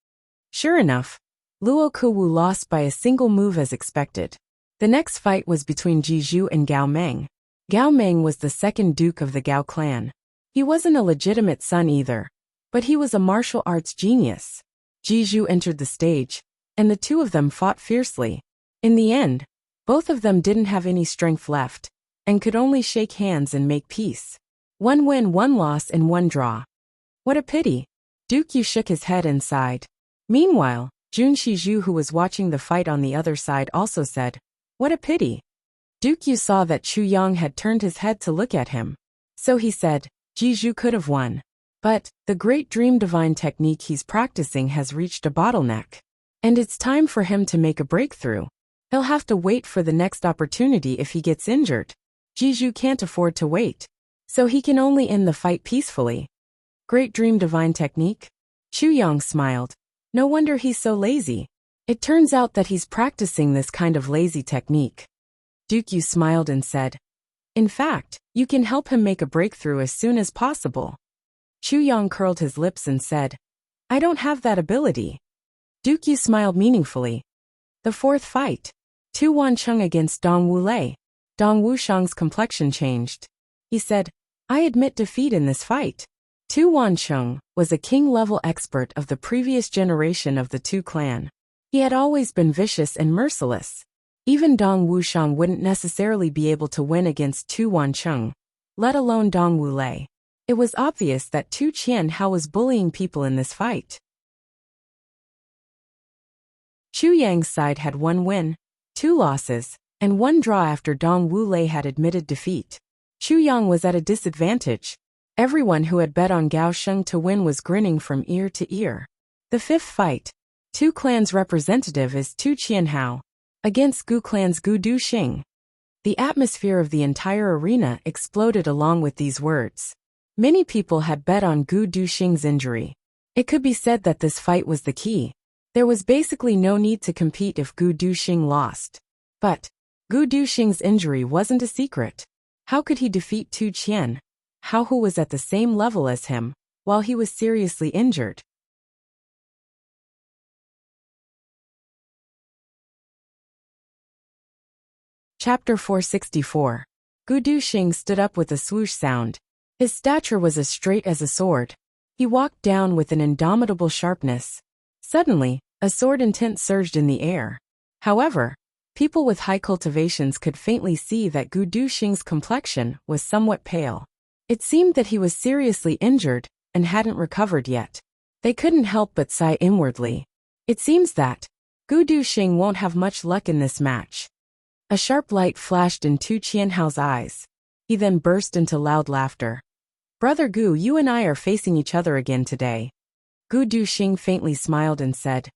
Sure enough, Luo Kuwu lost by a single move as expected. The next fight was between Jizhu and Gao Meng. Gao Meng was the second duke of the Gao clan. He wasn't a legitimate son either, but he was a martial arts genius. Jizhu entered the stage, and the 2 of them fought fiercely. In the end, both of them didn't have any strength left, and could only shake hands and make peace. One win, one loss, and one draw. What a pity. Duke Yu shook his head and sighed. Meanwhile, Jun Shizhu, who was watching the fight on the other side, also said, what a pity. Duke Yu saw that Chu Yang had turned his head to look at him. So he said, Jizhu could have won. But the great dream divine technique he's practicing has reached a bottleneck. And it's time for him to make a breakthrough. He'll have to wait for the next opportunity if he gets injured. Jizhu can't afford to wait. So he can only end the fight peacefully. Great dream divine technique? Chu Yang smiled. No wonder he's so lazy. It turns out that he's practicing this kind of lazy technique. Duke Yu smiled and said, in fact, you can help him make a breakthrough as soon as possible. Chu Yang curled his lips and said, I don't have that ability. Duke Yu smiled meaningfully. The fourth fight. Tu Wancheng against Dong Wulei. Dong Wushang's complexion changed. He said, I admit defeat in this fight. Tu Wancheng was a king-level expert of the previous generation of the Tu clan. He had always been vicious and merciless. Even Dong Wushang wouldn't necessarily be able to win against Tu Wancheng, let alone Dong Wulei. It was obvious that Tu Qianhao was bullying people in this fight. Chu Yang's side had 1 win, 2 losses, and 1 draw after Dong Wulei had admitted defeat. Chu Yang was at a disadvantage. Everyone who had bet on Gao Sheng to win was grinning from ear to ear. The 5th fight. Tu clan's representative is Tu Qianhao against Gu clan's Gu Duxing. The atmosphere of the entire arena exploded along with these words. Many people had bet on Gu Duxing's injury. It could be said that this fight was the key. There was basically no need to compete if Gu Duxing lost. But Gu Duxing's injury wasn't a secret. How could he defeat Tu Qian, who was at the same level as him, while he was seriously injured? Chapter 464. Gu Duxing stood up with a swoosh sound. His stature was as straight as a sword. He walked down with an indomitable sharpness. Suddenly, a sword intent surged in the air. However, people with high cultivations could faintly see that Gu Duxing's complexion was somewhat pale. It seemed that he was seriously injured and hadn't recovered yet. They couldn't help but sigh inwardly. It seems that Gu Duxing won't have much luck in this match. A sharp light flashed in Tu Qianhao's eyes. He then burst into loud laughter. Brother Gu, you and I are facing each other again today. Gu Duxing faintly smiled and said,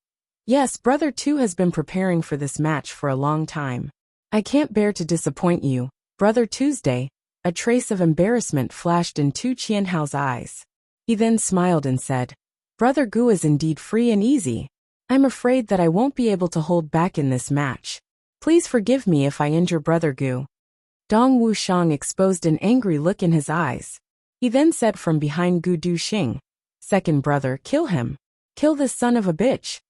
yes, Brother Tu has been preparing for this match for a long time. I can't bear to disappoint you, Brother Tuesday. A trace of embarrassment flashed in Tu Qianhao's eyes. He then smiled and said, Brother Gu is indeed free and easy. I'm afraid that I won't be able to hold back in this match. Please forgive me if I injure Brother Gu. Dong Wushang exposed an angry look in his eyes. He then said from behind Gu Duxing, second brother, kill him. Kill this son of a bitch.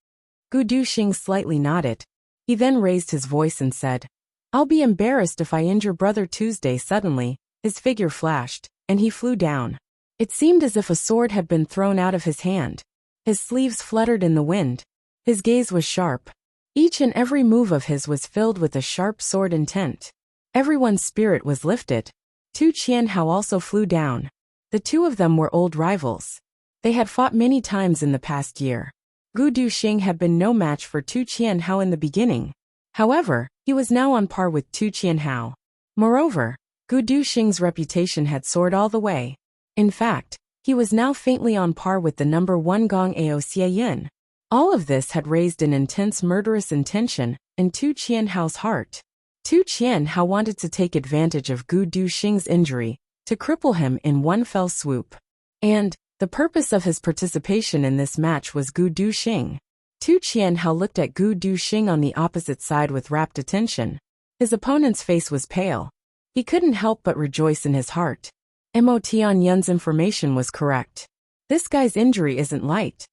Gu Duxing slightly nodded. He then raised his voice and said, I'll be embarrassed if I injure Brother Tuesday. Suddenly, his figure flashed, and he flew down. It seemed as if a sword had been thrown out of his hand. His sleeves fluttered in the wind. His gaze was sharp. Each and every move of his was filled with a sharp sword intent. Everyone's spirit was lifted. Tu Qianhao also flew down. The two of them were old rivals. They had fought many times in the past year. Gu Duxing had been no match for Tu Qianhao in the beginning. However, he was now on par with Tu Qianhao. Moreover, Gu Duxing's reputation had soared all the way. In fact, he was now faintly on par with the number 1 Gong Ao Xie Yin. All of this had raised an intense murderous intention in Tu Qianhao's heart. Tu Qianhao wanted to take advantage of Gu Duxing's injury to cripple him in one fell swoop. And the purpose of his participation in this match was Gu Duxing. Tu Qianhao looked at Gu Duxing on the opposite side with rapt attention. His opponent's face was pale. He couldn't help but rejoice in his heart. Mo Tianyun's information was correct. This guy's injury isn't light.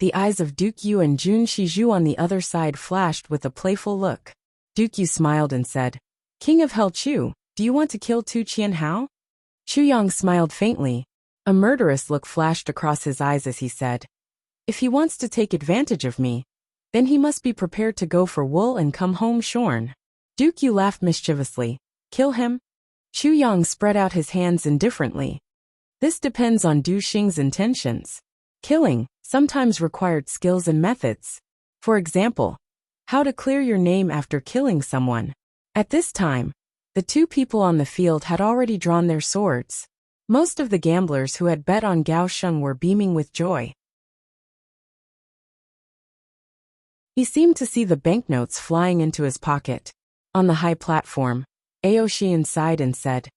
The eyes of Duke Yu and Jun Shizhu on the other side flashed with a playful look. Duke Yu smiled and said, King of Hell Chu, do you want to kill Tu Qianhao? Chu Yang smiled faintly. A murderous look flashed across his eyes as he said, if he wants to take advantage of me, then he must be prepared to go for wool and come home shorn. Duke Yu laughed mischievously. Kill him? Chu Yang spread out his hands indifferently. This depends on Du Xing's intentions. Killing sometimes required skills and methods. For example, how to clear your name after killing someone. At this time, the two people on the field had already drawn their swords. Most of the gamblers who had bet on Gao Sheng were beaming with joy. He seemed to see the banknotes flying into his pocket. On the high platform, Aoxian sighed and said,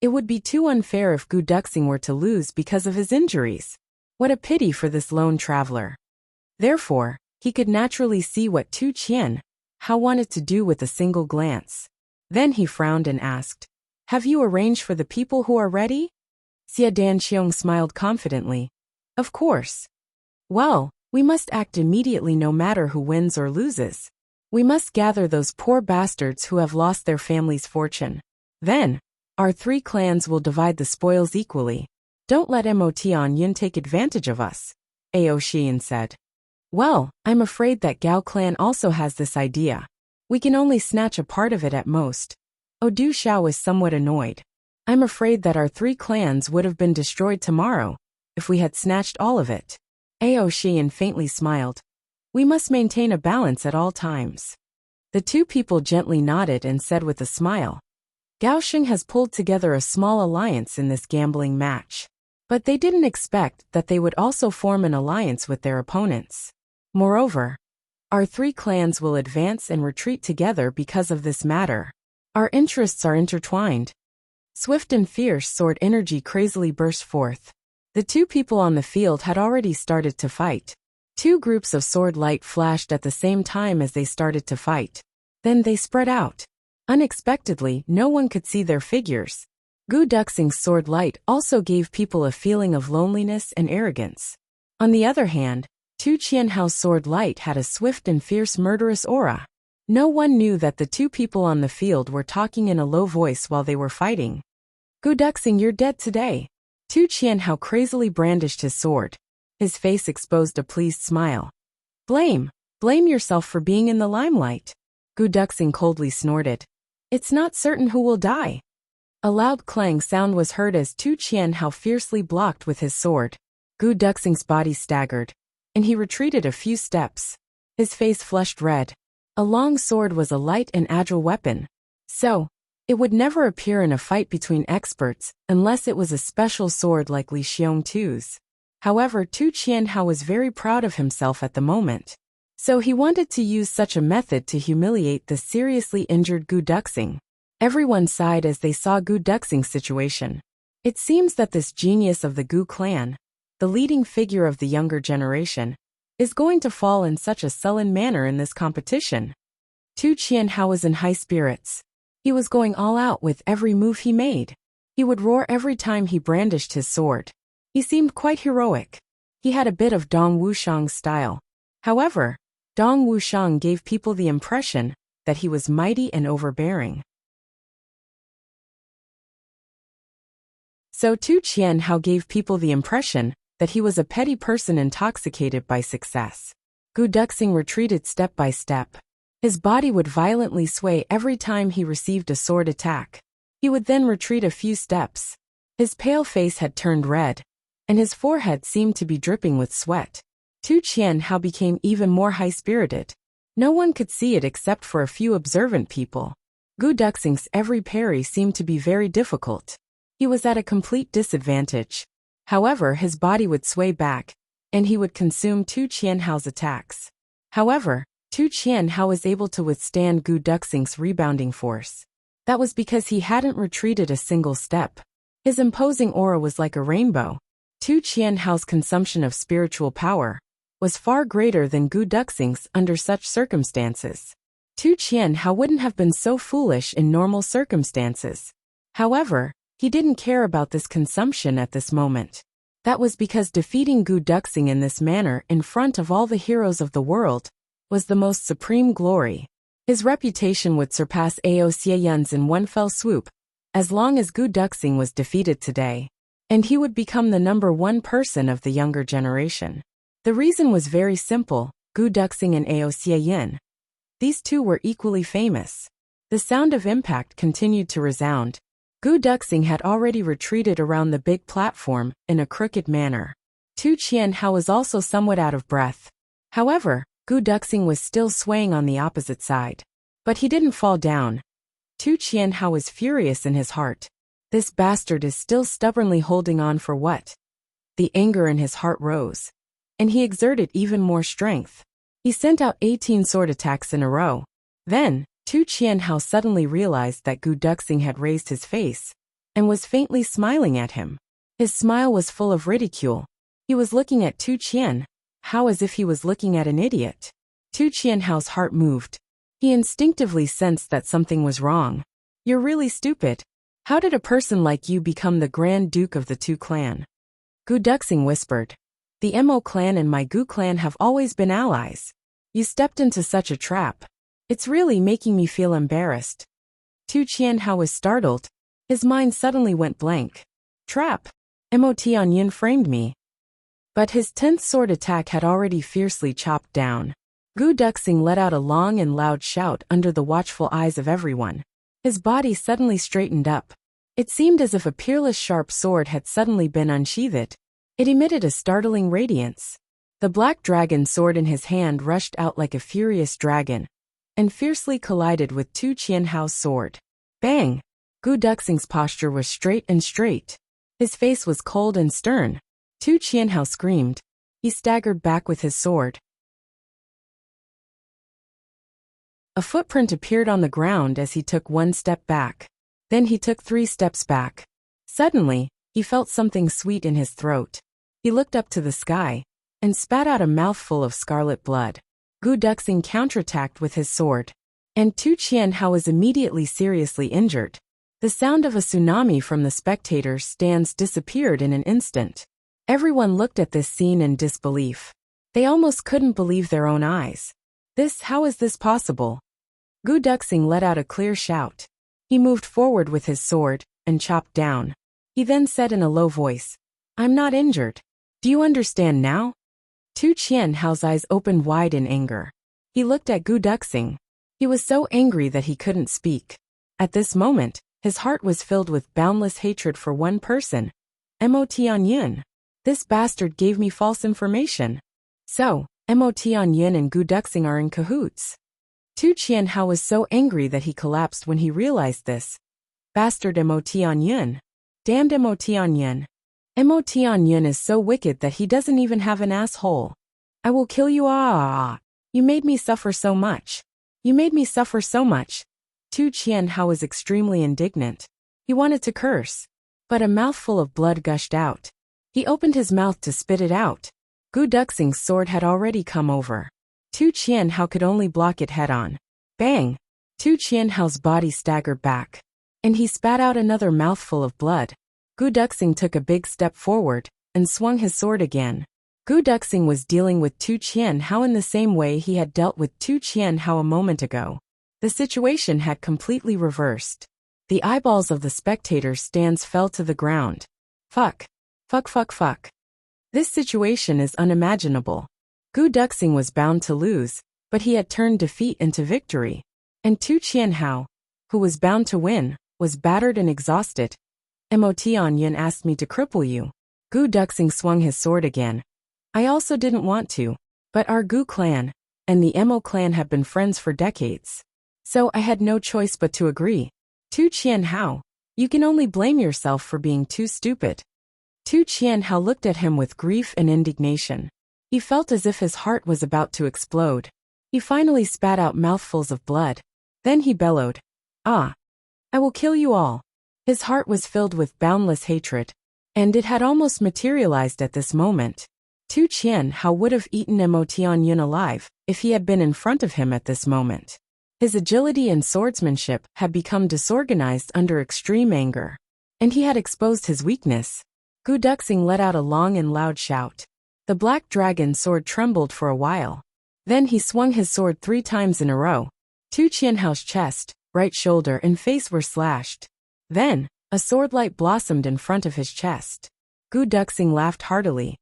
"It would be too unfair if Gu Duxing were to lose because of his injuries. What a pity for this lone traveler." Therefore, he could naturally see what Tu Qianhao wanted to do with a single glance. Then he frowned and asked, "Have you arranged for the people who are ready?" Xie Danqiong smiled confidently. "Of course." "Well, we must act immediately no matter who wins or loses. We must gather those poor bastards who have lost their family's fortune. Then, our three clans will divide the spoils equally. Don't let Motian Yun take advantage of us," Aoxian said. "Well, I'm afraid that Gao clan also has this idea. We can only snatch a part of it at most." Odu Xiao was somewhat annoyed. "I'm afraid that our three clans would have been destroyed tomorrow if we had snatched all of it." Aoxian faintly smiled. "We must maintain a balance at all times." The two people gently nodded and said with a smile, "Gao Sheng has pulled together a small alliance in this gambling match." But they didn't expect that they would also form an alliance with their opponents. Moreover, our three clans will advance and retreat together because of this matter. Our interests are intertwined. Swift and fierce sword energy crazily burst forth. The two people on the field had already started to fight. Two groups of sword light flashed at the same time as they started to fight. Then they spread out. Unexpectedly, no one could see their figures. Gu Duxing's sword light also gave people a feeling of loneliness and arrogance. On the other hand, Tu Qianhao's sword light had a swift and fierce murderous aura. No one knew that the two people on the field were talking in a low voice while they were fighting. "Gu Duxing, you're dead today." Tu Qianhao crazily brandished his sword. His face exposed a pleased smile. Blame yourself for being in the limelight." Gu Duxing coldly snorted. "It's not certain who will die." A loud clang sound was heard as Tu Qianhao fiercely blocked with his sword. Gu Duxing's body staggered, and he retreated a few steps. His face flushed red. A long sword was a light and agile weapon. So, it would never appear in a fight between experts unless it was a special sword like Li Xiongtu's. However, Tu Qianhao was very proud of himself at the moment. So he wanted to use such a method to humiliate the seriously injured Gu Duxing. Everyone sighed as they saw Gu Duxing's situation. It seems that this genius of the Gu clan, the leading figure of the younger generation, is going to fall in such a sullen manner in this competition. Tu Qianhao was in high spirits. He was going all out with every move he made. He would roar every time he brandished his sword. He seemed quite heroic. He had a bit of Dong Wushang's style. However, Dong Wushang gave people the impression that he was mighty and overbearing. So Tu Qianhao gave people the impression that he was a petty person intoxicated by success. Gu Duxing retreated step by step. His body would violently sway every time he received a sword attack. He would then retreat a few steps. His pale face had turned red, and his forehead seemed to be dripping with sweat. Tu Qianhao became even more high-spirited. No one could see it except for a few observant people. Gu Duxing's every parry seemed to be very difficult. He was at a complete disadvantage. However, his body would sway back, and he would consume Tu Qianhao's attacks. However, Tu Qianhao was able to withstand Gu Duxing's rebounding force. That was because he hadn't retreated a single step. His imposing aura was like a rainbow. Tu Qianhao's consumption of spiritual power was far greater than Gu Duxing's under such circumstances. Tu Qianhao wouldn't have been so foolish in normal circumstances. However, he didn't care about this consumption at this moment. That was because defeating Gu Duxing in this manner in front of all the heroes of the world was the most supreme glory. His reputation would surpass Ao Xieyun's in one fell swoop, as long as Gu Duxing was defeated today. And he would become the #1 person of the younger generation. The reason was very simple: Gu Duxing and Ao Xieyun. These two were equally famous. The sound of impact continued to resound. Gu Duxing had already retreated around the big platform in a crooked manner. Tu Qianhao was also somewhat out of breath. However, Gu Duxing was still swaying on the opposite side. But he didn't fall down. Tu Qianhao was furious in his heart. This bastard is still stubbornly holding on for what? The anger in his heart rose. And he exerted even more strength. He sent out 18 sword attacks in a row. Then, Tu Qianhao suddenly realized that Gu Duxing had raised his face and was faintly smiling at him. His smile was full of ridicule. He was looking at Tu Qianhao as if he was looking at an idiot. Tu Qianhao's heart moved. He instinctively sensed that something was wrong. You're really stupid. How did a person like you become the Grand Duke of the Tu clan? Gu Duxing whispered. The Mo clan and my Gu clan have always been allies. You stepped into such a trap. It's really making me feel embarrassed. Tu Qianhao was startled. His mind suddenly went blank. Trap. Mo Tianyin framed me. But his 10th sword attack had already fiercely chopped down. Gu Duxing let out a long and loud shout under the watchful eyes of everyone. His body suddenly straightened up. It seemed as if a peerless sharp sword had suddenly been unsheathed. It emitted a startling radiance. The black dragon sword in his hand rushed out like a furious dragon and fiercely collided with Tu Qianhao's sword. Bang! Gu Duxing's posture was straight. His face was cold and stern. Tu Qianhao screamed. He staggered back with his sword. A footprint appeared on the ground as he took 1 step back. Then he took 3 steps back. Suddenly, he felt something sweet in his throat. He looked up to the sky and spat out a mouthful of scarlet blood. Gu Duxing counterattacked with his sword. And Tu Qianhao was immediately seriously injured. The sound of a tsunami from the spectators' stands disappeared in an instant. Everyone looked at this scene in disbelief. They almost couldn't believe their own eyes. How is this possible? Gu Duxing let out a clear shout. He moved forward with his sword and chopped down. He then said in a low voice, I'm not injured. Do you understand now? Tu Qianhao's eyes opened wide in anger. He looked at Gu Duxing. He was so angry that he couldn't speak. At this moment, his heart was filled with boundless hatred for one person. Mo Tianyin. This bastard gave me false information. So, Mo Tianyin and Gu Duxing are in cahoots. Tu Qianhao was so angry that he collapsed when he realized this. Bastard Mo Tianyin. Damned Mo Tianyin. Mo Tianyin is so wicked that he doesn't even have an asshole. I will kill you. You made me suffer so much. Tu Qianhao was extremely indignant. He wanted to curse. But a mouthful of blood gushed out. He opened his mouth to spit it out. Gu Duxing's sword had already come over. Tu Qianhao could only block it head-on. Bang! Tu Qianhao's body staggered back. And he spat out another mouthful of blood. Gu Duxing took a big step forward and swung his sword again. Gu Duxing was dealing with Tu Qianhao in the same way he had dealt with Tu Qianhao a moment ago. The situation had completely reversed. The eyeballs of the spectators' stands fell to the ground. Fuck. This situation is unimaginable. Gu Duxing was bound to lose, but he had turned defeat into victory. And Tu Qianhao, who was bound to win, was battered and exhausted. Mo Tianyin asked me to cripple you. Gu Duxing swung his sword again. I also didn't want to, but our Gu clan and the Mo clan have been friends for decades. So I had no choice but to agree. Tu Qianhao, you can only blame yourself for being too stupid. Tu Qianhao looked at him with grief and indignation. He felt as if his heart was about to explode. He finally spat out mouthfuls of blood. Then he bellowed, I will kill you all. His heart was filled with boundless hatred. And it had almost materialized at this moment. Tu Qianhao would have eaten Mo Tianyin alive if he had been in front of him at this moment. His agility and swordsmanship had become disorganized under extreme anger. And he had exposed his weakness. Gu Duxing let out a long and loud shout. The black dragon sword trembled for a while. Then he swung his sword 3 times in a row. Tu Qianhao's chest, right shoulder and face were slashed. Then, a swordlight blossomed in front of his chest. Gu Duxing laughed heartily.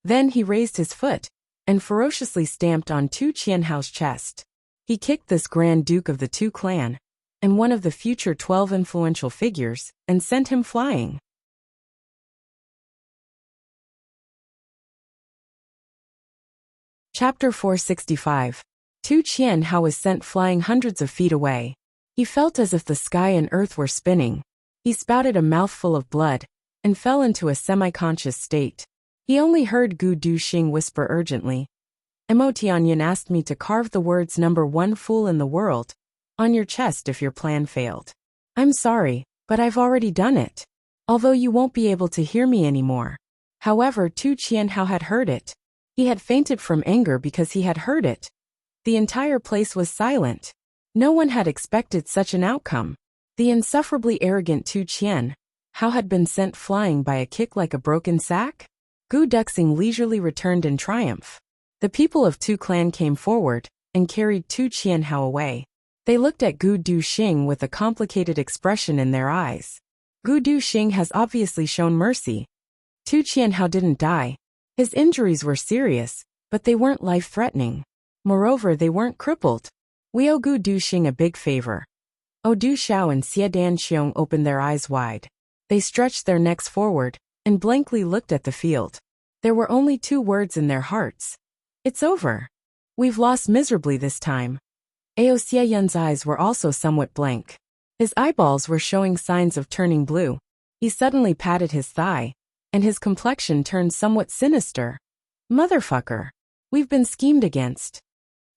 Then he raised his foot and ferociously stamped on Tu Qianhao's chest. He kicked this Grand Duke of the Tu clan. and one of the future 12 influential figures, and sent him flying. Chapter 465. Tu Qianhao was sent flying hundreds of feet away. He felt as if the sky and earth were spinning. He spouted a mouthful of blood, and fell into a semi-conscious state. He only heard Gu Duxing whisper urgently, "Mo Tianyan asked me to carve the words number 1 fool in the world on your chest if your plan failed. I'm sorry, but I've already done it. Although you won't be able to hear me anymore." However, Tu Qianhao had heard it. He had fainted from anger because he had heard it. The entire place was silent. No one had expected such an outcome. The insufferably arrogant Tu Qianhao had been sent flying by a kick like a broken sack. Gu Duxing leisurely returned in triumph. The people of Tu clan came forward and carried Tu Qianhao away. They looked at Gu Duxing with a complicated expression in their eyes. Gu Duxing has obviously shown mercy. Tu Qianhao didn't die. His injuries were serious, but they weren't life-threatening. Moreover, they weren't crippled. We owe Gu Duxing a big favor. Du Xiao and Xie Danqiong opened their eyes wide. They stretched their necks forward and blankly looked at the field. There were only 2 words in their hearts. It's over. We've lost miserably this time. Xie Yun's eyes were also somewhat blank. His eyeballs were showing signs of turning blue. He suddenly patted his thigh, and his complexion turned somewhat sinister. Motherfucker. We've been schemed against.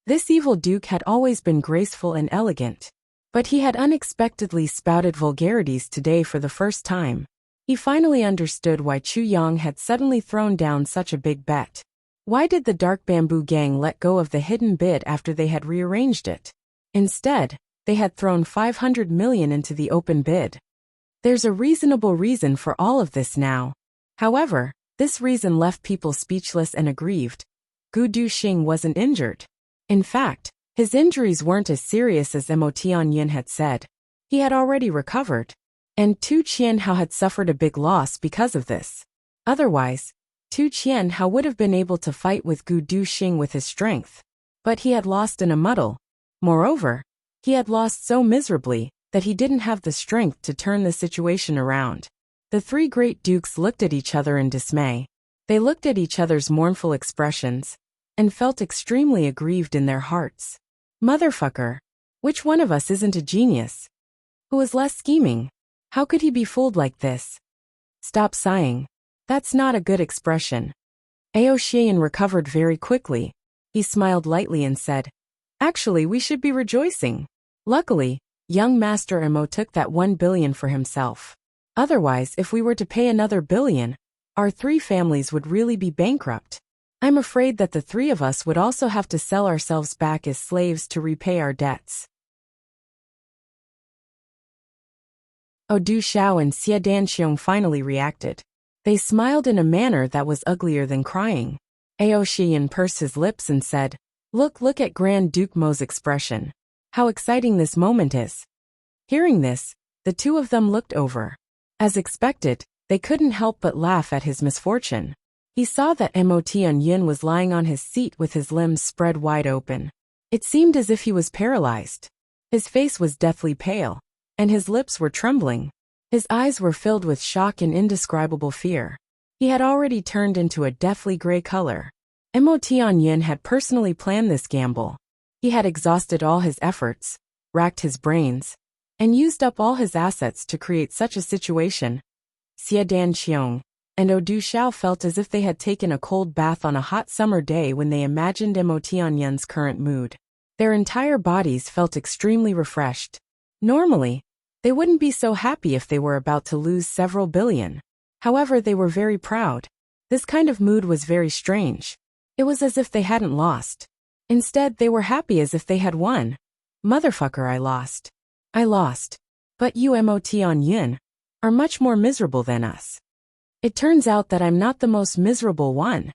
This evil duke had always been graceful and elegant. But he had unexpectedly spouted vulgarities today for the first time. He finally understood why Chu Yang had suddenly thrown down such a big bet. Why did the Dark Bamboo Gang let go of the hidden bid after they had rearranged it? Instead, they had thrown 500 million into the open bid. There's a reasonable reason for all of this now. However, this reason left people speechless and aggrieved. Gu Duxing wasn't injured. In fact, his injuries weren't as serious as Mo Tianyan had said. He had already recovered. And Tu Qianhao had suffered a big loss because of this. Otherwise, Tu Qianhao would have been able to fight with Gu Duxing with his strength. But he had lost in a muddle. Moreover, he had lost so miserably that he didn't have the strength to turn the situation around. The 3 great dukes looked at each other in dismay. They looked at each other's mournful expressions and felt extremely aggrieved in their hearts. Motherfucker. Which one of us isn't a genius? Who is less scheming? How could he be fooled like this? Stop sighing. That's not a good expression. Xian recovered very quickly. He smiled lightly and said, "Actually, we should be rejoicing. Luckily, young Master Mo took that 1 billion for himself. Otherwise, if we were to pay another billion, our 3 families would really be bankrupt. I'm afraid that the 3 of us would also have to sell ourselves back as slaves to repay our debts." Du Xiao and Xie Danqiong finally reacted. They smiled in a manner that was uglier than crying. Xian pursed his lips and said, Look at Grand Duke Mo's expression. How exciting this moment is." Hearing this, the 2 of them looked over. As expected, they couldn't help but laugh at his misfortune. He saw that Mo Tianyan was lying on his seat with his limbs spread wide open. It seemed as if he was paralyzed. His face was deathly pale, and his lips were trembling. His eyes were filled with shock and indescribable fear. He had already turned into a deathly gray color. Mo Tianyan had personally planned this gamble. He had exhausted all his efforts, racked his brains, and used up all his assets to create such a situation. Xie Danqiong and Du Xiao felt as if they had taken a cold bath on a hot summer day when they imagined Mo Tianyan's current mood. Their entire bodies felt extremely refreshed. Normally, they wouldn't be so happy if they were about to lose several billion. However, they were very proud. This kind of mood was very strange. It was as if they hadn't lost. Instead, they were happy as if they had won. Motherfucker, I lost. I lost. But you Mo Tianyan are much more miserable than us. It turns out that I'm not the most miserable one.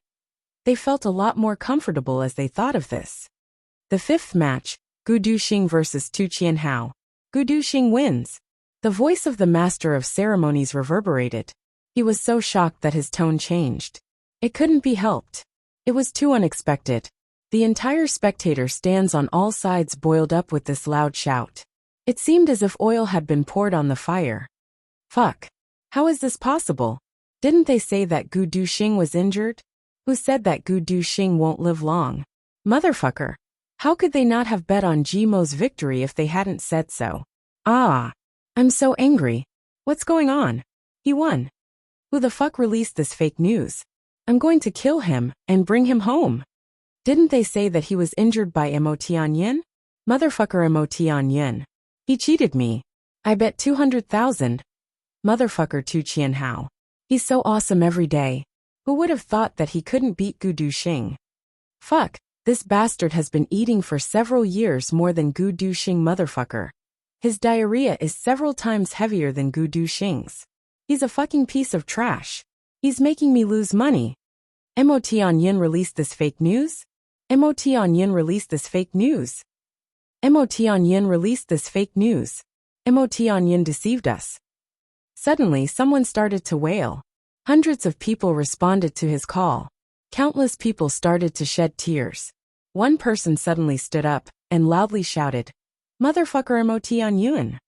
They felt a lot more comfortable as they thought of this. The 5th match, Gu Duxing versus Tu Qianhao. Gu Duxing wins. The voice of the master of ceremonies reverberated. He was so shocked that his tone changed. It couldn't be helped. It was too unexpected. The entire spectator stands on all sides boiled up with this loud shout. It seemed as if oil had been poured on the fire. Fuck. How is this possible? Didn't they say that Gu Duxing was injured? Who said that Gu Duxing won't live long? Motherfucker. How could they not have bet on Jimo's victory if they hadn't said so? Ah. I'm so angry. What's going on? He won. Who the fuck released this fake news? I'm going to kill him and bring him home. Didn't they say that he was injured by Mo Tianyin? Motherfucker Mo Tianyin. He cheated me. I bet 200,000. Motherfucker Tu Qianhao. He's so awesome every day. Who would have thought that he couldn't beat Gu Duxing? Fuck, this bastard has been eating for several years more than Gu Duxing motherfucker. His diarrhea is several times heavier than Gu Duxing's. He's a fucking piece of trash. He's making me lose money. Mo Tianyin released this fake news? Mo Tianyin released this fake news? Mo Tianyin released this fake news? Mo Tianyin deceived us. Suddenly someone started to wail. Hundreds of people responded to his call. Countless people started to shed tears. One person suddenly stood up and loudly shouted, "Motherfucker Mo Tianyin."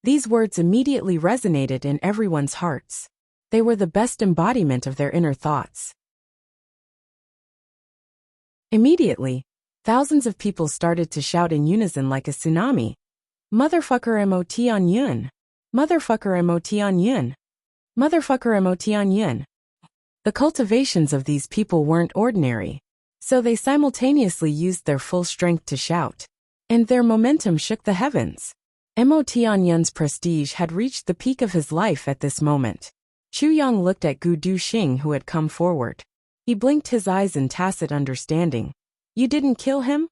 These words immediately resonated in everyone's hearts. They were the best embodiment of their inner thoughts. Immediately, thousands of people started to shout in unison like a tsunami. Motherfucker Mo Tianyin. Motherfucker Mo Tianyin. Motherfucker Mo Tianyin. The cultivations of these people weren't ordinary, so they simultaneously used their full strength to shout. And their momentum shook the heavens. Mo Tianyin's prestige had reached the peak of his life at this moment. Chu Yang looked at Gu Duxing who had come forward. He blinked his eyes in tacit understanding. You didn't kill him?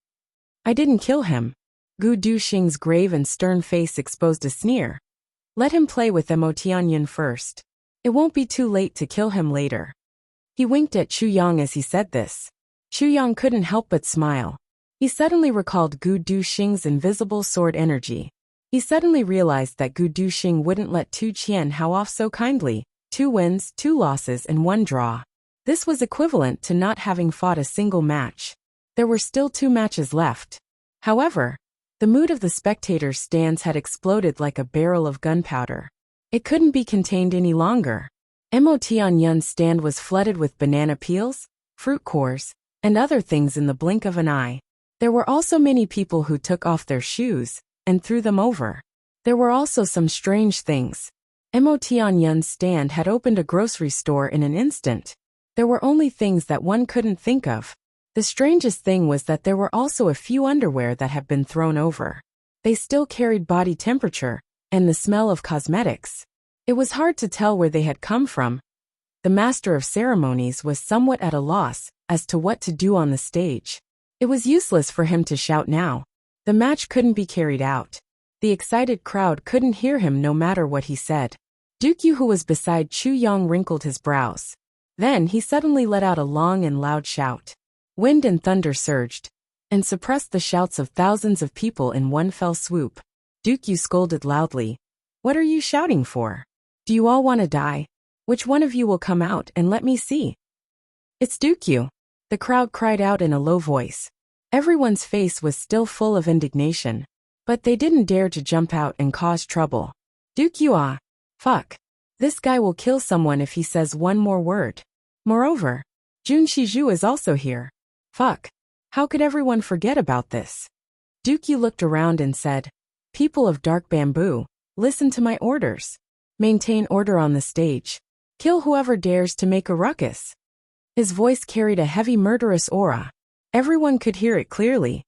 I didn't kill him. Gu Duxing's grave and stern face exposed a sneer. Let him play with Mo Tianyin first. It won't be too late to kill him later. He winked at Chu Yang as he said this. Chu Yang couldn't help but smile. He suddenly recalled Gu Duxing's invisible sword energy. He suddenly realized that Gu Duxing wouldn't let Tu Qianhao off so kindly. 2 wins, 2 losses and 1 draw. This was equivalent to not having fought a single match. There were still 2 matches left. However, the mood of the spectators' stands had exploded like a barrel of gunpowder. It couldn't be contained any longer. Mo Tianyin's stand was flooded with banana peels, fruit cores, and other things in the blink of an eye. There were also many people who took off their shoes and threw them over. There were also some strange things. Mo Tianyin's stand had opened a grocery store in an instant. There were only things that one couldn't think of. The strangest thing was that there were also a few underwear that had been thrown over. They still carried body temperature and the smell of cosmetics. It was hard to tell where they had come from. The master of ceremonies was somewhat at a loss as to what to do on the stage. It was useless for him to shout now. The match couldn't be carried out. The excited crowd couldn't hear him no matter what he said. Dukyu, who was beside Chu Yang, wrinkled his brows. Then he suddenly let out a long and loud shout. Wind and thunder surged and suppressed the shouts of thousands of people in one fell swoop. Dukyu scolded loudly. What are you shouting for? Do you all want to die? Which one of you will come out and let me see? It's Dukyu. The crowd cried out in a low voice. Everyone's face was still full of indignation, but they didn't dare to jump out and cause trouble. Dukyu, ah. Fuck. This guy will kill someone if he says one more word. Moreover, Jun Shizhu is also here. Fuck. How could everyone forget about this? Dukyu looked around and said, People of Dark Bamboo, listen to my orders. Maintain order on the stage. Kill whoever dares to make a ruckus. His voice carried a heavy murderous aura. Everyone could hear it clearly.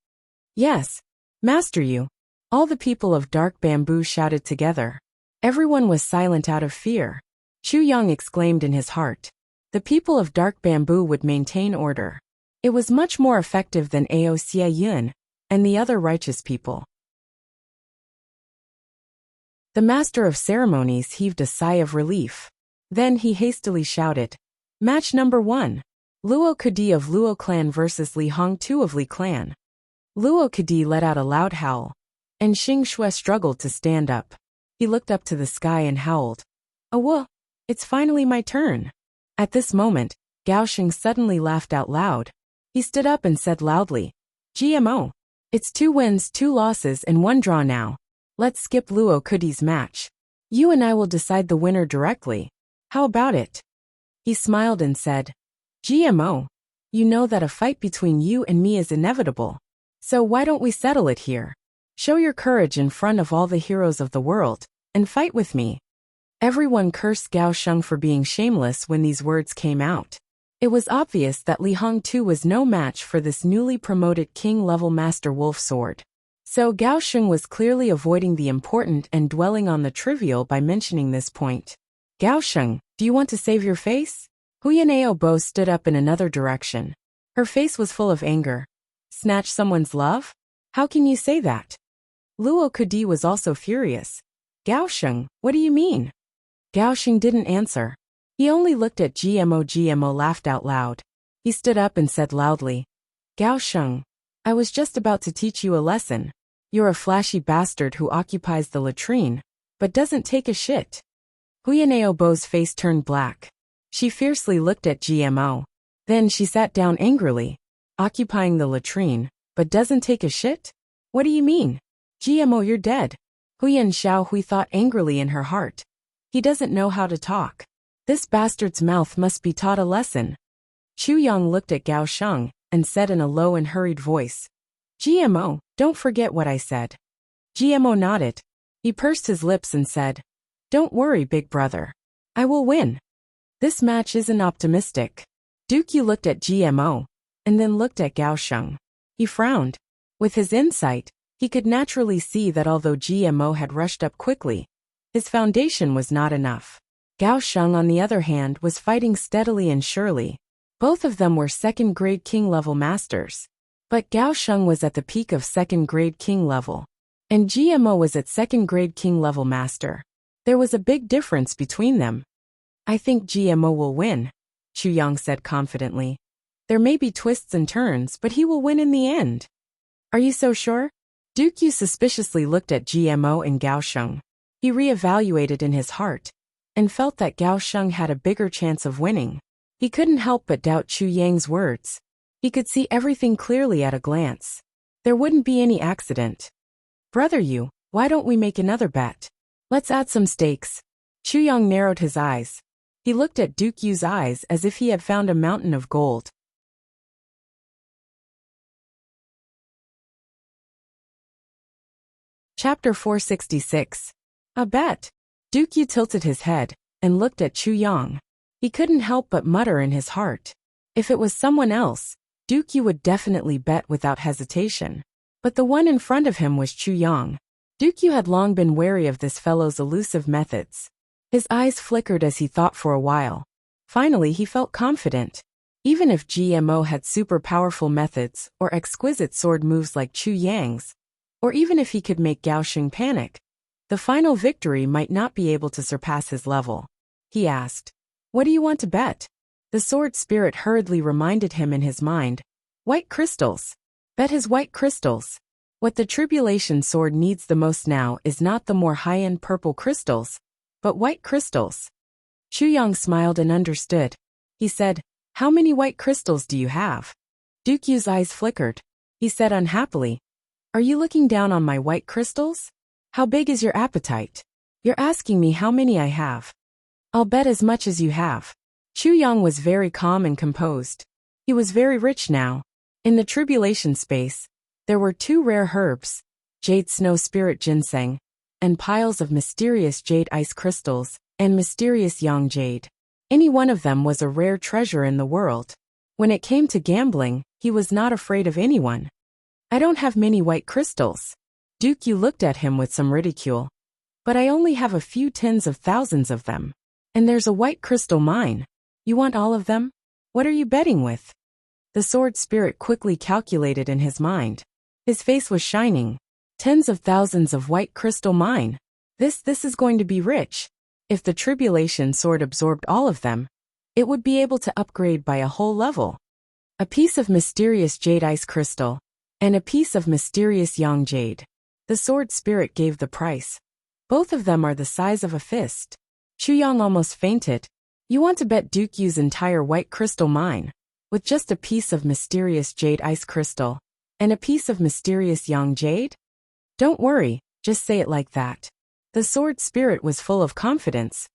Yes, Master Yu. All the people of Dark Bamboo shouted together. Everyone was silent out of fear. Chu Yang exclaimed in his heart. The people of Dark Bamboo would maintain order. It was much more effective than Ao Xie Yun and the other righteous people. The master of ceremonies heaved a sigh of relief. Then he hastily shouted, Match number 1. Luo Kadi of Luo clan versus Li Hong Tu of Li clan. Luo Kadi let out a loud howl, and Xing Shui struggled to stand up. He looked up to the sky and howled. Oh, it's finally my turn. At this moment, Gao Xing suddenly laughed out loud. He stood up and said loudly, GMO. It's 2 wins, 2 losses and 1 draw now. Let's skip Luo Kudi's match. You and I will decide the winner directly. How about it? He smiled and said, GMO, you know that a fight between you and me is inevitable. So why don't we settle it here? Show your courage in front of all the heroes of the world, and fight with me. Everyone cursed Gao Sheng for being shameless when these words came out. It was obvious that Li Hong too was no match for this newly promoted king-level Master Wolf sword. So Gao Sheng was clearly avoiding the important and dwelling on the trivial by mentioning this point. Gao Sheng, do you want to save your face? Huyaneo Bo stood up in another direction. Her face was full of anger. Snatch someone's love? How can you say that? Luo Kudi was also furious. Gao Sheng, what do you mean? Gao Sheng didn't answer. He only looked at GMO. GMO laughed out loud. He stood up and said loudly, Gao Sheng, I was just about to teach you a lesson. You're a flashy bastard who occupies the latrine, but doesn't take a shit. Huyaneo Bo's face turned black. She fiercely looked at GMO. Then she sat down angrily. Occupying the latrine, but doesn't take a shit? What do you mean? GMO, you're dead. Huyan Xiaohui thought angrily in her heart. He doesn't know how to talk. This bastard's mouth must be taught a lesson. Chu Yang looked at Gao Sheng and said in a low and hurried voice, GMO, don't forget what I said. GMO nodded. He pursed his lips and said, Don't worry, big brother. I will win. This match isn't optimistic. Dukyu looked at GMO and then looked at Gao Sheng. He frowned. With his insight, he could naturally see that although GMO had rushed up quickly, his foundation was not enough. Gao Sheng, on the other hand, was fighting steadily and surely. Both of them were second-grade king-level masters. But Gao Sheng was at the peak of second-grade king level, and GMO was at second-grade king-level master. There was a big difference between them. I think GMO will win, Chu Yang said confidently. There may be twists and turns, but he will win in the end. Are you so sure? Dukyu suspiciously looked at GMO and Gao Sheng. He reevaluated in his heart, and felt that Gao Sheng had a bigger chance of winning. He couldn't help but doubt Chu Yang's words. He could see everything clearly at a glance. There wouldn't be any accident. Brother Yu, why don't we make another bet? Let's add some stakes. Chu Yang narrowed his eyes. He looked at Dukyu's eyes as if he had found a mountain of gold. Chapter 466. A bet. Dukyu tilted his head and looked at Chu Yang. He couldn't help but mutter in his heart. If it was someone else, Dukyu would definitely bet without hesitation. But the one in front of him was Chu Yang. Dukyu had long been wary of this fellow's elusive methods. His eyes flickered as he thought for a while. Finally, he felt confident. Even if GMO had super powerful methods or exquisite sword moves like Chu Yang's, or even if he could make Gao Sheng panic, the final victory might not be able to surpass his level. He asked, What do you want to bet? The sword spirit hurriedly reminded him in his mind. White crystals. Bet his white crystals. What the tribulation sword needs the most now is not the more high-end purple crystals, but white crystals. Chu Yang smiled and understood. He said, How many white crystals do you have? Dukyu's eyes flickered. He said unhappily, Are you looking down on my white crystals? How big is your appetite? You're asking me how many I have. I'll bet as much as you have. Chu Yang was very calm and composed. He was very rich now. In the tribulation space, there were 2 rare herbs, jade snow spirit ginseng, and piles of mysterious jade ice crystals, and mysterious yang jade. Any one of them was a rare treasure in the world. When it came to gambling, he was not afraid of anyone. I don't have many white crystals. Dukyu looked at him with some ridicule. But I only have a few tens of thousands of them. And there's a white crystal mine. You want all of them? What are you betting with? The sword spirit quickly calculated in his mind. His face was shining. Tens of thousands of white crystal mine. This is going to be rich. If the tribulation sword absorbed all of them, it would be able to upgrade by a whole level. A piece of mysterious jade ice crystal, and a piece of mysterious yang jade. The sword spirit gave the price. Both of them are the size of a fist. Chu Yang almost fainted. You want to bet Dukyu's entire white crystal mine, with just a piece of mysterious jade ice crystal, and a piece of mysterious yang jade? Don't worry, Just say it like that. The sword spirit was full of confidence.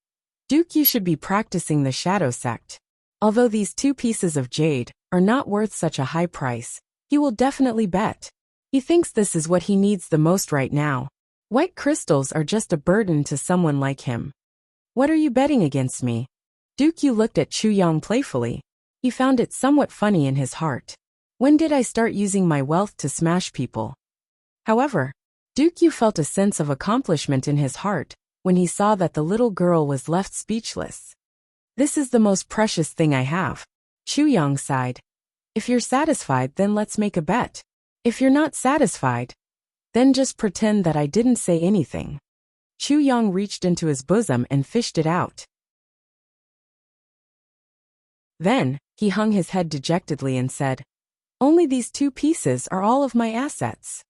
Duke, you should be practicing the shadow sect. Although these 2 pieces of jade are not worth such a high price, he will definitely bet. He thinks this is what he needs the most right now. White crystals are just a burden to someone like him. What are you betting against me? Duke, you looked at Chu Yang playfully. He found it somewhat funny in his heart. When did I start using my wealth to smash people? However, Duke, you felt a sense of accomplishment in his heart when he saw that the little girl was left speechless. This is the most precious thing I have. Chu Yang sighed. If you're satisfied, then let's make a bet. If you're not satisfied, then just pretend that I didn't say anything. Chu Yang reached into his bosom and fished it out. Then, he hung his head dejectedly and said, only these 2 pieces are all of my assets.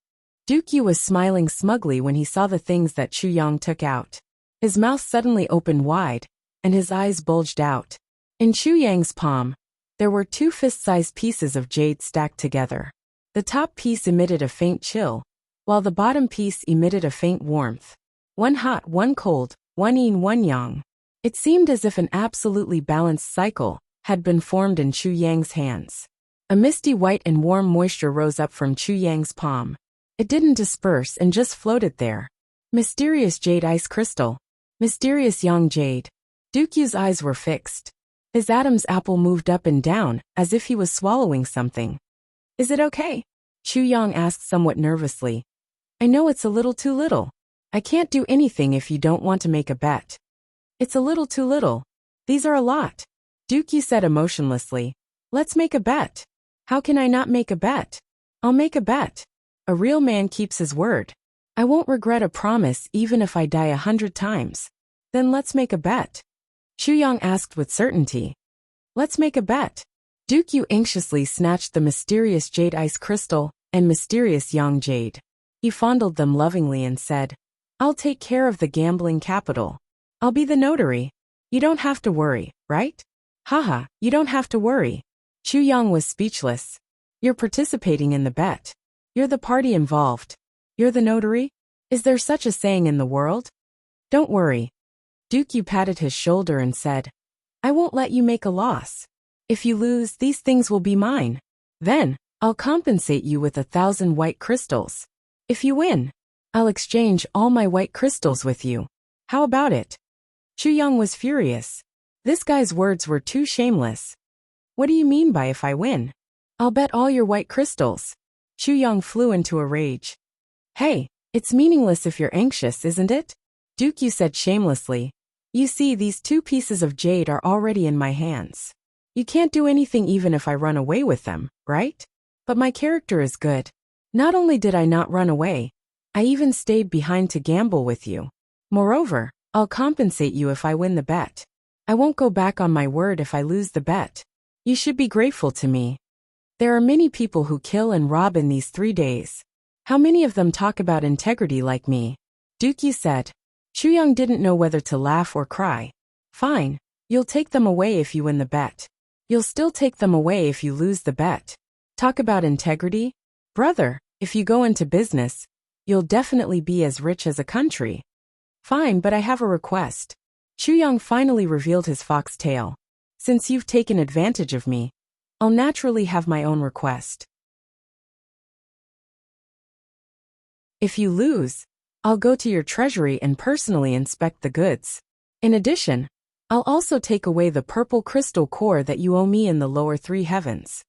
Duke Yu was smiling smugly when he saw the things that Chu Yang took out. His mouth suddenly opened wide, and his eyes bulged out. In Chu Yang's palm, there were 2 fist-sized pieces of jade stacked together. The top piece emitted a faint chill, while the bottom piece emitted a faint warmth. One hot, one cold, one yin, one yang. It seemed as if an absolutely balanced cycle had been formed in Chu Yang's hands. A misty white and warm moisture rose up from Chu Yang's palm. It didn't disperse and just floated there. Mysterious jade ice crystal. Mysterious yang jade. Duke Yu's eyes were fixed. His Adam's apple moved up and down, as if he was swallowing something. Is it okay? Chu Yang asked somewhat nervously. I know it's a little too little. I can't do anything if you don't want to make a bet. It's a little too little. These are a lot. Duke Yu said emotionlessly. Let's make a bet. How can I not make a bet? I'll make a bet. A real man keeps his word. I won't regret a promise even if I die 100 times. Then let's make a bet. Chu Yang asked with certainty. Let's make a bet. Duke Yu anxiously snatched the mysterious jade ice crystal and mysterious yang jade. He fondled them lovingly and said, I'll take care of the gambling capital. I'll be the notary. You don't have to worry, right? Haha, you don't have to worry. Chu Yang was speechless. You're participating in the bet. You're the party involved. You're the notary? Is there such a saying in the world? Don't worry. Duke Yu patted his shoulder and said, I won't let you make a loss. If you lose, these things will be mine. Then, I'll compensate you with 1,000 white crystals. If you win, I'll exchange all my white crystals with you. How about it? Chu Yang was furious. This guy's words were too shameless. What do you mean by if I win? I'll bet all your white crystals. Chu Yang flew into a rage. Hey, it's meaningless if you're anxious, isn't it? Duke Yu said shamelessly. You see, these 2 pieces of jade are already in my hands. You can't do anything even if I run away with them, right? But my character is good. Not only did I not run away, I even stayed behind to gamble with you. Moreover, I'll compensate you if I win the bet. I won't go back on my word if I lose the bet. You should be grateful to me. There are many people who kill and rob in these 3 days. How many of them talk about integrity like me? Duke Yu said. Chu Yang didn't know whether to laugh or cry. Fine, you'll take them away if you win the bet. You'll still take them away if you lose the bet. Talk about integrity? Brother, if you go into business, you'll definitely be as rich as a country. Fine, but I have a request. Chu Yang finally revealed his fox tail. Since you've taken advantage of me, I'll naturally have my own request. If you lose, I'll go to your treasury and personally inspect the goods. In addition, I'll also take away the purple crystal core that you owe me in the lower 3 heavens.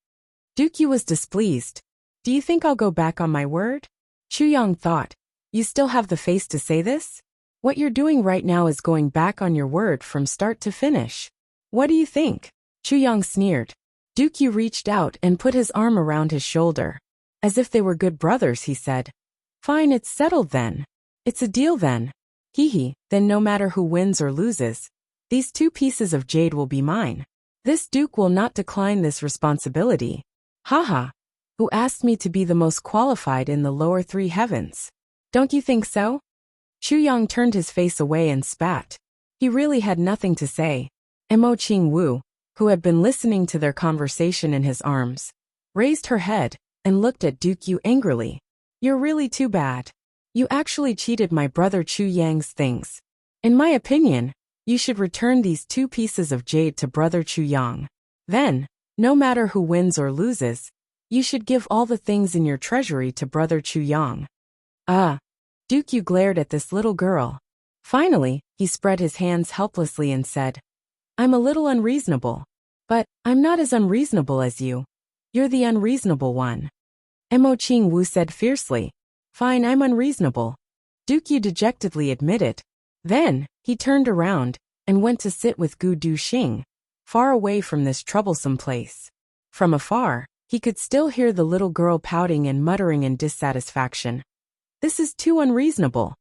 Duke Yu was displeased. Do you think I'll go back on my word? Chu Yang thought. You still have the face to say this? What you're doing right now is going back on your word from start to finish. What do you think? Chu Yang sneered. Duke Yu reached out and put his arm around his shoulder. As if they were good brothers, he said. Fine, it's settled then. It's a deal then. Hee, then no matter who wins or loses, these 2 pieces of jade will be mine. This Duke will not decline this responsibility. Haha. Who asked me to be the most qualified in the lower 3 heavens? Don't you think so? Chu Yang turned his face away and spat. He really had nothing to say. Mo Qing Wu, who had been listening to their conversation in his arms, raised her head and looked at Duke Yu angrily. You're really too bad. You actually cheated my brother Chu Yang's things. In my opinion, you should return these 2 pieces of jade to brother Chu Yang. Then, no matter who wins or loses, you should give all the things in your treasury to brother Chu Yang. Dukyu glared at this little girl. Finally, he spread his hands helplessly and said, I'm a little unreasonable. But, I'm not as unreasonable as you. You're the unreasonable one. Mo Qing Wu said fiercely. Fine, I'm unreasonable. Dukyu dejectedly admitted. Then, he turned around and went to sit with Gu Duxing, far away from this troublesome place. From afar, he could still hear the little girl pouting and muttering in dissatisfaction. This is too unreasonable.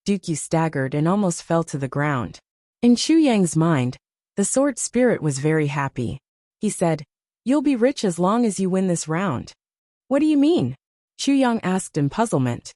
Dukyu staggered and almost fell to the ground. In Chu Yang's mind, the sword spirit was very happy. He said, You'll be rich as long as you win this round. What do you mean? Chu Yang asked in puzzlement.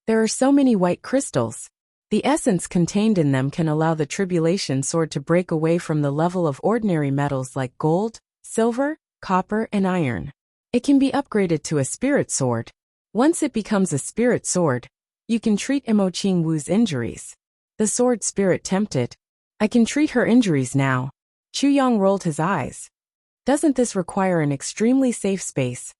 There are so many white crystals. The essence contained in them can allow the tribulation sword to break away from the level of ordinary metals like gold, silver, copper, and iron. It can be upgraded to a spirit sword. Once it becomes a spirit sword, you can treat Mo Qing Wu's injuries. The sword spirit tempted. I can treat her injuries now. Chu Yang rolled his eyes. Doesn't this require an extremely safe space?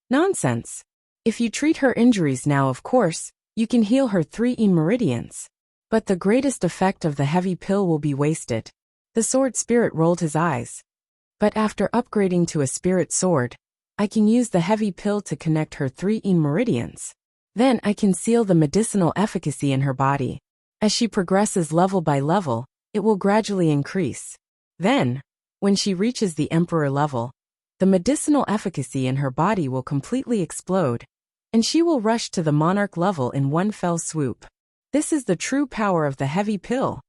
Nonsense. If you treat her injuries now, of course, you can heal her 3 meridians. But the greatest effect of the heavy pill will be wasted. The sword spirit rolled his eyes. But after upgrading to a spirit sword, I can use the heavy pill to connect her 3 meridians. Then I can seal the medicinal efficacy in her body. As she progresses level by level, it will gradually increase. Then, when she reaches the emperor level, the medicinal efficacy in her body will completely explode, and she will rush to the monarch level in one fell swoop. This is the true power of the heavy pill.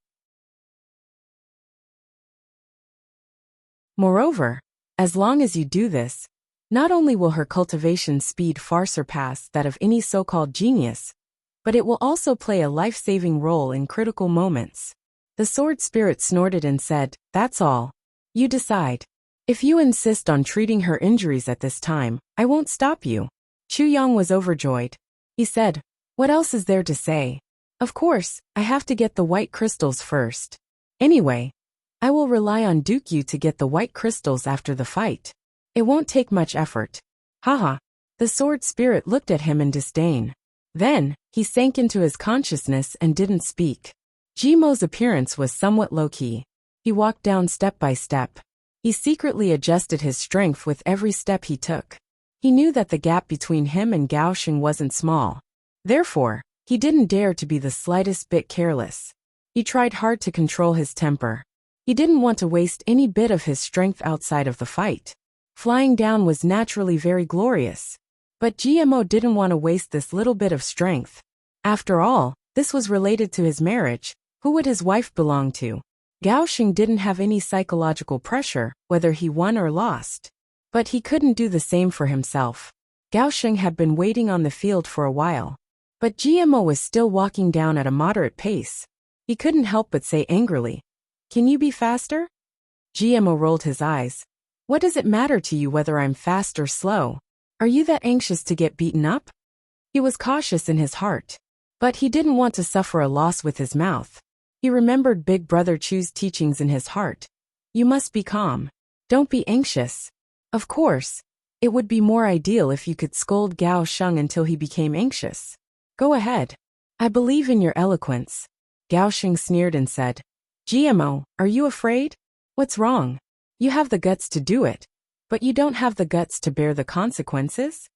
Moreover, as long as you do this, not only will her cultivation speed far surpass that of any so-called genius, but it will also play a life-saving role in critical moments. The sword spirit snorted and said, That's all. You decide. If you insist on treating her injuries at this time, I won't stop you. Chu Yang was overjoyed. He said, What else is there to say? Of course, I have to get the white crystals first. Anyway, I will rely on Dukyu to get the white crystals after the fight. It won't take much effort. Haha. The sword spirit looked at him in disdain. Then, he sank into his consciousness and didn't speak. Jimo's appearance was somewhat low-key. He walked down step by step. He secretly adjusted his strength with every step he took. He knew that the gap between him and Gaosheng wasn't small. Therefore, he didn't dare to be the slightest bit careless. He tried hard to control his temper. He didn't want to waste any bit of his strength outside of the fight. Flying down was naturally very glorious. But GMO didn't want to waste this little bit of strength. After all, this was related to his marriage. Who would his wife belong to? Gaosheng didn't have any psychological pressure, whether he won or lost. But he couldn't do the same for himself. Gaosheng had been waiting on the field for a while. But GMO was still walking down at a moderate pace. He couldn't help but say angrily, Can you be faster? GMO rolled his eyes. What does it matter to you whether I'm fast or slow? Are you that anxious to get beaten up? He was cautious in his heart. But he didn't want to suffer a loss with his mouth. He remembered Big Brother Chu's teachings in his heart. You must be calm. Don't be anxious. Of course, it would be more ideal if you could scold Gao Sheng until he became anxious. Go ahead. I believe in your eloquence. Gao Sheng sneered and said, GMO, are you afraid? What's wrong? You have the guts to do it, but you don't have the guts to bear the consequences?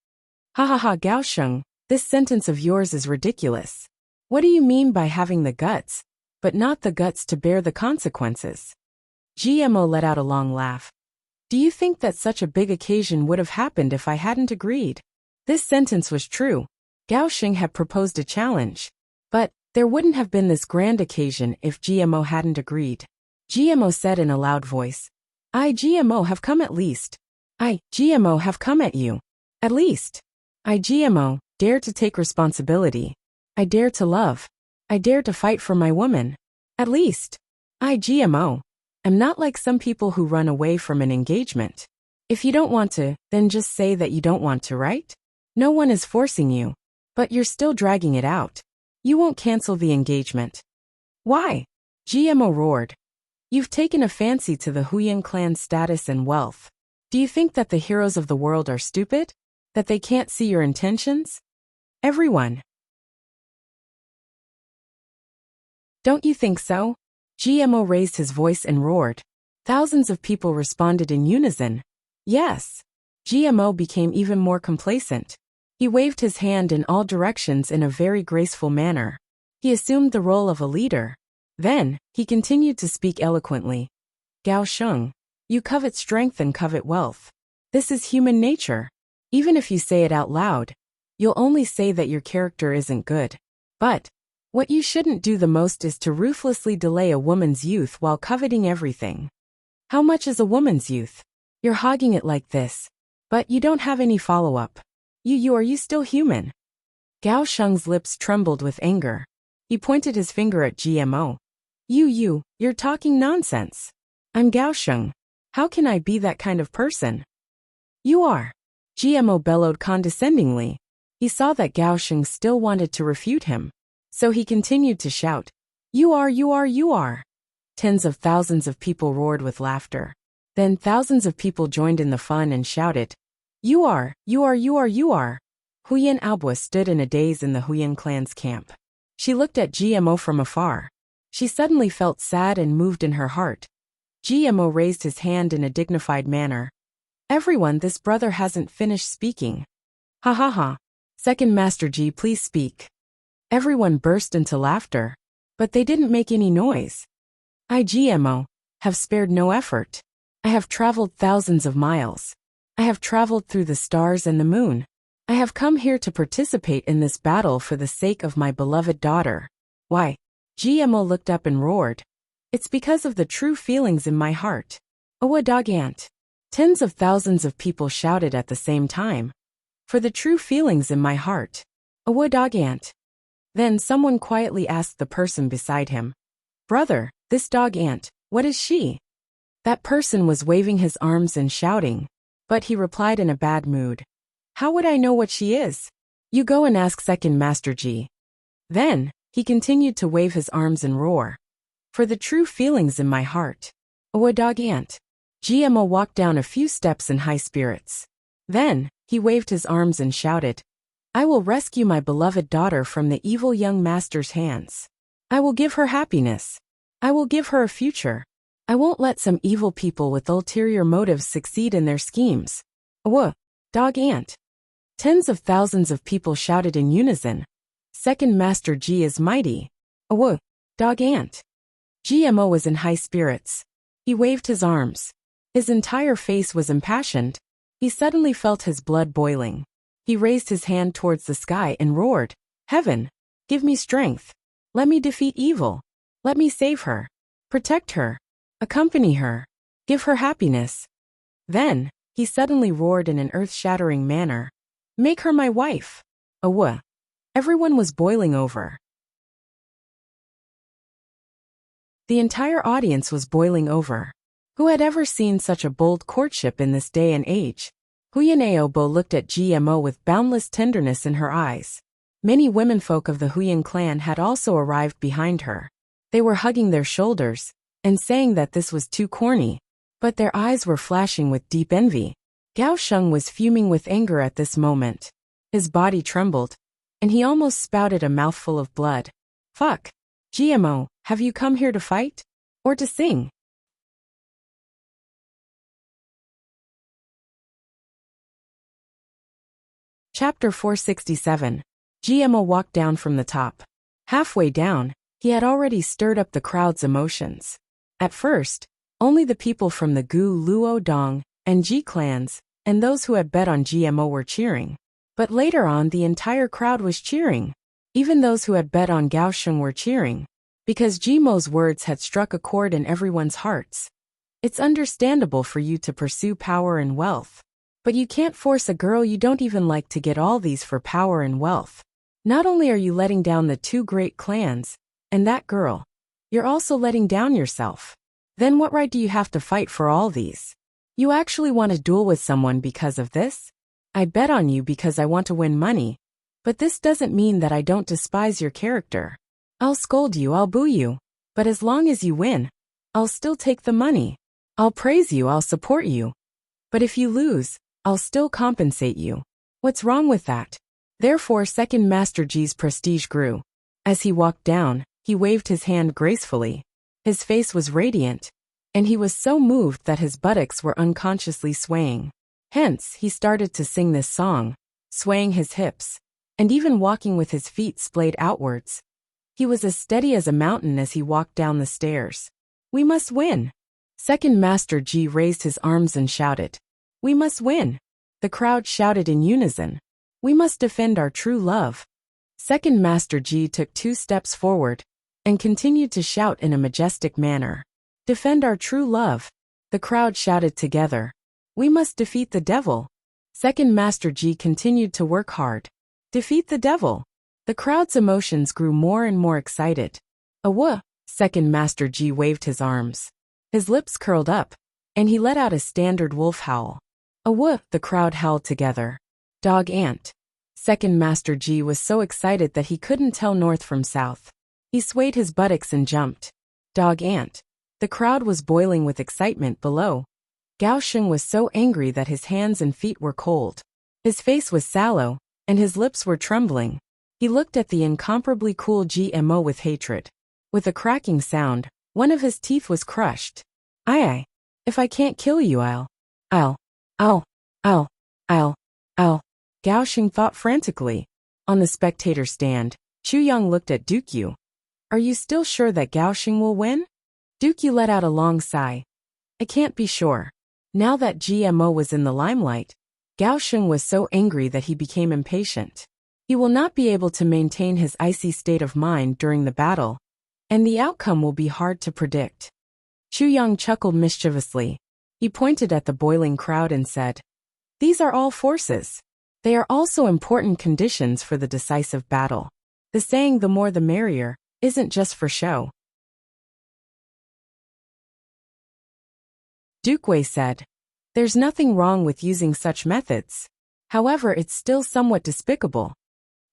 Ha ha ha, Gao Sheng, this sentence of yours is ridiculous. What do you mean by having the guts, but not the guts to bear the consequences? GMO let out a long laugh. Do you think that such a big occasion would have happened if I hadn't agreed? This sentence was true. Gaosheng had proposed a challenge. But there wouldn't have been this grand occasion if GMO hadn't agreed. GMO said in a loud voice, I, GMO, have come at least. I, GMO, have come at you. At least. I, GMO, dare to take responsibility. I dare to love. I dare to fight for my woman. At least. I, GMO, am not like some people who run away from an engagement. If you don't want to, then just say that you don't want to, right? No one is forcing you. But you're still dragging it out. You won't cancel the engagement. Why? GMO roared. You've taken a fancy to the Huyan clan's status and wealth. Do you think that the heroes of the world are stupid? That they can't see your intentions? Everyone. Don't you think so? GMO raised his voice and roared. Thousands of people responded in unison. Yes. GMO became even more complacent. He waved his hand in all directions in a very graceful manner. He assumed the role of a leader. Then, he continued to speak eloquently. Gao Sheng, you covet strength and covet wealth. This is human nature. Even if you say it out loud, you'll only say that your character isn't good. But, what you shouldn't do the most is to ruthlessly delay a woman's youth while coveting everything. How much is a woman's youth? You're hogging it like this. But you don't have any follow-up. Are you still human? Gao Sheng's lips trembled with anger. He pointed his finger at GMO. You're talking nonsense. I'm Gao Sheng. How can I be that kind of person? You are. GMO bellowed condescendingly. He saw that Gao Sheng still wanted to refute him. So he continued to shout, You are. Tens of thousands of people roared with laughter. Then thousands of people joined in the fun and shouted, You are. Huyan Aobua stood in a daze in the Huyan clan's camp. She looked at GMO from afar. She suddenly felt sad and moved in her heart. GMO raised his hand in a dignified manner. Everyone, this brother hasn't finished speaking. Ha ha ha. Second Master Ji, please speak. Everyone burst into laughter. But they didn't make any noise. I, GMO, have spared no effort. I have traveled thousands of miles. I have traveled through the stars and the moon. I have come here to participate in this battle for the sake of my beloved daughter. Why? GMO looked up and roared. It's because of the true feelings in my heart. Owa dog ant. Tens of thousands of people shouted at the same time. For the true feelings in my heart. Owa dog ant. Then someone quietly asked the person beside him. Brother, this dog ant, what is she? That person was waving his arms and shouting. But he replied in a bad mood. How would I know what she is? You go and ask Second Master Ji. Then, he continued to wave his arms and roar. For the true feelings in my heart. Owa dog ant. GMO walked down a few steps in high spirits. Then, he waved his arms and shouted. I will rescue my beloved daughter from the evil young master's hands. I will give her happiness. I will give her a future. I won't let some evil people with ulterior motives succeed in their schemes. Owa dog ant. Tens of thousands of people shouted in unison. Second Master Ji is mighty. Owa dog ant. GMO was in high spirits. He waved his arms. His entire face was impassioned. He suddenly felt his blood boiling. He raised his hand towards the sky and roared, Heaven, give me strength. Let me defeat evil. Let me save her. Protect her. Accompany her. Give her happiness. Then, he suddenly roared in an earth-shattering manner. Make her my wife. Owa. Everyone was boiling over. The entire audience was boiling over. Who had ever seen such a bold courtship in this day and age? Huyan Aobua looked at GMO with boundless tenderness in her eyes. Many womenfolk of the Huyan clan had also arrived behind her. They were hugging their shoulders and saying that this was too corny. But their eyes were flashing with deep envy. Gao Sheng was fuming with anger at this moment. His body trembled, and he almost spouted a mouthful of blood. Fuck. GMO, have you come here to fight? Or to sing? Chapter 467. GMO walked down from the top. Halfway down, he had already stirred up the crowd's emotions. At first, only the people from the Gu Luo Dong and Ji clans, and those who had bet on GMO were cheering. But later on the entire crowd was cheering. Even those who had bet on Gao Sheng were cheering. Because GMO's words had struck a chord in everyone's hearts. It's understandable for you to pursue power and wealth. But you can't force a girl you don't even like to get all these for power and wealth. Not only are you letting down the two great clans, and that girl, you're also letting down yourself. Then what right do you have to fight for all these? You actually want to duel with someone because of this? I bet on you because I want to win money. But this doesn't mean that I don't despise your character. I'll scold you, I'll boo you. But as long as you win, I'll still take the money. I'll praise you, I'll support you. But if you lose, I'll still compensate you. What's wrong with that? Therefore, Second Master Ji's prestige grew. As he walked down, he waved his hand gracefully. His face was radiant, and he was so moved that his buttocks were unconsciously swaying. Hence, he started to sing this song, swaying his hips, and even walking with his feet splayed outwards. He was as steady as a mountain as he walked down the stairs. We must win. Second Master Ji raised his arms and shouted. We must win. The crowd shouted in unison. We must defend our true love. Second Master Ji took 2 steps forward and continued to shout in a majestic manner. Defend our true love. The crowd shouted together. We must defeat the devil. Second Master Ji continued to work hard. Defeat the devil. The crowd's emotions grew more and more excited. Awah! Second Master Ji waved his arms. His lips curled up, and he let out a standard wolf howl. Awah! The crowd howled together. Dog ant. Second Master Ji was so excited that he couldn't tell north from south. He swayed his buttocks and jumped. Dog ant. The crowd was boiling with excitement below. Gao Sheng was so angry that his hands and feet were cold. His face was sallow, and his lips were trembling. He looked at the incomparably cool GMO with hatred. With a cracking sound, one of his teeth was crushed. Aye. If I can't kill you, I'll. Gao Sheng thought frantically. On the spectator stand, Chu Yang looked at Dukyu. Are you still sure that Gao Sheng will win? Dukyu let out a long sigh. I can't be sure. Now that GMO was in the limelight, Gao Sheng was so angry that he became impatient. He will not be able to maintain his icy state of mind during the battle, and the outcome will be hard to predict. Chu Yang chuckled mischievously. He pointed at the boiling crowd and said, These are all forces. They are also important conditions for the decisive battle. The saying the more the merrier isn't just for show. Duque said, There's nothing wrong with using such methods. However, it's still somewhat despicable.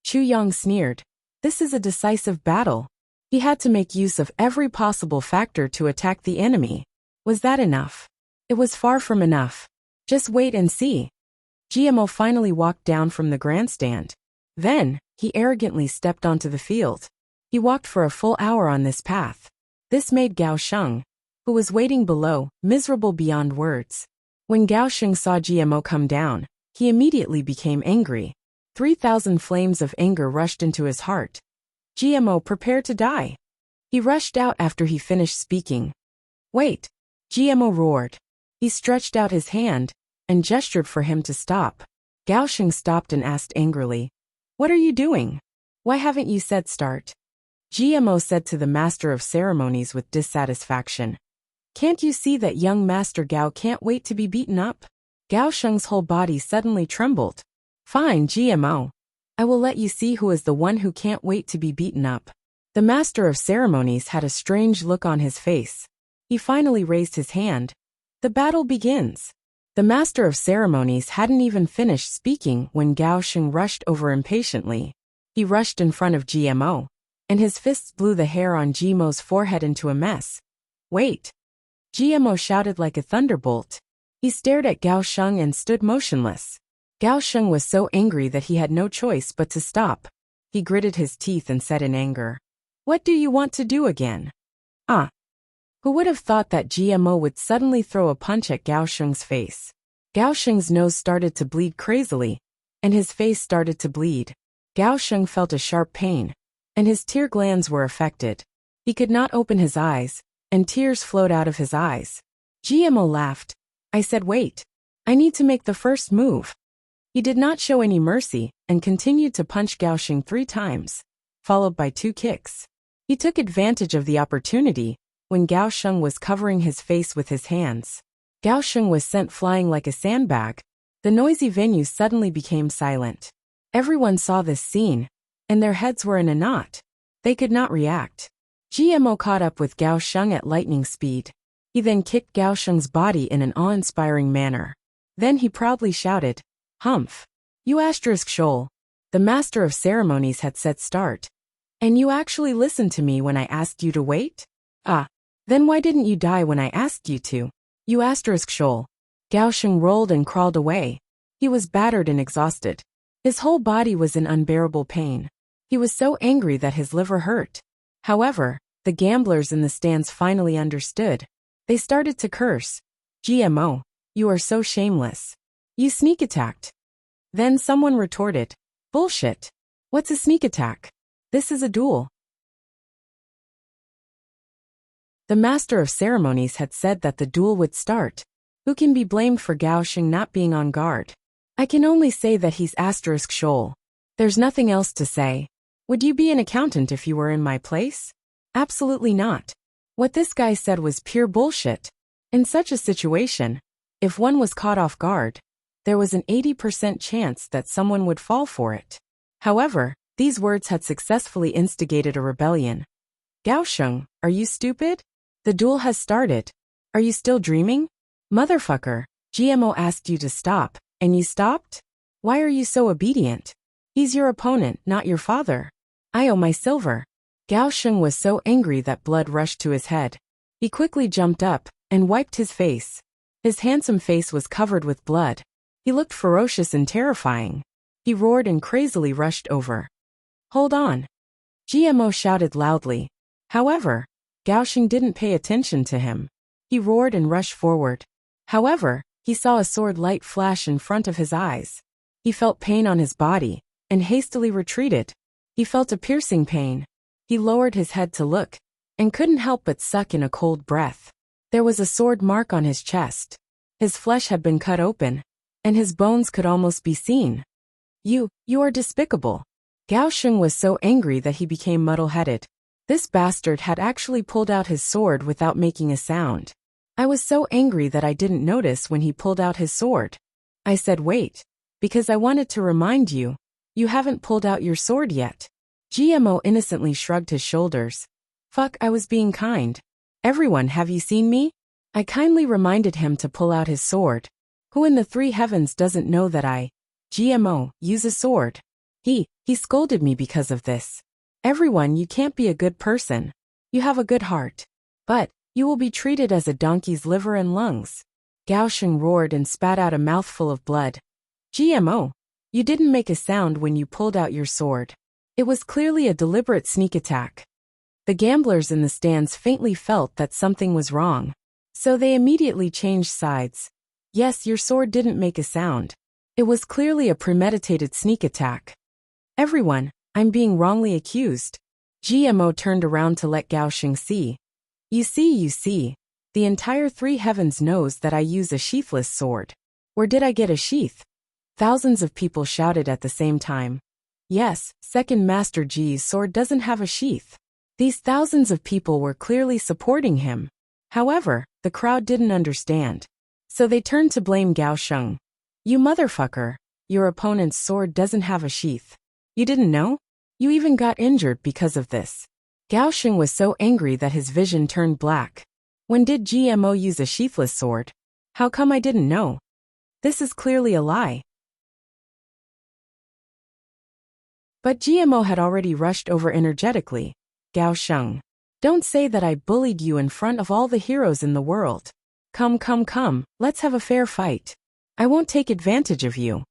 Chu Yang sneered. This is a decisive battle. He had to make use of every possible factor to attack the enemy. Was that enough? It was far from enough. Just wait and see. GMO finally walked down from the grandstand. Then, he arrogantly stepped onto the field. He walked for a full hour on this path. This made Gao Sheng, who was waiting below, miserable beyond words. When Gao Sheng saw GMO come down, he immediately became angry. 3,000 flames of anger rushed into his heart. GMO, prepare to die. He rushed out after he finished speaking. Wait! GMO roared. He stretched out his hand and gestured for him to stop. Gao Sheng stopped and asked angrily, What are you doing? Why haven't you said start? GMO said to the Master of Ceremonies with dissatisfaction. Can't you see that young Master Gao can't wait to be beaten up? Gao Sheng's whole body suddenly trembled. Fine, GMO. I will let you see who is the one who can't wait to be beaten up. The Master of Ceremonies had a strange look on his face. He finally raised his hand. The battle begins. The Master of Ceremonies hadn't even finished speaking when Gao Sheng rushed over impatiently. He rushed in front of GMO, and his fists blew the hair on GMO's forehead into a mess. Wait! GMO shouted like a thunderbolt. He stared at Gao Sheng and stood motionless. Gao Sheng was so angry that he had no choice but to stop. He gritted his teeth and said in anger, What do you want to do again? Who would have thought that GMO would suddenly throw a punch at Gao Sheng's face? Gao Sheng's nose started to bleed crazily, and his face started to bleed. Gao Sheng felt a sharp pain, and his tear glands were affected. He could not open his eyes, and tears flowed out of his eyes. GMO laughed. I said wait. I need to make the first move. He did not show any mercy, and continued to punch Gao Sheng 3 times, followed by 2 kicks. He took advantage of the opportunity, when Gao Sheng was covering his face with his hands. Gao Sheng was sent flying like a sandbag. The noisy venue suddenly became silent. Everyone saw this scene, and their heads were in a knot. They could not react. GMO caught up with Gao Sheng at lightning speed. He then kicked Gao Sheng's body in an awe-inspiring manner. Then he proudly shouted, Humph! You *shoal. The master of ceremonies had said start. And you actually listened to me when I asked you to wait? Ah. Then why didn't you die when I asked you to? You asterisk shoal. Gao Sheng rolled and crawled away. He was battered and exhausted. His whole body was in unbearable pain. He was so angry that his liver hurt. However, the gamblers in the stands finally understood. They started to curse. GMO, you are so shameless. You sneak attacked. Then someone retorted, bullshit. What's a sneak attack? This is a duel. The master of ceremonies had said that the duel would start. Who can be blamed for Gao Sheng not being on guard? I can only say that he's asterisk shoal. There's nothing else to say. Would you be an accountant if you were in my place? Absolutely not. What this guy said was pure bullshit. In such a situation, if one was caught off guard, there was an 80% chance that someone would fall for it. However, these words had successfully instigated a rebellion. Gao Sheng, are you stupid? The duel has started. Are you still dreaming? Motherfucker, GMO asked you to stop, and you stopped? Why are you so obedient? He's your opponent, not your father. I owe my silver. Gao Sheng was so angry that blood rushed to his head. He quickly jumped up and wiped his face. His handsome face was covered with blood. He looked ferocious and terrifying. He roared and crazily rushed over. Hold on. GMO shouted loudly. However, Gao Sheng didn't pay attention to him. He roared and rushed forward. However, he saw a sword light flash in front of his eyes. He felt pain on his body and hastily retreated. He felt a piercing pain. He lowered his head to look and couldn't help but suck in a cold breath. There was a sword mark on his chest. His flesh had been cut open, and his bones could almost be seen. You are despicable. Gao Sheng was so angry that he became muddle-headed. This bastard had actually pulled out his sword without making a sound. I was so angry that I didn't notice when he pulled out his sword. I said wait, because I wanted to remind you, you haven't pulled out your sword yet. GMO innocently shrugged his shoulders. Fuck, I was being kind. Everyone, have you seen me? I kindly reminded him to pull out his sword. Who in the three heavens doesn't know that I, GMO, use a sword? He scolded me because of this. Everyone, you can't be a good person. You have a good heart. But, you will be treated as a donkey's liver and lungs. Gao Sheng roared and spat out a mouthful of blood. GMO, you didn't make a sound when you pulled out your sword. It was clearly a deliberate sneak attack. The gamblers in the stands faintly felt that something was wrong. So they immediately changed sides. Yes, your sword didn't make a sound. It was clearly a premeditated sneak attack. Everyone, I'm being wrongly accused. GMO turned around to let Gao Sheng see. You see, the entire three heavens knows that I use a sheathless sword. Where did I get a sheath? Thousands of people shouted at the same time. Yes, Second Master Ji's sword doesn't have a sheath. These thousands of people were clearly supporting him. However, the crowd didn't understand. So they turned to blame Gao Sheng. You motherfucker, your opponent's sword doesn't have a sheath. You didn't know? You even got injured because of this. Gao Sheng was so angry that his vision turned black. When did GMO use a sheathless sword? How come I didn't know? This is clearly a lie. But GMO had already rushed over energetically. Gao Sheng, don't say that I bullied you in front of all the heroes in the world. Come, let's have a fair fight. I won't take advantage of you.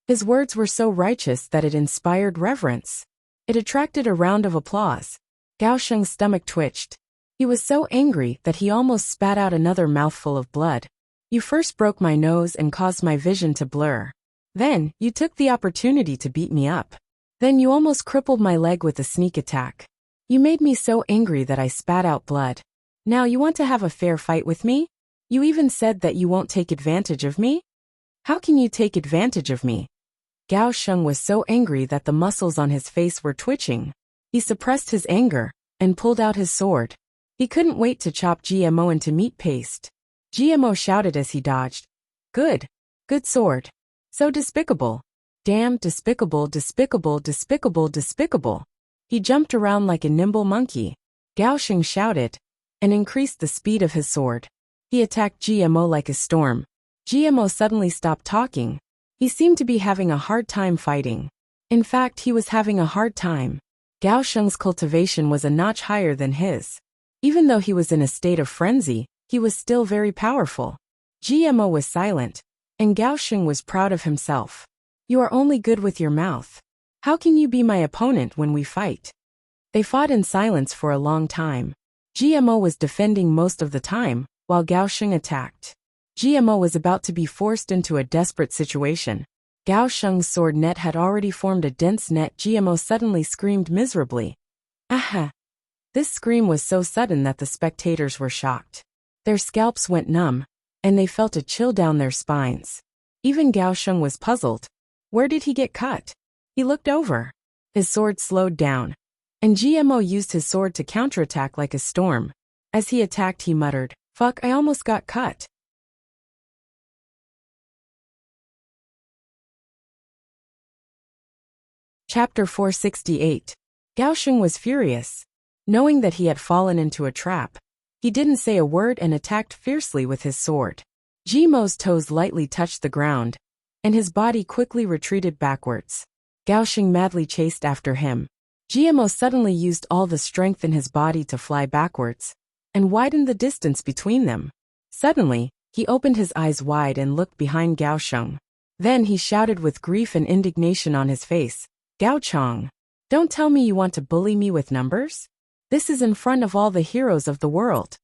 His words were so righteous that it inspired reverence. It attracted a round of applause. Gao Sheng's stomach twitched. He was so angry that he almost spat out another mouthful of blood. You first broke my nose and caused my vision to blur. Then, you took the opportunity to beat me up. Then you almost crippled my leg with a sneak attack. You made me so angry that I spat out blood. Now you want to have a fair fight with me? You even said that you won't take advantage of me? How can you take advantage of me? Gao Sheng was so angry that the muscles on his face were twitching. He suppressed his anger and pulled out his sword. He couldn't wait to chop GMO into meat paste. GMO shouted as he dodged. Good sword. So despicable. Damn despicable. He jumped around like a nimble monkey. Gao Sheng shouted and increased the speed of his sword. He attacked GMO like a storm. GMO suddenly stopped talking. He seemed to be having a hard time fighting. In fact, he was having a hard time. Gao Sheng's cultivation was a notch higher than his. Even though he was in a state of frenzy, he was still very powerful. GMO was silent, and Gao Sheng was proud of himself. You are only good with your mouth. How can you be my opponent when we fight? They fought in silence for a long time. GMO was defending most of the time, while Gao Sheng attacked. GMO was about to be forced into a desperate situation. Gao Sheng's sword net had already formed a dense net. GMO suddenly screamed miserably. Aha! This scream was so sudden that the spectators were shocked. Their scalps went numb, and they felt a chill down their spines. Even Gao Sheng was puzzled. Where did he get cut? He looked over. His sword slowed down, and GMO used his sword to counterattack like a storm. As he attacked, he muttered, "Fuck, I almost got cut." Chapter 468. Gao Sheng was furious. Knowing that he had fallen into a trap, he didn't say a word and attacked fiercely with his sword. GMO's toes lightly touched the ground, and his body quickly retreated backwards. Gao Sheng madly chased after him. GMO suddenly used all the strength in his body to fly backwards, and widened the distance between them. Suddenly, he opened his eyes wide and looked behind Gao Sheng. Then he shouted with grief and indignation on his face, "Gao Chong, don't tell me you want to bully me with numbers? This is in front of all the heroes of the world."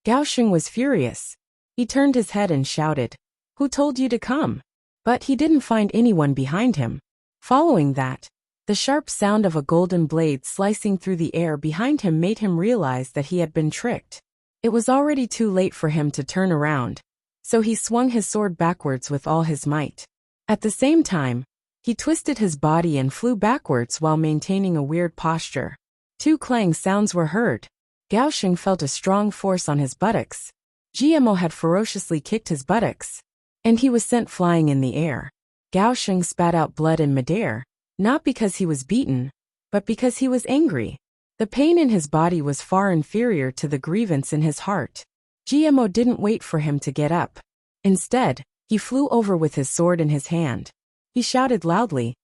Gao Sheng was furious. He turned his head and shouted, "Who told you to come?" But he didn't find anyone behind him. Following that, the sharp sound of a golden blade slicing through the air behind him made him realize that he had been tricked. It was already too late for him to turn around, so he swung his sword backwards with all his might. At the same time, he twisted his body and flew backwards while maintaining a weird posture. Two clang sounds were heard. Gao Sheng felt a strong force on his buttocks. GMO had ferociously kicked his buttocks, and he was sent flying in the air. Gao Sheng spat out blood in midair, not because he was beaten, but because he was angry. The pain in his body was far inferior to the grievance in his heart. GMO didn't wait for him to get up. Instead, he flew over with his sword in his hand. He shouted loudly,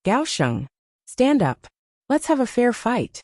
"Gao Sheng, stand up. Let's have a fair fight."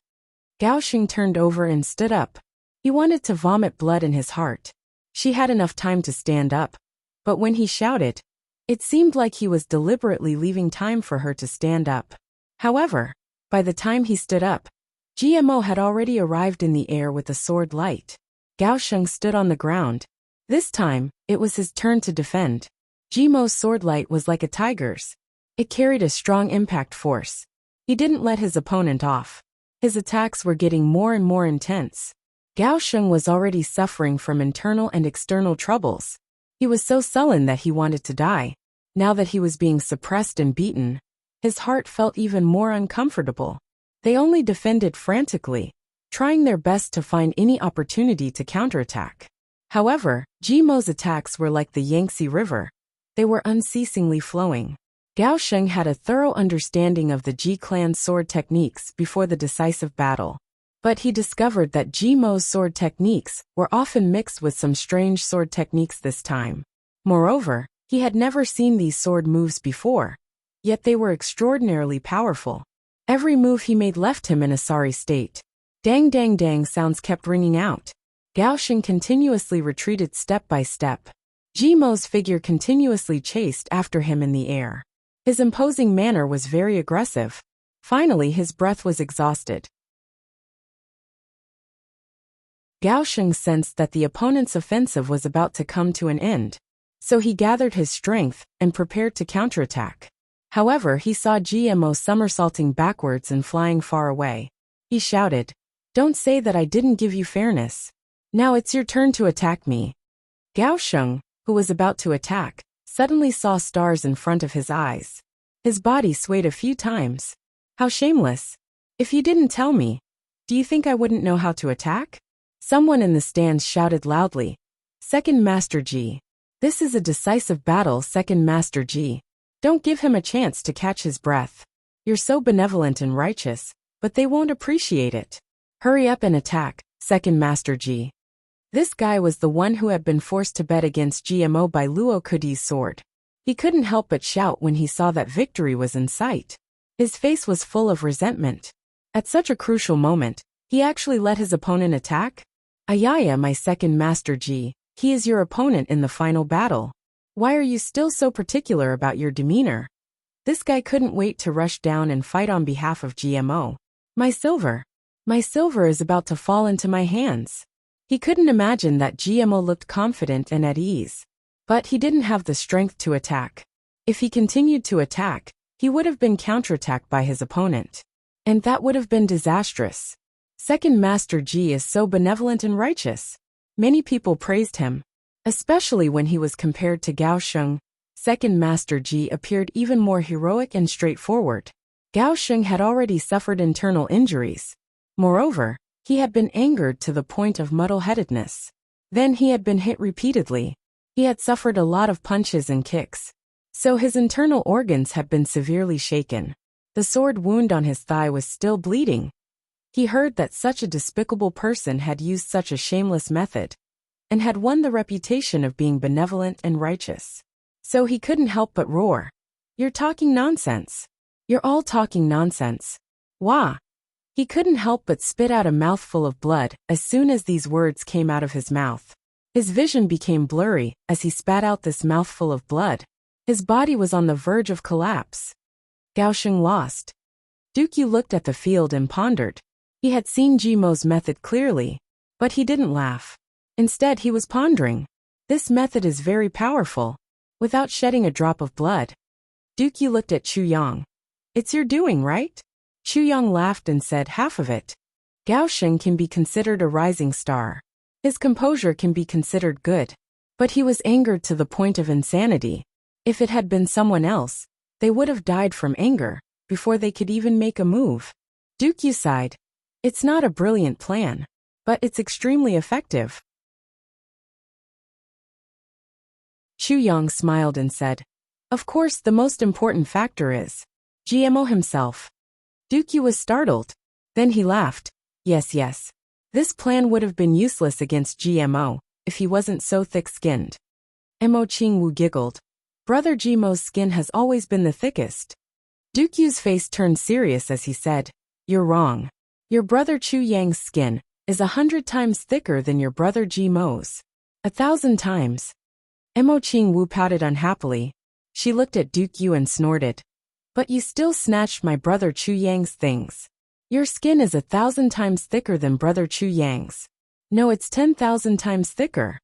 Gao Sheng turned over and stood up. He wanted to vomit blood in his heart. She had enough time to stand up, but when he shouted, it seemed like he was deliberately leaving time for her to stand up. However, by the time he stood up, GMO had already arrived in the air with the sword light. Gao Sheng stood on the ground. This time, it was his turn to defend. GMO's sword light was like a tiger's. It carried a strong impact force. He didn't let his opponent off. His attacks were getting more and more intense. Gao Sheng was already suffering from internal and external troubles. He was so sullen that he wanted to die. Now that he was being suppressed and beaten, his heart felt even more uncomfortable. They only defended frantically, trying their best to find any opportunity to counterattack. However, GMO's attacks were like the Yangtze River. They were unceasingly flowing. Gao Sheng had a thorough understanding of the Ji clan's sword techniques before the decisive battle. But he discovered that GMO's sword techniques were often mixed with some strange sword techniques this time. Moreover, he had never seen these sword moves before, yet they were extraordinarily powerful. Every move he made left him in a sorry state. Dang dang dang sounds kept ringing out. Gao Sheng continuously retreated step by step. GMO's figure continuously chased after him in the air. His imposing manner was very aggressive. Finally, his breath was exhausted. Gao Sheng sensed that the opponent's offensive was about to come to an end, so he gathered his strength and prepared to counterattack. However, he saw GMO somersaulting backwards and flying far away. He shouted, "Don't say that I didn't give you fairness. Now it's your turn to attack me." Gao Sheng, who was about to attack, suddenly saw stars in front of his eyes. His body swayed a few times. How shameless. If you didn't tell me, do you think I wouldn't know how to attack? Someone in the stands shouted loudly, "Second Master Ji. This is a decisive battle, Second Master Ji. Don't give him a chance to catch his breath. You're so benevolent and righteous, but they won't appreciate it. Hurry up and attack, Second Master Ji." This guy was the one who had been forced to bet against GMO by Luo Kudi's sword. He couldn't help but shout when he saw that victory was in sight. His face was full of resentment. At such a crucial moment, he actually let his opponent attack? Ayaya, my second Master G, he is your opponent in the final battle. Why are you still so particular about your demeanor? This guy couldn't wait to rush down and fight on behalf of GMO. My silver is about to fall into my hands. He couldn't imagine that GMO looked confident and at ease. But he didn't have the strength to attack. If he continued to attack, he would have been counterattacked by his opponent. And that would have been disastrous. Second Master G is so benevolent and righteous. Many people praised him, especially when he was compared to Gao Sheng. Second Master G appeared even more heroic and straightforward. Gao Sheng had already suffered internal injuries. Moreover, he had been angered to the point of muddle-headedness. Then he had been hit repeatedly. He had suffered a lot of punches and kicks. So his internal organs had been severely shaken. The sword wound on his thigh was still bleeding. He heard that such a despicable person had used such a shameless method, and had won the reputation of being benevolent and righteous. So he couldn't help but roar. You're talking nonsense. You're all talking nonsense. Wah! He couldn't help but spit out a mouthful of blood as soon as these words came out of his mouth. His vision became blurry as he spat out this mouthful of blood. His body was on the verge of collapse. Gao Sheng lost. Dukyu looked at the field and pondered. He had seen Jimo's method clearly, but he didn't laugh. Instead, he was pondering. This method is very powerful, without shedding a drop of blood. Dukyu looked at Chu Yang. It's your doing, right? Chu Yang laughed and said half of it. Gao Sheng can be considered a rising star. His composure can be considered good. But he was angered to the point of insanity. If it had been someone else, they would have died from anger before they could even make a move. Dukyu sighed. It's not a brilliant plan, but it's extremely effective. Chu Yang smiled and said, of course the most important factor is GMO himself. Dukyu was startled. Then he laughed. Yes. This plan would have been useless against GMO if he wasn't so thick-skinned. Mo Qingwu giggled. Brother Jimo's skin has always been the thickest. Dukyu's face turned serious as he said, you're wrong. Your brother Chu Yang's skin is 100 times thicker than your brother Jimo's. 1,000 times. Mo Qingwu pouted unhappily. She looked at Dukyu and snorted. But you still snatched my brother Chu Yang's things. Your skin is 1,000 times thicker than brother Chu Yang's. No, it's 10,000 times thicker.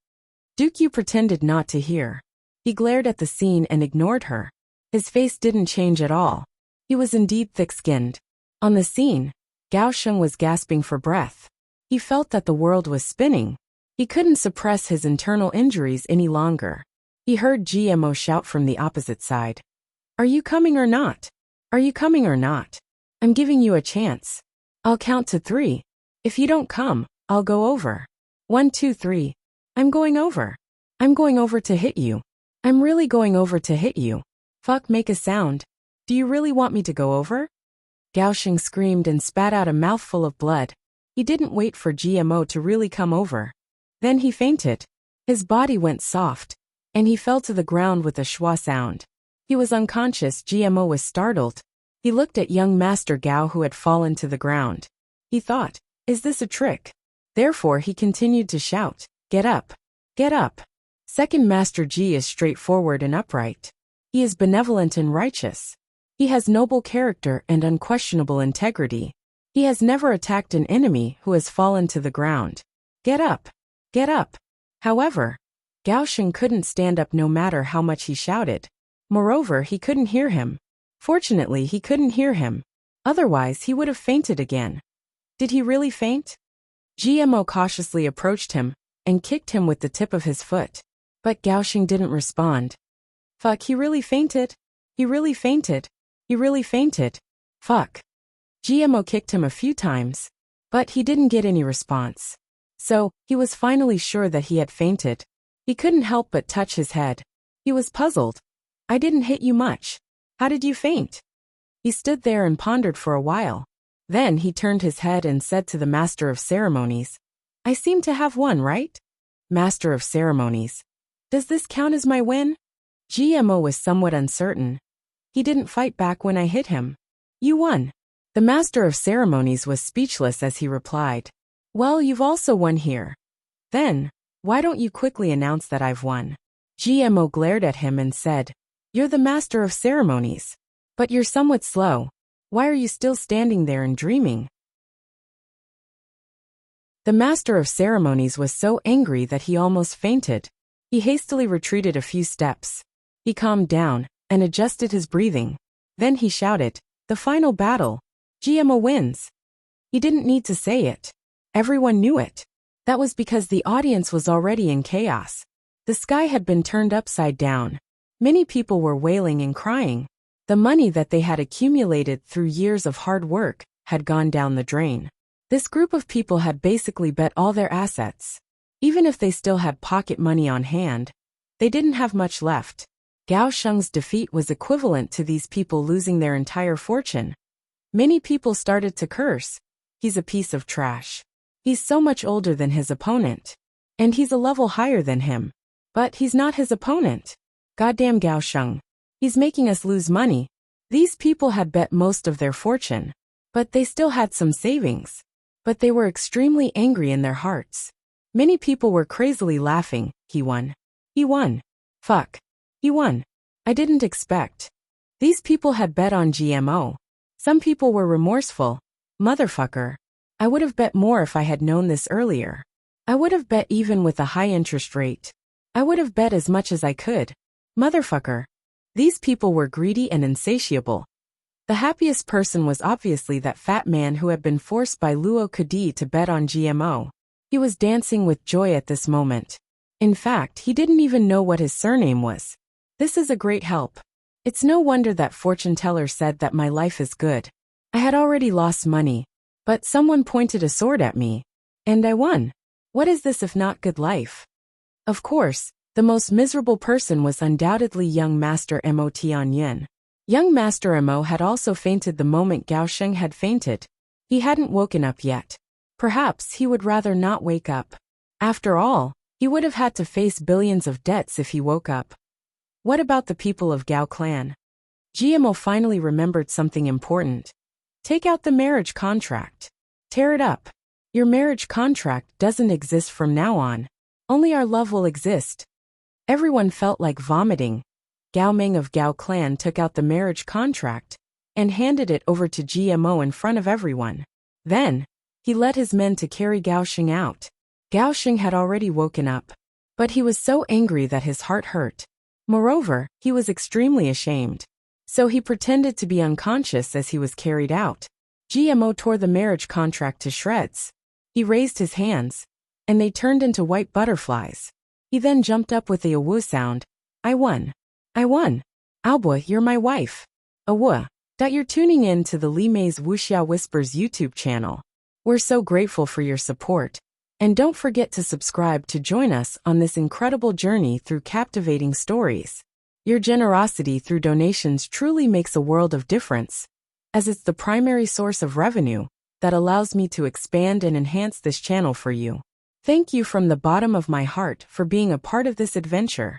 Dukyu pretended not to hear. He glared at the scene and ignored her. His face didn't change at all. He was indeed thick-skinned. On the scene, Gao Sheng was gasping for breath. He felt that the world was spinning. He couldn't suppress his internal injuries any longer. He heard GMO shout from the opposite side. Are you coming or not? Are you coming or not? I'm giving you a chance. I'll count to 3. If you don't come, I'll go over. 1, 2, 3. I'm going over. I'm going over to hit you. I'm really going over to hit you. Fuck, make a sound. Do you really want me to go over? Gao Sheng screamed and spat out a mouthful of blood. He didn't wait for GMO to really come over. Then he fainted. His body went soft, and he fell to the ground with a schwa sound. He was unconscious. GMO was startled. He looked at young Master Gao who had fallen to the ground. He thought, is this a trick? Therefore he continued to shout, get up. Get up. Second Master G is straightforward and upright. He is benevolent and righteous. He has noble character and unquestionable integrity. He has never attacked an enemy who has fallen to the ground. Get up. Get up. However, Gao Sheng couldn't stand up no matter how much he shouted. Moreover, he couldn't hear him. Fortunately, he couldn't hear him. Otherwise, he would have fainted again. Did he really faint? GMO cautiously approached him and kicked him with the tip of his foot. But Gao Sheng didn't respond. Fuck, he really fainted. He really fainted. He really fainted. Fuck. GMO kicked him a few times, but he didn't get any response. So, he was finally sure that he had fainted. He couldn't help but touch his head. He was puzzled. I didn't hit you much. How did you faint? He stood there and pondered for a while. Then he turned his head and said to the Master of Ceremonies, I seem to have won, right? Master of Ceremonies. Does this count as my win? GMO was somewhat uncertain. He didn't fight back when I hit him. You won. The master of ceremonies was speechless as he replied. Well, you've also won here. Then, why don't you quickly announce that I've won? GMO glared at him and said, You're the master of ceremonies. But you're somewhat slow. Why are you still standing there and dreaming? The master of ceremonies was so angry that he almost fainted. He hastily retreated a few steps. He calmed down and adjusted his breathing. Then he shouted, The final battle. GMO wins. He didn't need to say it. Everyone knew it. That was because the audience was already in chaos. The sky had been turned upside down. Many people were wailing and crying. The money that they had accumulated through years of hard work had gone down the drain. This group of people had basically bet all their assets. Even if they still had pocket money on hand, they didn't have much left. Gao Sheng's defeat was equivalent to these people losing their entire fortune. Many people started to curse. He's a piece of trash. He's so much older than his opponent. And he's a level higher than him. But he's not his opponent. Goddamn Gao Sheng. He's making us lose money. These people had bet most of their fortune. But they still had some savings. But they were extremely angry in their hearts. Many people were crazily laughing. He won. He won. Fuck. He won. I didn't expect. These people had bet on GMO. Some people were remorseful. Motherfucker. I would have bet more if I had known this earlier. I would have bet even with a high interest rate. I would have bet as much as I could. Motherfucker. These people were greedy and insatiable. The happiest person was obviously that fat man who had been forced by Luo Kadi to bet on GMO. He was dancing with joy at this moment. In fact, he didn't even know what his surname was. This is a great help. It's no wonder that fortune teller said that my life is good. I had already lost money. But someone pointed a sword at me. And I won. What is this if not good life? Of course, the most miserable person was undoubtedly young Master Mo Tianyin. Young Master Mo had also fainted the moment Gao Sheng had fainted. He hadn't woken up yet. Perhaps he would rather not wake up. After all, he would have had to face billions of debts if he woke up. What about the people of Gao clan? GMO finally remembered something important. Take out the marriage contract. Tear it up. Your marriage contract doesn't exist from now on. Only our love will exist. Everyone felt like vomiting. Gao Meng of Gao clan took out the marriage contract and handed it over to GMO in front of everyone. Then, he led his men to carry Gao Sheng out. Gao Sheng had already woken up. But he was so angry that his heart hurt. Moreover, he was extremely ashamed. So he pretended to be unconscious as he was carried out. GMO tore the marriage contract to shreds. He raised his hands, and they turned into white butterflies. He then jumped up with a awu sound. I won. I won. Alboy, you're my wife. Awu. You're tuning in to the Li Mei's Wuxia Whispers YouTube channel. We're so grateful for your support. And don't forget to subscribe to join us on this incredible journey through captivating stories. Your generosity through donations truly makes a world of difference, as it's the primary source of revenue that allows me to expand and enhance this channel for you. Thank you from the bottom of my heart for being a part of this adventure.